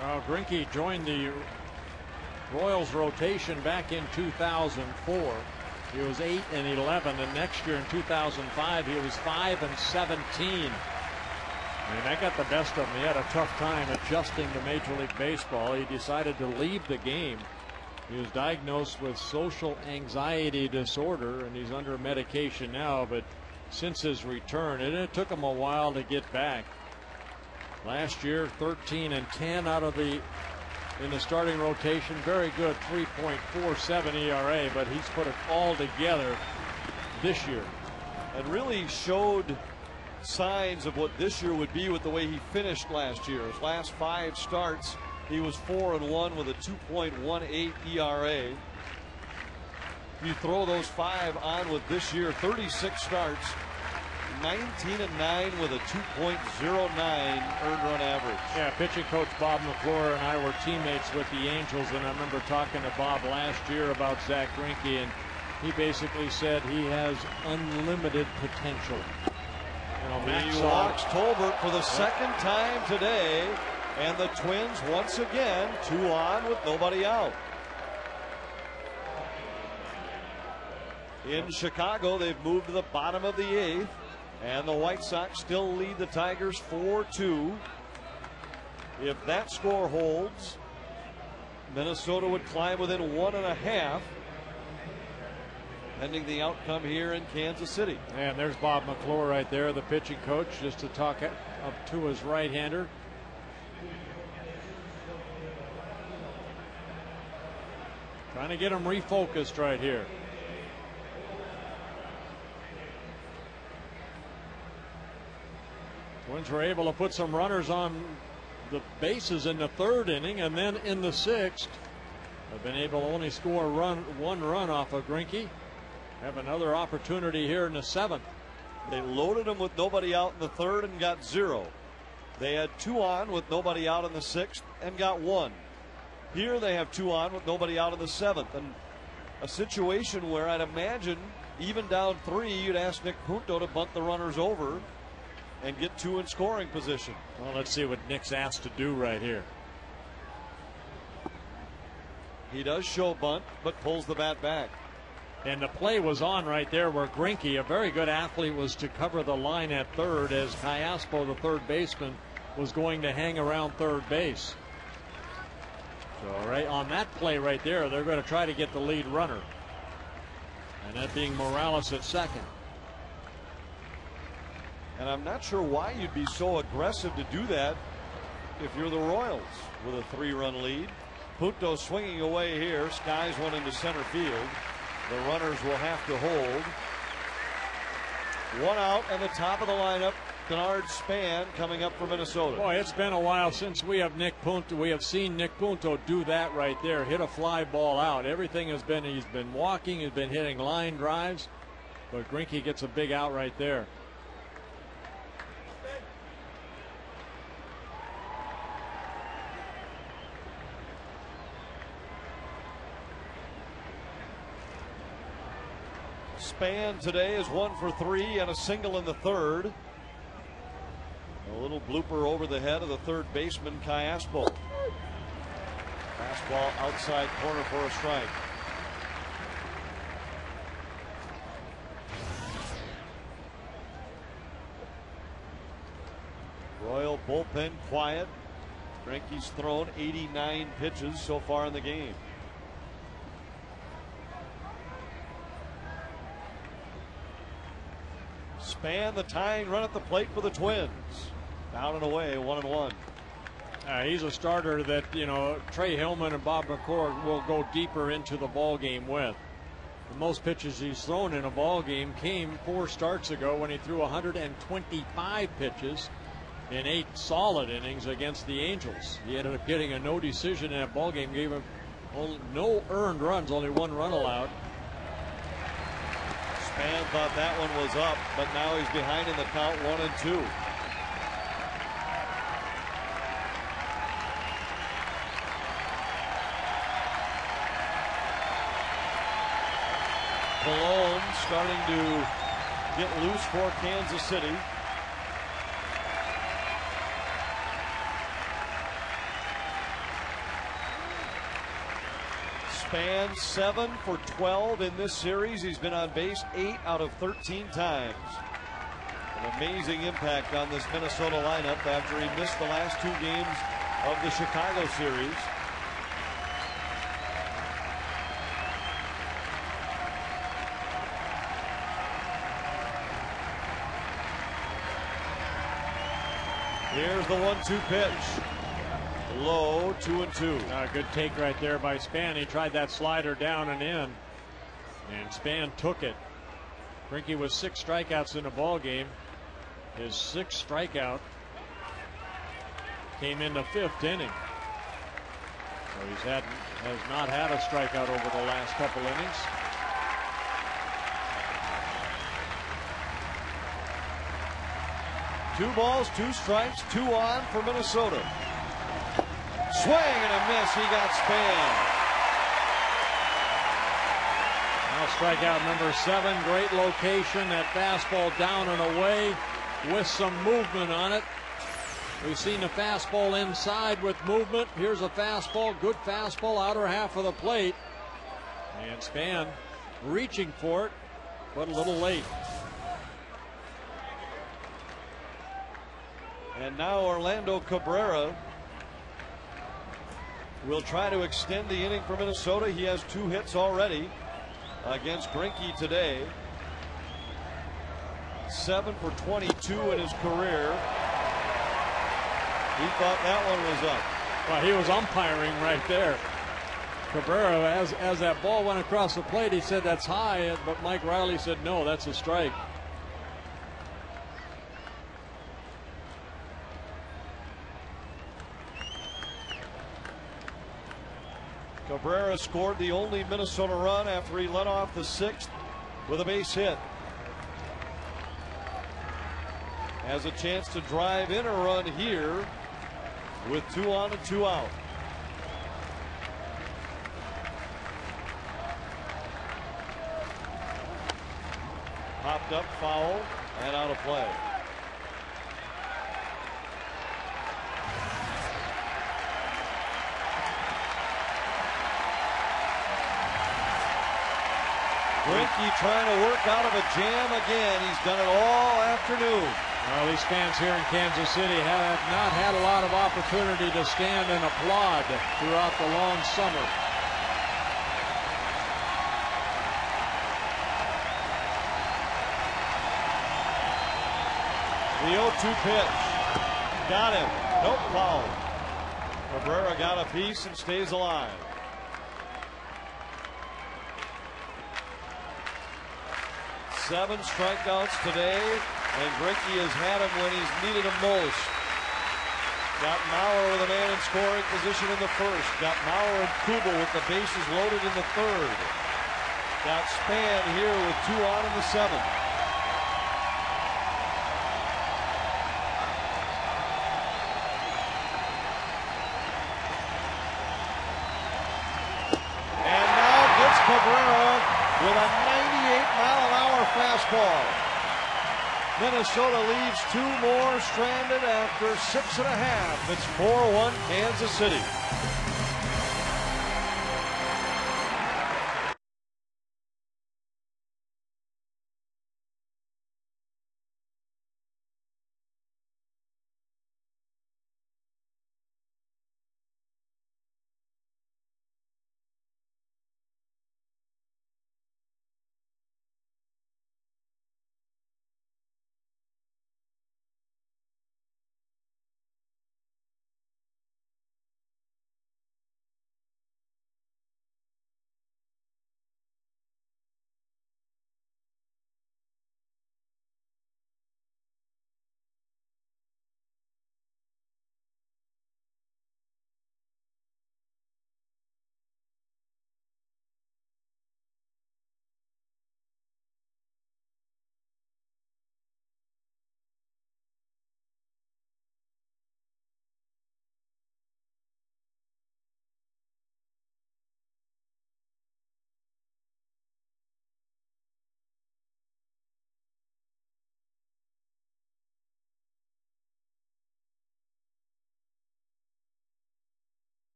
Well, Greinke joined the Royals rotation back in 2004. He was 8-11, and next year in 2005 he was 5-17. I mean, that got the best of him. He had a tough time adjusting to Major League Baseball. He decided to leave the game. He was diagnosed with social anxiety disorder, and he's under medication now, but since his return, and it took him a while to get back. Last year, 13-10 out of in the starting rotation. Very good, 3.47 ERA, but he's put it all together this year. And really showed signs of what this year would be with the way he finished last year. His last 5 starts, he was 4-1 with a 2.18 ERA. You throw those 5 on with this year, 36 starts, 19-9 with a 2.09 earned run average. Yeah, pitching coach Bob McClure and I were teammates with the Angels, and I remember talking to Bob last year about Zach Greinke, and he basically said he has unlimited potential. You know, he walks Tolbert for the 2nd time today, and the Twins once again 2 on with nobody out. In Chicago, they've moved to the bottom of the 8th, and the White Sox still lead the Tigers 4-2. If that score holds, Minnesota would climb within 1.5, pending the outcome here in Kansas City. And there's Bob McClure right there, the pitching coach, just to talk up to his right-hander. Trying to get him refocused right here. Twins were able to put some runners on the bases in the 3rd inning, and then in the 6th have been able to only score 1 run off of Greinke. Have another opportunity here in the 7th. They loaded him with nobody out in the 3rd and got 0. They had 2 on with nobody out in the 6th and got 1. Here they have 2 on with nobody out in the 7th, and a situation where I'd imagine even down 3 you'd ask Nick Punto to bunt the runners over and get 2 in scoring position. Well, let's see what Nick's asked to do right here. He does show bunt, but pulls the bat back. And the play was on right there where Greinke, a very good athlete, was to cover the line at 3rd as Cayaspo, the 3rd baseman, was going to hang around 3rd base. So right on that play right there, they're going to try to get the lead runner. And that being Morales at 2nd. And I'm not sure why you'd be so aggressive to do that if you're the Royals with a 3-run lead. Punto swinging away here. Skies one into center field. The runners will have to hold. 1 out, and the top of the lineup, Bernard Span coming up for Minnesota. Boy, it's been a while since we have seen Nick Punto do that right there, hit a fly ball out. Everything has been, he's been walking, he's been hitting line drives, but Greinke gets a big out right there. Span today is 1 for 3 and a single in the 3rd. A little blooper over the head of the 3rd baseman, Cayaspo. Fastball outside corner for a strike. Royal bullpen quiet. Greinke's thrown 89 pitches so far in the game. Span the tying run at the plate for the Twins. Down and away, 1-1. He's a starter that, Trey Hillman and Bob McCord will go deeper into the ball game with. The most pitches he's thrown in a ball game came 4 starts ago when he threw 125 pitches in 8 solid innings against the Angels. He ended up getting a no decision in that ball game, gave him no earned runs, only 1 run allowed. Span thought that one was up, but now he's behind in the count, 1-2. Malone starting to get loose for Kansas City. Span 7 for 12 in this series. He's been on base 8 out of 13 times. An amazing impact on this Minnesota lineup after he missed the last 2 games of the Chicago series. Here's the 1-2 pitch. Low, 2-2. Good take right there by Span. He tried that slider down and in, and Span took it. Greinke was 6 strikeouts in the ball game. His 6th strikeout came in the 5th inning. So he has not had a strikeout over the last couple innings. Two balls, 2 strikes, 2 on for Minnesota. Swing and a miss. He got Span. Now strikeout number 7. Great location. That fastball down and away with some movement on it. We've seen the fastball inside with movement. Here's a fastball. Good fastball, outer half of the plate. And Span reaching for it, but a little late. And now Orlando Cabrera will try to extend the inning for Minnesota. He has 2 hits already against Greinke today. 7 for 22 in his career. He thought that one was up. Well, he was umpiring right there. Cabrera, as that ball went across the plate, he said that's high, but Mike Riley said no, that's a strike. Cabrera scored the only Minnesota run after he led off the 6th with a base hit. Has a chance to drive in a run here with 2 on and 2 out. Popped up, foul, and out of play. Greinke trying to work out of a jam again. He's done it all afternoon. Well, these fans here in Kansas City have not had a lot of opportunity to stand and applaud throughout the long summer. The 0-2 pitch. Got him. Nope, foul. Cabrera got a piece and stays alive. Seven strikeouts today, and Greinke has had him when he's needed him most. Got Mauer with a man in scoring position in the 1st. Got Mauer and Kubel with the bases loaded in the 3rd. Got Span here with 2 on in the 7th. And now gets Cabrera with a 98-mile-an-hour fastball. Minnesota leaves 2 more stranded after 6.5. It's 4-1 Kansas City.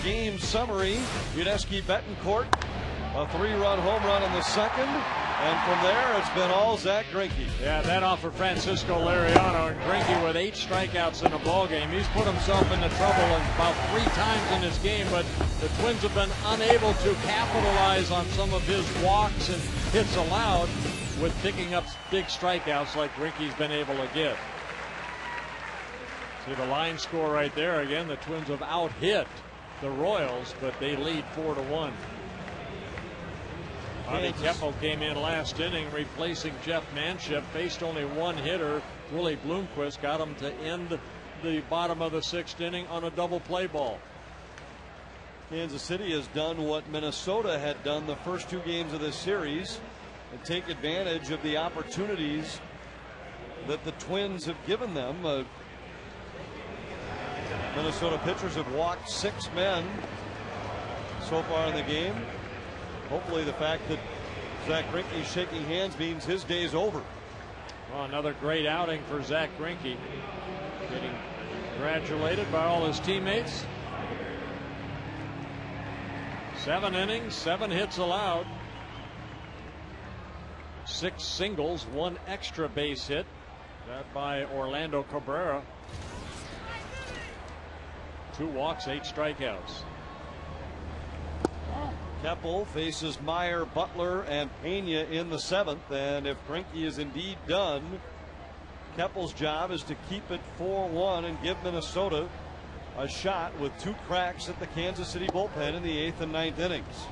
game summary. Udesky Betancourt, a 3-run home run in the second. And from there, it's been all Zach Greinke. Yeah, that off of Francisco Liriano, and Greinke with 8 strikeouts in a ball game. He's put himself into trouble about 3 times in this game, but the Twins have been unable to capitalize on some of his walks and hits allowed with picking up big strikeouts like Greinke's been able to get. See the line score right there again. The Twins have out-hit the Royals, but they lead 4-1. Bobby Keppel came in last inning replacing Jeff Manship. Faced only one hitter. Willie Bloomquist got him to end the bottom of the 6th inning on a double play ball. Kansas City has done what Minnesota had done the first 2 games of this series and take advantage of the opportunities that the Twins have given them. Minnesota pitchers have walked 6 men so far in the game. Hopefully the fact that Zach Greinke is shaking hands means his day's over. Well, another great outing for Zach Greinke. Getting congratulated by all his teammates. 7 innings, 7 hits allowed. 6 singles, 1 extra base hit. That by Orlando Cabrera. 2 walks, 8 strikeouts. Keppel faces Meyer, Butler, and Pena in the 7th, and if Greinke is indeed done, Keppel's job is to keep it 4-1 and give Minnesota a shot with 2 cracks at the Kansas City bullpen in the 8th and 9th innings.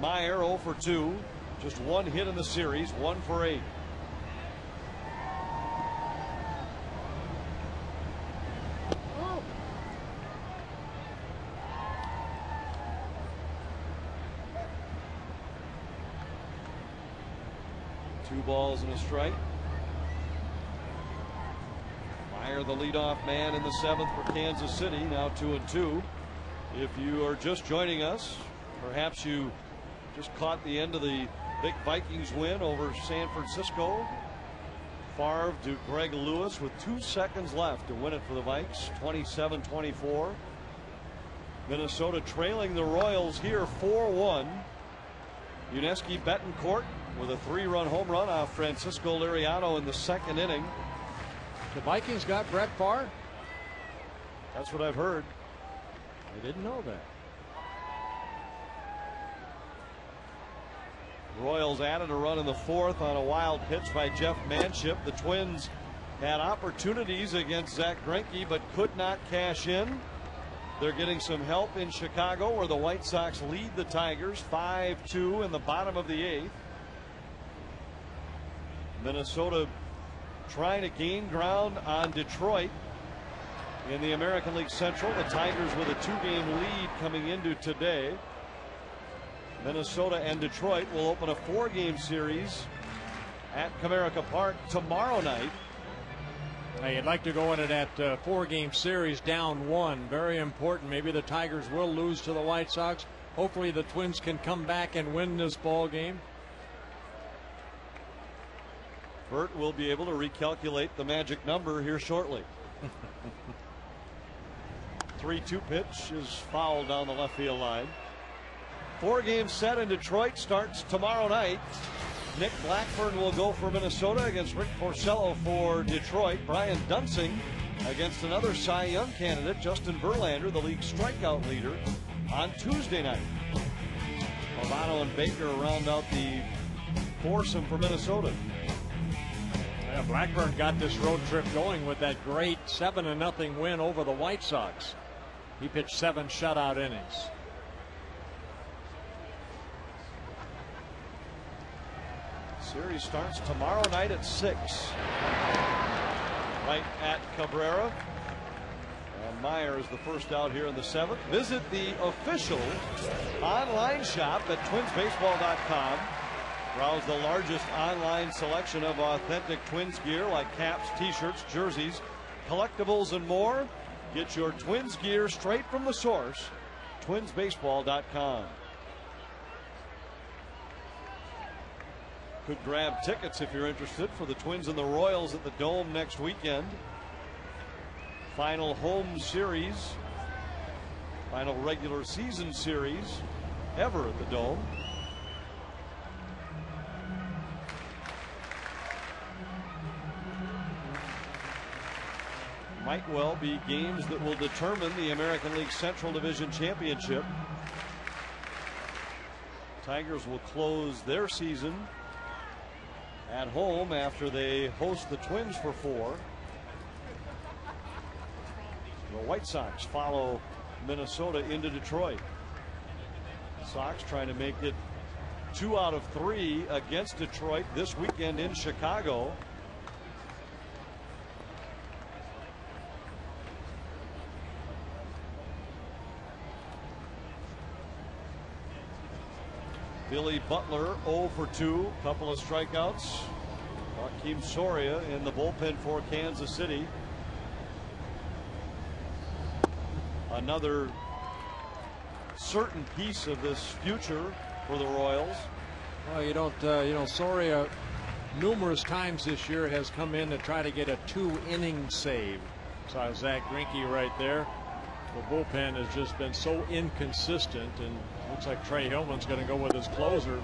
Meyer 0 for 2, just 1 hit in the series, 1 for 8. Two balls and a strike. Meyer, the leadoff man in the 7th for Kansas City, now 2-2. If you are just joining us, perhaps you just caught the end of the big Vikings win over San Francisco. Favre to Greg Lewis with 2 seconds left to win it for the Vikes, 27-24. Minnesota trailing the Royals here 4-1. Udesky Betancourt with a 3-run home run off Francisco Liriano in the 2nd inning. The Vikings got Brett Favre? That's what I've heard. I didn't know that. Royals added a run in the 4th on a wild pitch by Jeff Manship. The Twins had opportunities against Zach Greinke but could not cash in. They're getting some help in Chicago, where the White Sox lead the Tigers 5-2 in the bottom of the 8th. Minnesota trying to gain ground on Detroit in the American League Central. The Tigers with a 2-game lead coming into today. Minnesota and Detroit will open a 4-game series at Comerica Park tomorrow night. Hey, you'd like to go into that 4-game series down 1. Very important. Maybe the Tigers will lose to the White Sox. Hopefully the Twins can come back and win this ball game. Bert will be able to recalculate the magic number here shortly. 3-2 pitch is fouled down the left field line. 4-game set in Detroit starts tomorrow night. Nick Blackburn will go for Minnesota against Rick Porcello for Detroit. Brian Dunsing against another Cy Young candidate, Justin Verlander, the league strikeout leader, on Tuesday night. Pavano and Baker round out the foursome for Minnesota. Yeah, Blackburn got this road trip going with that great 7-0 win over the White Sox. He pitched 7 shutout innings. Series starts tomorrow night at 6. Right at Cabrera. And Meyer is the first out here in the 7th. Visit the official online shop at twinsbaseball.com. Browse the largest online selection of authentic Twins gear like caps, t-shirts, jerseys, collectibles, and more. Get your Twins gear straight from the source. Twinsbaseball.com. Could grab tickets if you're interested for the Twins and the Royals at the Dome next weekend. Final home series, final regular season series ever at the Dome. Might well be games that will determine the American League Central Division Championship. Tigers will close their season at home after they host the Twins for 4. The White Sox follow Minnesota into Detroit. Sox trying to make it 2 out of 3 against Detroit this weekend in Chicago. Billy Butler 0 for 2, couple of strikeouts. Joakim Soria in the bullpen for Kansas City. Another certain piece of this future for the Royals. Well, you know, Soria numerous times this year has come in to try to get a 2-inning save. Saw Zach Greinke right there. The bullpen has just been so inconsistent, and looks like Trey Hillman's going to go with his closer,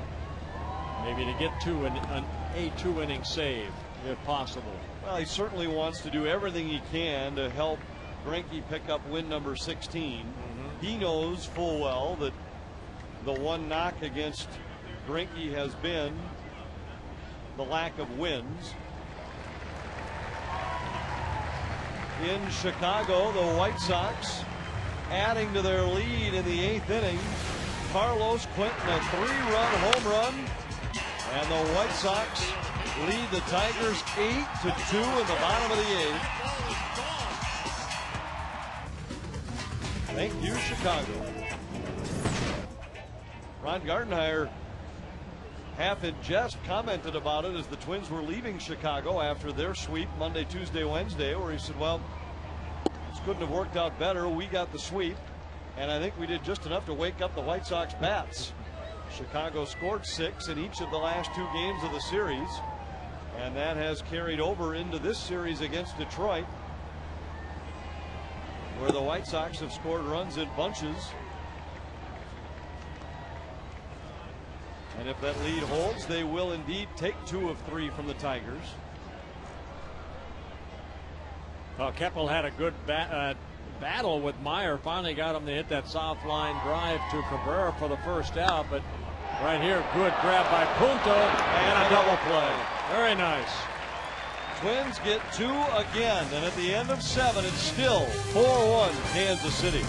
maybe to get to a 2-inning save if possible. Well, he certainly wants to do everything he can to help Greinke pick up win number 16. He knows full well that the one knock against Greinke has been the lack of wins. In Chicago, the White Sox adding to their lead in the 8th inning. Carlos Quentin, a 3-run home run, and the White Sox lead the Tigers 8-2 in the bottom of the 8th. Thank you, Chicago. Ron Gardenhire, half in jest, commented about it as the Twins were leaving Chicago after their sweep Monday, Tuesday, Wednesday, where he said, well, this couldn't have worked out better. We got the sweep, and I think we did just enough to wake up the White Sox bats. Chicago scored 6 in each of the last 2 games of the series, and that has carried over into this series against Detroit, where the White Sox have scored runs in bunches. And if that lead holds, they will indeed take 2 of 3 from the Tigers. Well, Keppel had a good battle with Meyer. Finally got him to hit that soft line drive to Cabrera for the first out. But right here, good grab by Punto and a double play. Very nice. Twins get 2 again, and at the end of 7, it's still 4-1 Kansas City.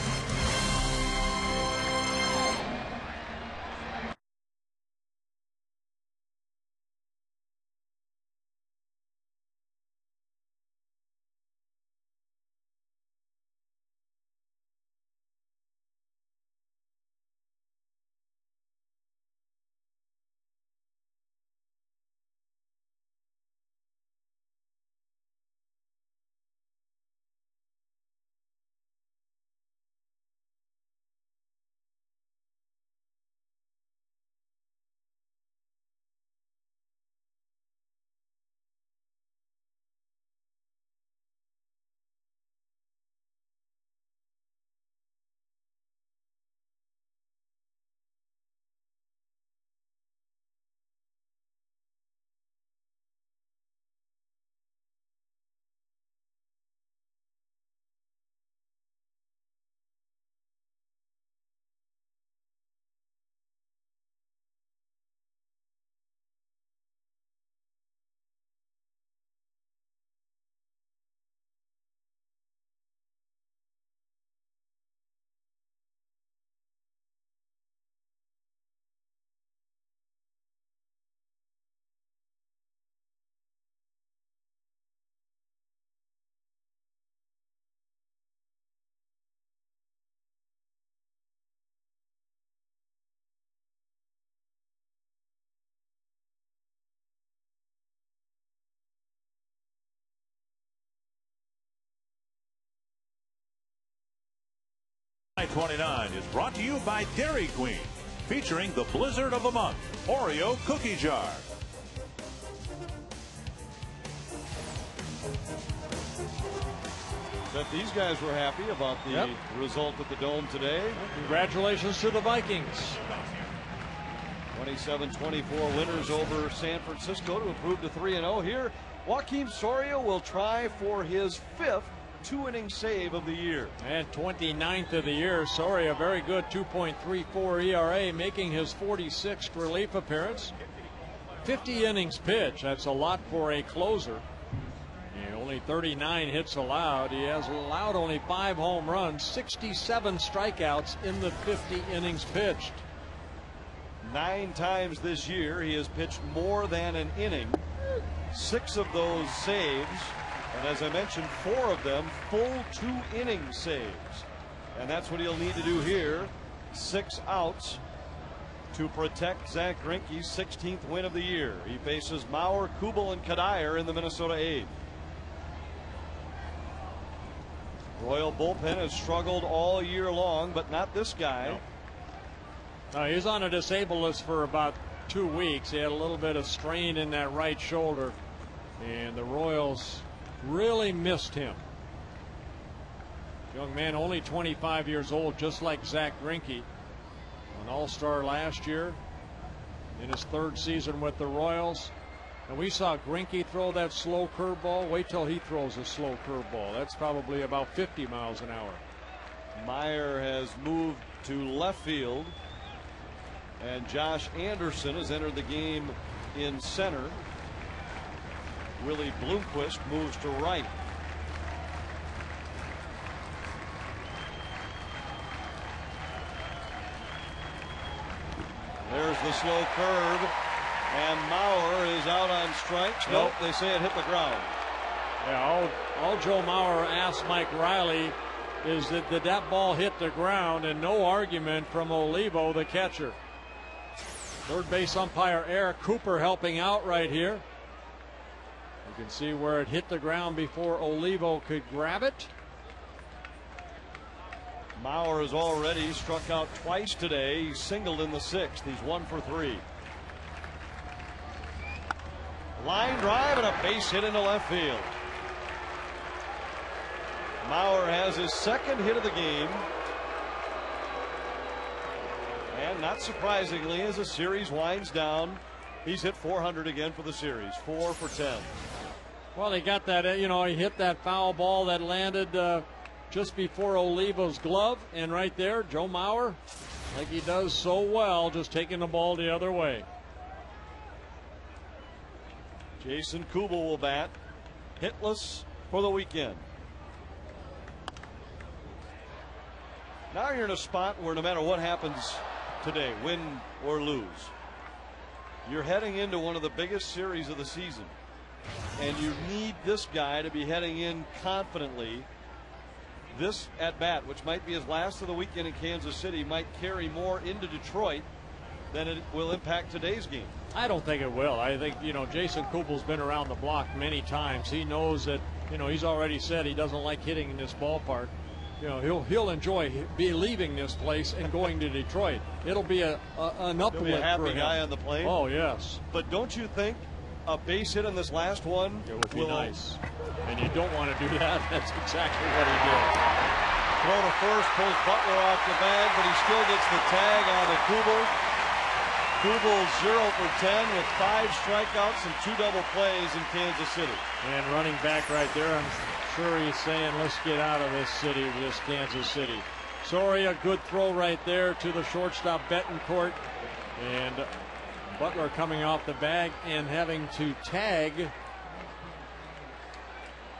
I-29 is brought to you by Dairy Queen, featuring the Blizzard of the Month Oreo Cookie Jar. Bet these guys were happy about the result at the Dome today. Congratulations to the Vikings. 27-24 winners over San Francisco to improve to 3-0 here. Joakim Soria will try for his 5th 2-inning save of the year. And 29th of the year. Soria, very good 2.34 ERA, making his 46th relief appearance. 50 innings pitched. That's a lot for a closer. Only 39 hits allowed. He has allowed only 5 home runs, 67 strikeouts in the 50 innings pitched. 9 times this year he has pitched more than an inning. 6 of those saves, and as I mentioned, 4 of them full 2-inning saves. And that's what he'll need to do here. 6 outs to protect Zach Greinke's 16th win of the year. He faces Mauer, Kubel, and Kadire in the Minnesota 8th. Royal bullpen has struggled all year long, but not this guy. No. He's on a disabled list for about 2 weeks. He had a little bit of strain in that right shoulder, and the Royals really missed him. Young man, only 25 years old, just like Zach Greinke. An all-star last year in his 3rd season with the Royals. And we saw Greinke throw that slow curveball. Wait till he throws a slow curveball. That's probably about 50 miles an hour. Meyer has moved to left field, and Josh Anderson has entered the game in center. Willie Bloomquist moves to right. There's the slow curve, and Mauer is out on strikes. Nope, they say it hit the ground. Yeah, all Joe Mauer asked Mike Riley is that did that ball hit the ground, and no argument from Olivo, the catcher. Third base umpire Eric Cooper helping out right here. You can see where it hit the ground before Olivo could grab it. Mauer has already struck out twice today. He singled in the 6th. He's 1 for 3. Line drive and a base hit into left field. Mauer has his 2nd hit of the game. And not surprisingly, as the series winds down, he's hit 400 again for the series. 4 for 10. Well, he got that, he hit that foul ball that landed just before Olivo's glove, and right there, Joe Mauer, like he does so well, just taking the ball the other way. Jason Kubel will bat, hitless for the weekend. Now you're in a spot where no matter what happens today, win or lose, you're heading into one of the biggest series of the season, and you need this guy to be heading in confidently. This at bat, which might be his last of the weekend in Kansas City, might carry more into Detroit than it will impact today's game. I don't think it will. I think, Jason Kubel's been around the block many times. He knows that, he's already said he doesn't like hitting in this ballpark. He'll enjoy leaving this place and going to Detroit. It'll be an uplift for him. He'll be a happy guy on the plane. Oh, yes. But don't you think a base hit in this last one will be nice? And you don't want to do that. That's exactly what he did. Throw to first, pulls Butler off the bag, but he still gets the tag on the Kubel. Kubel 0 for 10 with 5 strikeouts and 2 double plays in Kansas City. And running back right there, I'm sure he's saying, let's get out of this city, this Kansas City. Soria, good throw right there to the shortstop Betancourt. And Butler coming off the bag and having to tag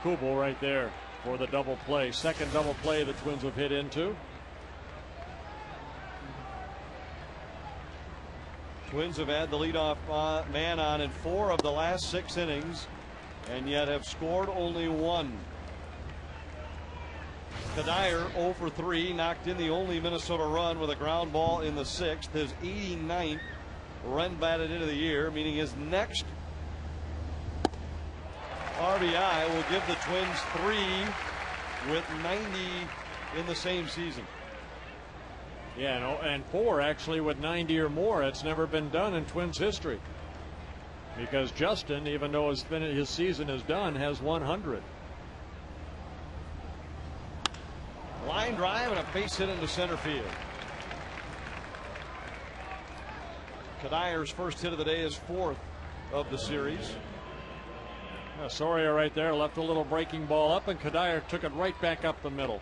Kubel right there for the double play. 2nd double play the Twins have hit into. Twins have had the leadoff man on in 4 of the last 6 innings, and yet have scored only 1. Kadire 0 for 3, knocked in the only Minnesota run with a ground ball in the 6th. His 89th run batted into the year, meaning his next RBI will give the Twins 3 with 90 in the same season. Yeah, and 4 actually with 90 or more. It's never been done in Twins history. because Justin, even though his season is done, has 100. Line drive and a base hit into center field. Kadyr's first hit of the day is 4th of the series. Soria right there left a little breaking ball up, and Kadyr took it right back up the middle.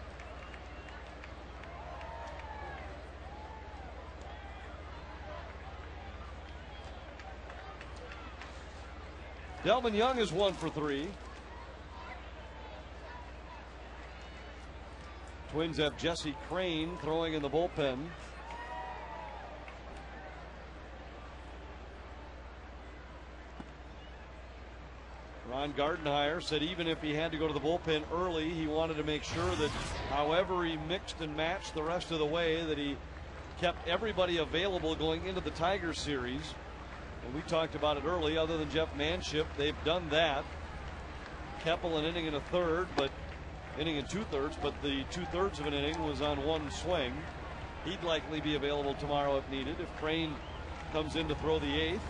Delman Young is 1 for 3. Twins have Jesse Crane throwing in the bullpen. Ron Gardenhire said even if he had to go to the bullpen early, he wanted to make sure that however he mixed and matched the rest of the way, that he kept everybody available going into the Tigers series. And we talked about it early. Other than Jeff Manship, they've done that. Keppel an inning and a third, but inning and 2/3, but the 2/3 of an inning was on one swing. He'd likely be available tomorrow if needed. If Crane comes in to throw the 8th,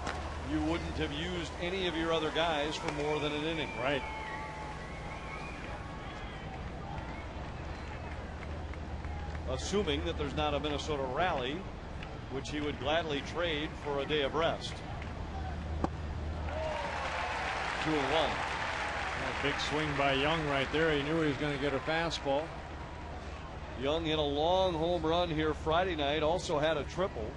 you wouldn't have used any of your other guys for more than an inning. Right. Assuming that there's not a Minnesota rally, which he would gladly trade for a day of rest. 2-1. Big swing by Young right there. He knew he was going to get a fastball. Young hit a long home run here Friday night. Also had a triple.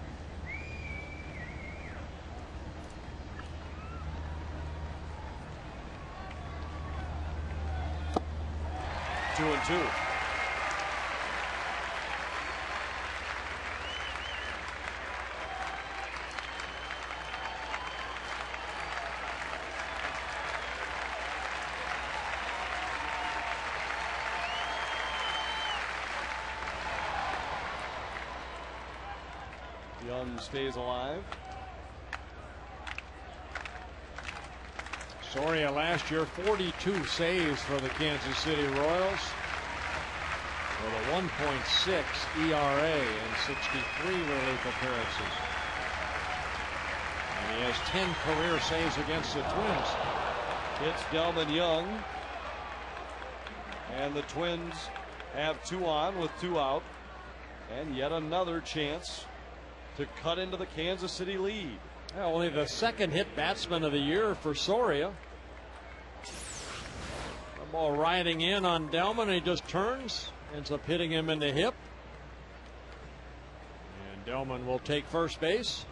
2-2. Young stays alive. Soria last year 42 saves for the Kansas City Royals with a 1.6 ERA and 63 relief appearances. And he has 10 career saves against the Twins. It's Delman Young. And the Twins have 2 on with 2 out. And yet another chance to cut into the Kansas City lead. Only the second hit batsman of the year for Soria. The ball riding in on Delman, and he just turns, ends up hitting him in the hip. And Delman will take first base.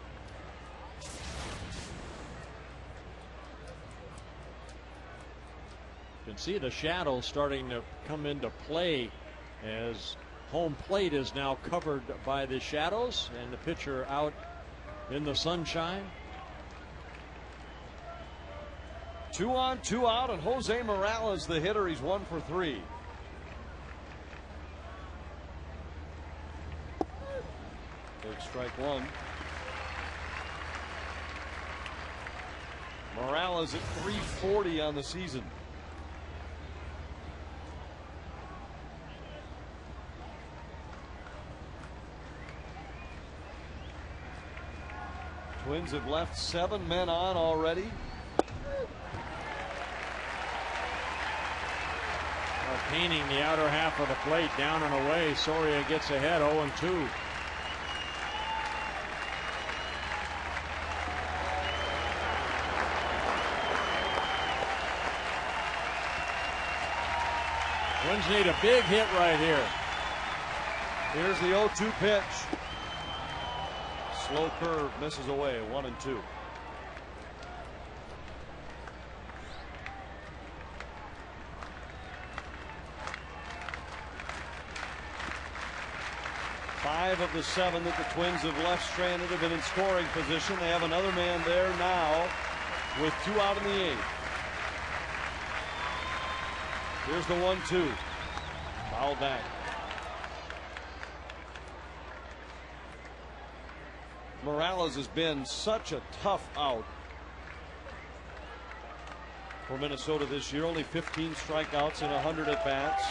You can see the shadow starting to come into play as home plate is now covered by the shadows and the pitcher out in the sunshine. 2 on, 2 out, and Jose Morales, the hitter. He's 1 for 3. Big strike one. Morales at 340 on the season. Twins have left 7 men on already. Painting the outer half of the plate, down and away. Soria gets ahead 0-2. Twins need a big hit right here. Here's the 0-2 pitch. Slow curve, misses away, 1-2. Five of the 7 that the Twins have left stranded have been in scoring position. They have another man there now with 2 out in the 8th. Here's the 1-2. Foul back. Morales has been such a tough out for Minnesota this year. Only 15 strikeouts in 100 at bats.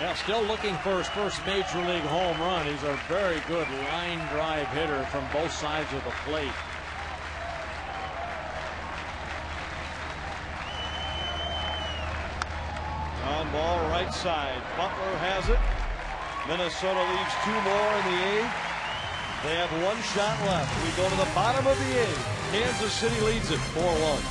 Yeah, still looking for his first major league home run. He's a very good line drive hitter from both sides of the plate. On ball right side. Butler has it. Minnesota leaves 2 more in the 8th. They have 1 shot left. We go to the bottom of the 8th. Kansas City leads it 4-1.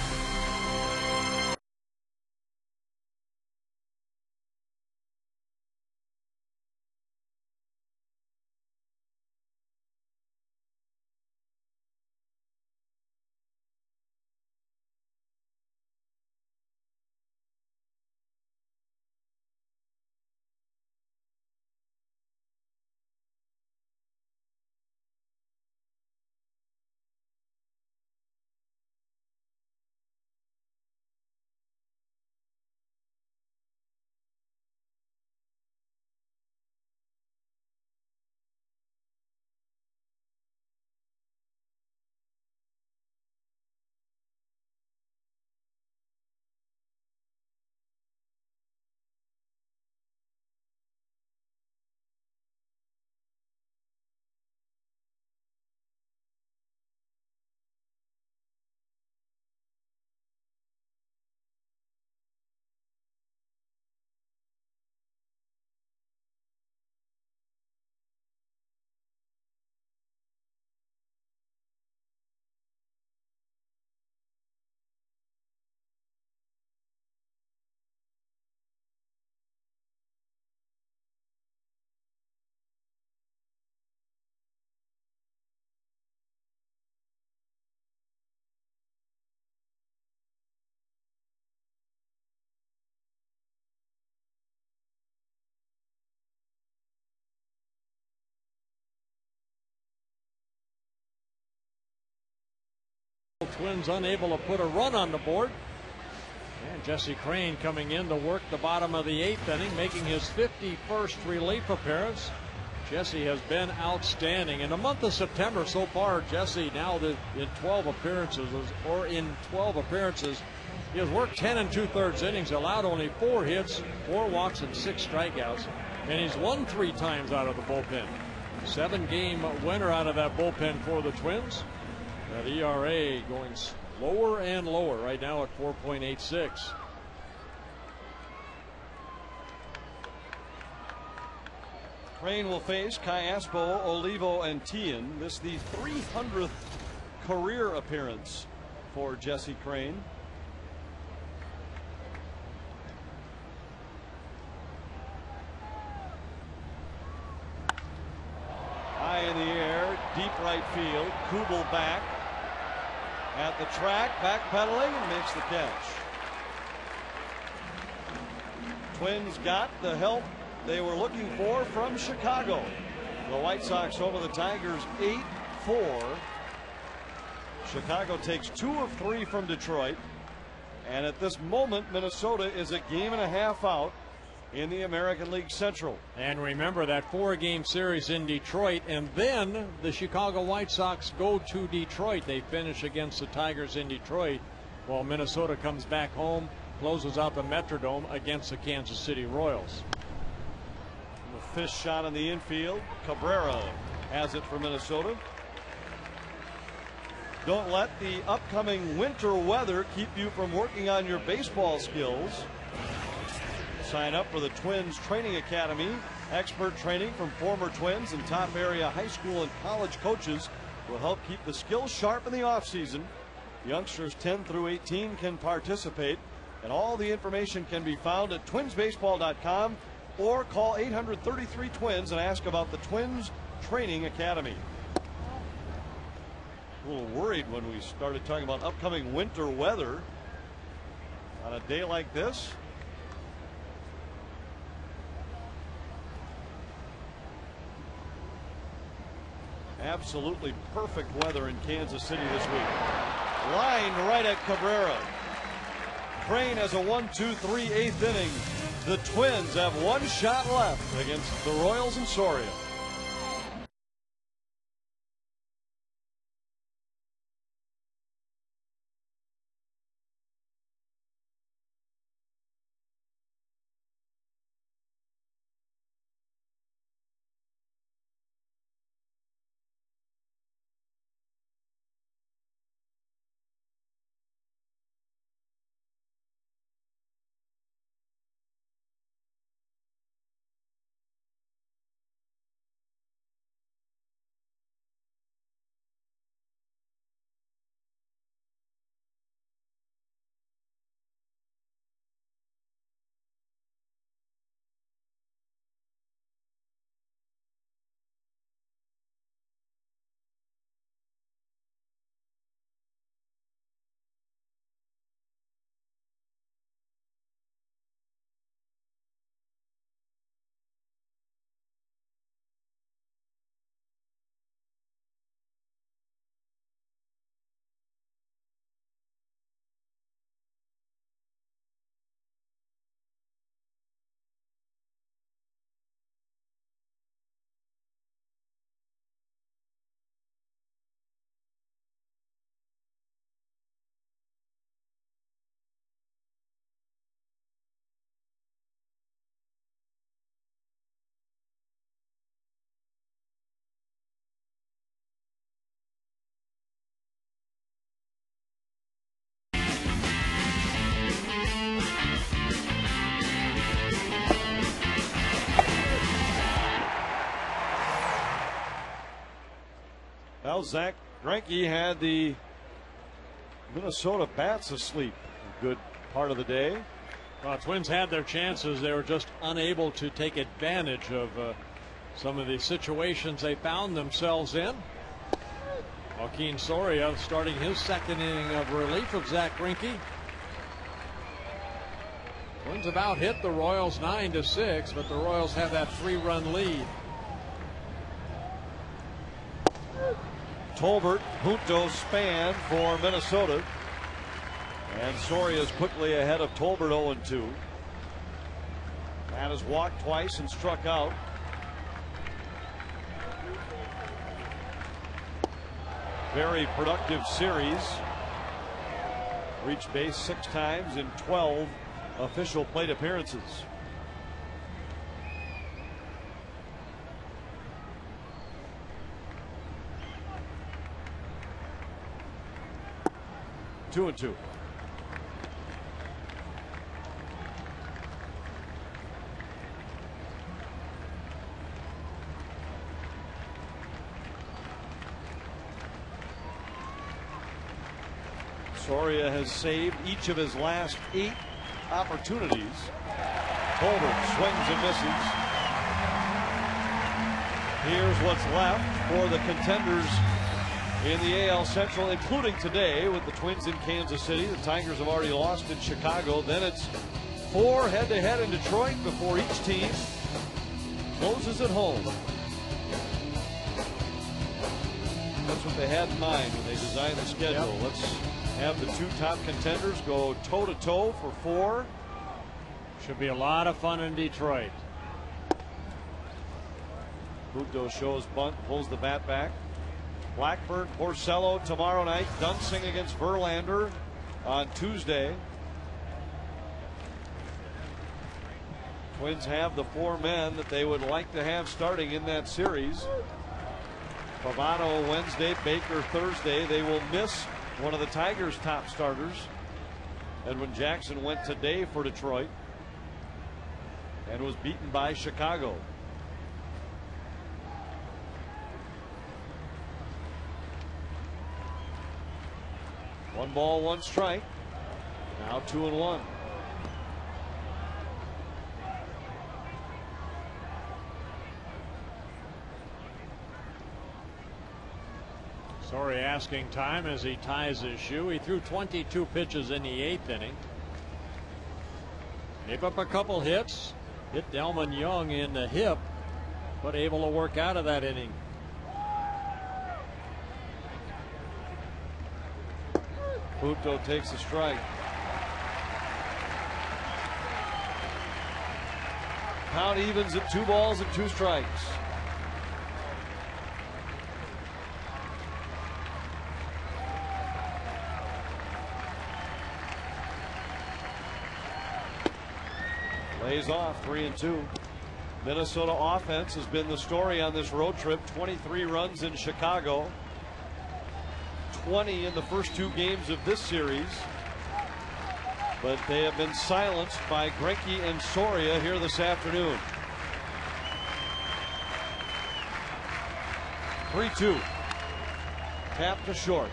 Twins unable to put a run on the board. And Jesse Crain coming in to work the bottom of the 8th inning, making his 51st relief appearance. Jesse has been outstanding. In the month of September so far, Jesse now in 12 appearances, he has worked 10 2/3 innings, allowed only 4 hits, 4 walks, and 6 strikeouts. And he's won 3 times out of the bullpen. 7-game winner out of that bullpen for the Twins. That ERA going lower and lower right now at 4.86. Crain will face Callaspo, Olivo, and Tian. This is the 300th career appearance for Jesse Crain. High in the air, deep right field. Kubel back at the track, backpedaling, and makes the catch. Twins got the help they were looking for from Chicago. The White Sox over the Tigers 8-4. Chicago takes 2 of 3 from Detroit. And at this moment, Minnesota is a 1.5 out in the American League Central. And remember that 4-game series in Detroit, and then the Chicago White Sox go to Detroit. They finish against the Tigers in Detroit, while Minnesota comes back home, closes out the Metrodome against the Kansas City Royals. The fish shot in the infield. Cabrera has it for Minnesota. Don't let the upcoming winter weather keep you from working on your baseball skills. Sign up for the Twins Training Academy. Expert training from former Twins and top area high school and college coaches will help keep the skills sharp in the offseason. Youngsters 10 through 18 can participate, and all the information can be found at twinsbaseball.com or call 800-33-TWINS and ask about the Twins Training Academy. A little worried when we started talking about upcoming winter weather on a day like this. Absolutely perfect weather in Kansas City this week. Line right at Cabrera. Crain has a 1-2-3 8th inning. The Twins have 1 shot left against the Royals in Soria. Well, Zach Greinke had the Minnesota bats asleep a good part of the day. Well, Twins had their chances. They were just unable to take advantage of some of the situations they found themselves in. Joaquin Soria starting his second inning of relief of Zach Greinke. Twins about hit the Royals 9-6, but the Royals have that 3-run lead. Tolbert, Junto, Span for Minnesota. And Soria is quickly ahead of Tolbert 0-2. Matt has walked twice and struck out. Very productive series. Reached base 6 times in 12 official plate appearances. Two and two. Soria has saved each of his last 8 opportunities. Tolbert swings and misses. Here's what's left for the contenders in the AL Central, including today with the Twins in Kansas City. The Tigers have already lost in Chicago. Then it's 4 head-to-head in Detroit before each team closes at home. That's what they had in mind when they designed the schedule. Yep. Let's have the 2 top contenders go toe-to-toe for 4. Should be a lot of fun in Detroit. Junto shows bunt, pulls the bat back. Blackburn, Porcello tomorrow night. Dunsing against Verlander on Tuesday. Twins have the 4 men that they would like to have starting in that series. Pavano Wednesday, Baker Thursday. They will miss one of the Tigers' top starters. Edwin Jackson went today for Detroit and was beaten by Chicago. One ball, one strike. Now 2-1. Sorry, asking time as he ties his shoe. He threw 22 pitches in the 8th inning. Gave up a couple hits. Hit Delman Young in the hip, but able to work out of that inning. Junto takes a strike. Count evens at 2 balls and 2 strikes. Lays off 3-2. Minnesota offense has been the story on this road trip. 23 runs in Chicago. 20 in the first 2 games of this series. But they have been silenced by Greinke and Soria here this afternoon. 3-2. Tap to short.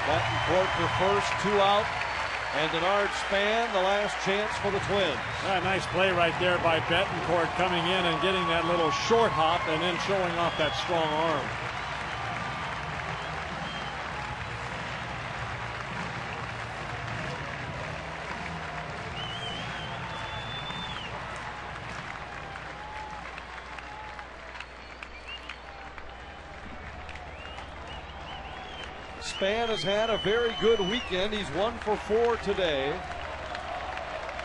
Betancourt for first, 2 out. And Denard Span, the last chance for the Twins. Nice play right there by Betancourt, coming in and getting that little short hop and then showing off that strong arm. Span has had a very good weekend. He's 1 for 4 today.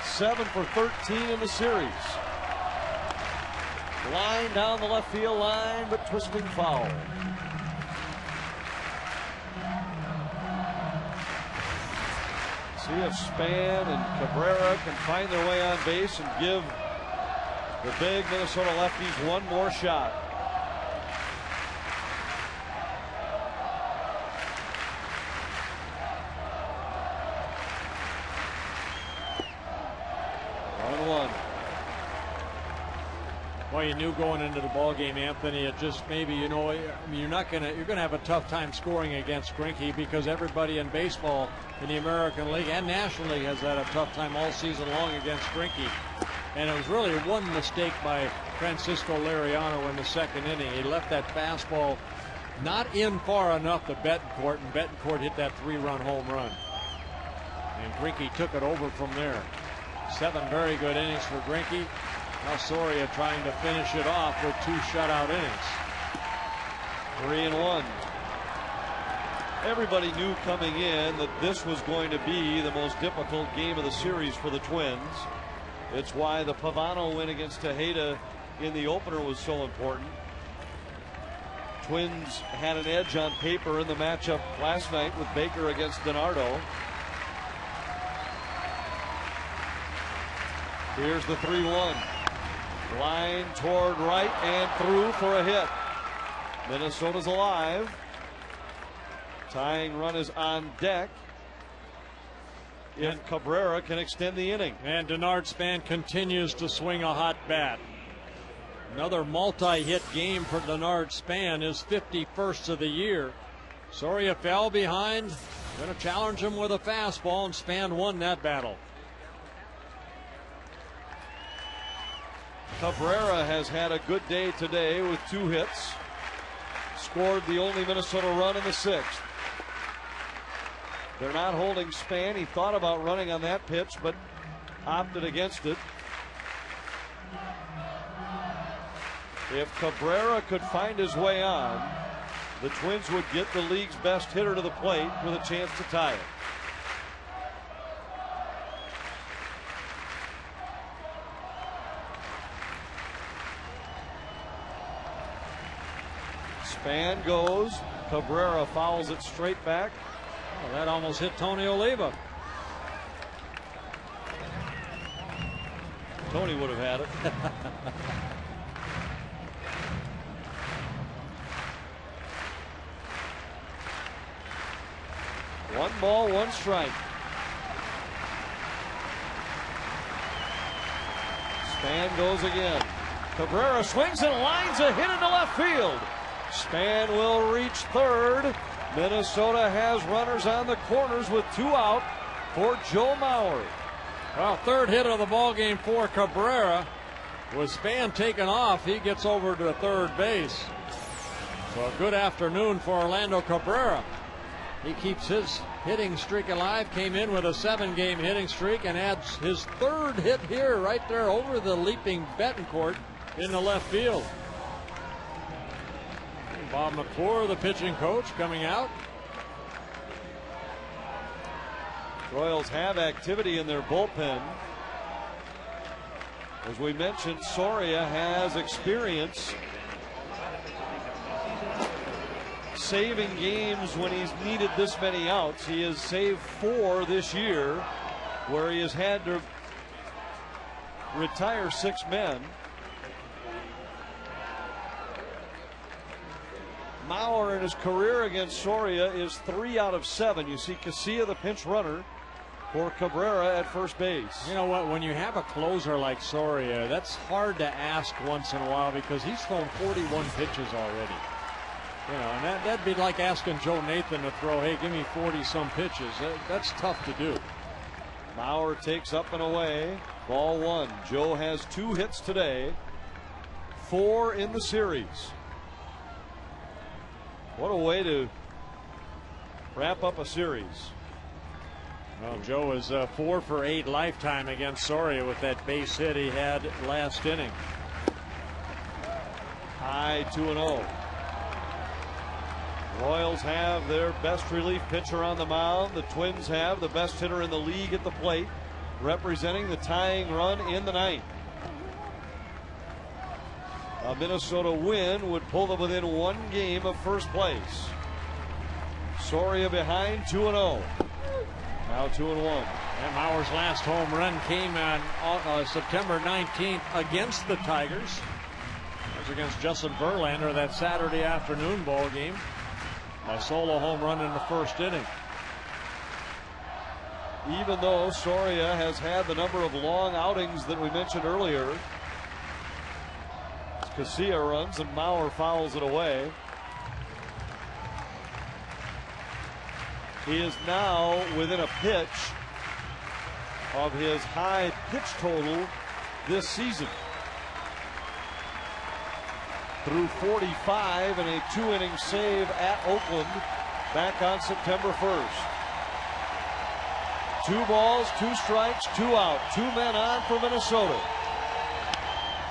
7 for 13 in the series. Line down the left field line, but twisting foul. See if Span and Cabrera can find their way on base and give the big Minnesota lefties one more shot. Well, you knew going into the ball game, Anthony, it just maybe, you know, I mean, you're gonna have a tough time scoring against Grinke because everybody in baseball in the American League and National League has had a tough time all season long against Grinke. And it was really one mistake by Francisco Liriano in the second inning. He left that fastball not in far enough to Betancourt, and Betancourt hit that 3-run home run. And Grinke took it over from there. 7 very good innings for Grinke. Now Soria trying to finish it off with 2 shutout innings. 3-1. Everybody knew coming in that this was going to be the most difficult game of the series for the Twins. It's why the Pavano win against Tejeda in the opener was so important. Twins had an edge on paper in the matchup last night with Baker against DiNardo. Here's the 3-1. Line toward right and through for a hit. Minnesota's alive. Tying run is on deck if Cabrera can extend the inning. And Denard Span continues to swing a hot bat. Another multi-hit game for Denard Span, his 51st of the year. Soria fell behind. Going to challenge him with a fastball, and Span won that battle. Cabrera has had a good day today with 2 hits. Scored the only Minnesota run in the 6th. They're not holding Span. He thought about running on that pitch, but opted against it. If Cabrera could find his way on, the Twins would get the league's best hitter to the plate with a chance to tie it. Span goes. Cabrera fouls it straight back. Well, that almost hit Tony Oliva. Tony would have had it. 1 ball, 1 strike. Span goes again. Cabrera swings and lines a hit into left field. Span will reach third. Minnesota has runners on the corners with 2 out for Joe Mauer. Well, 3rd hit of the ball game for Cabrera. With Span taken off, he gets over to 3rd base. So a good afternoon for Orlando Cabrera. He keeps his hitting streak alive. Came in with a 7-game hitting streak and adds his 3rd hit here, right there over the leaping Betancourt in the left field. Bob McClure, the pitching coach, coming out. Royals have activity in their bullpen. As we mentioned, Soria has experience saving games when he's needed this many outs. He has saved 4 this year, where he has had to retire 6 men. Mauer in his career against Soria is 3 out of 7. You see KCA, the pinch runner, for Cabrera at first base. You know what? When you have a closer like Soria, that's hard to ask once in a while because he's thrown 41 pitches already. You know, and that'd be like asking Joe Nathan to throw, hey, give me 40-some pitches. That's tough to do. Mauer takes up and away. Ball 1. Joe has 2 hits today, 4 in the series. What a way to wrap up a series. Well, Joe is 4 for 8 lifetime against Soria with that base hit he had last inning. High 2-0. Royals have their best relief pitcher on the mound. The Twins have the best hitter in the league at the plate, representing the tying run in the 9th. A Minnesota win would pull them within 1 game of first place. Soria behind 2-0. Now 2-1. And Mauer's last home run came on September 19th against the Tigers. It was against Justin Verlander, that Saturday afternoon ball game. A solo home run in the 1st inning. Even though Soria has had the number of long outings that we mentioned earlier, KCA runs and Maurer fouls it away. He is now within a pitch of his high pitch total this season. Through 45 in a 2-inning save at Oakland back on September 1st. 2 balls, 2 strikes, 2 out. 2 men on for Minnesota.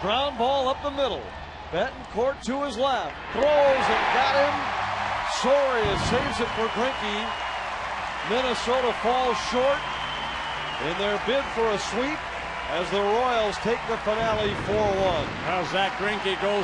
Ground ball up the middle. Betancourt to his left. Throws and got him. Soria saves it for Greinke. Minnesota falls short in their bid for a sweep as the Royals take the finale 4-1. Now Zach Greinke goes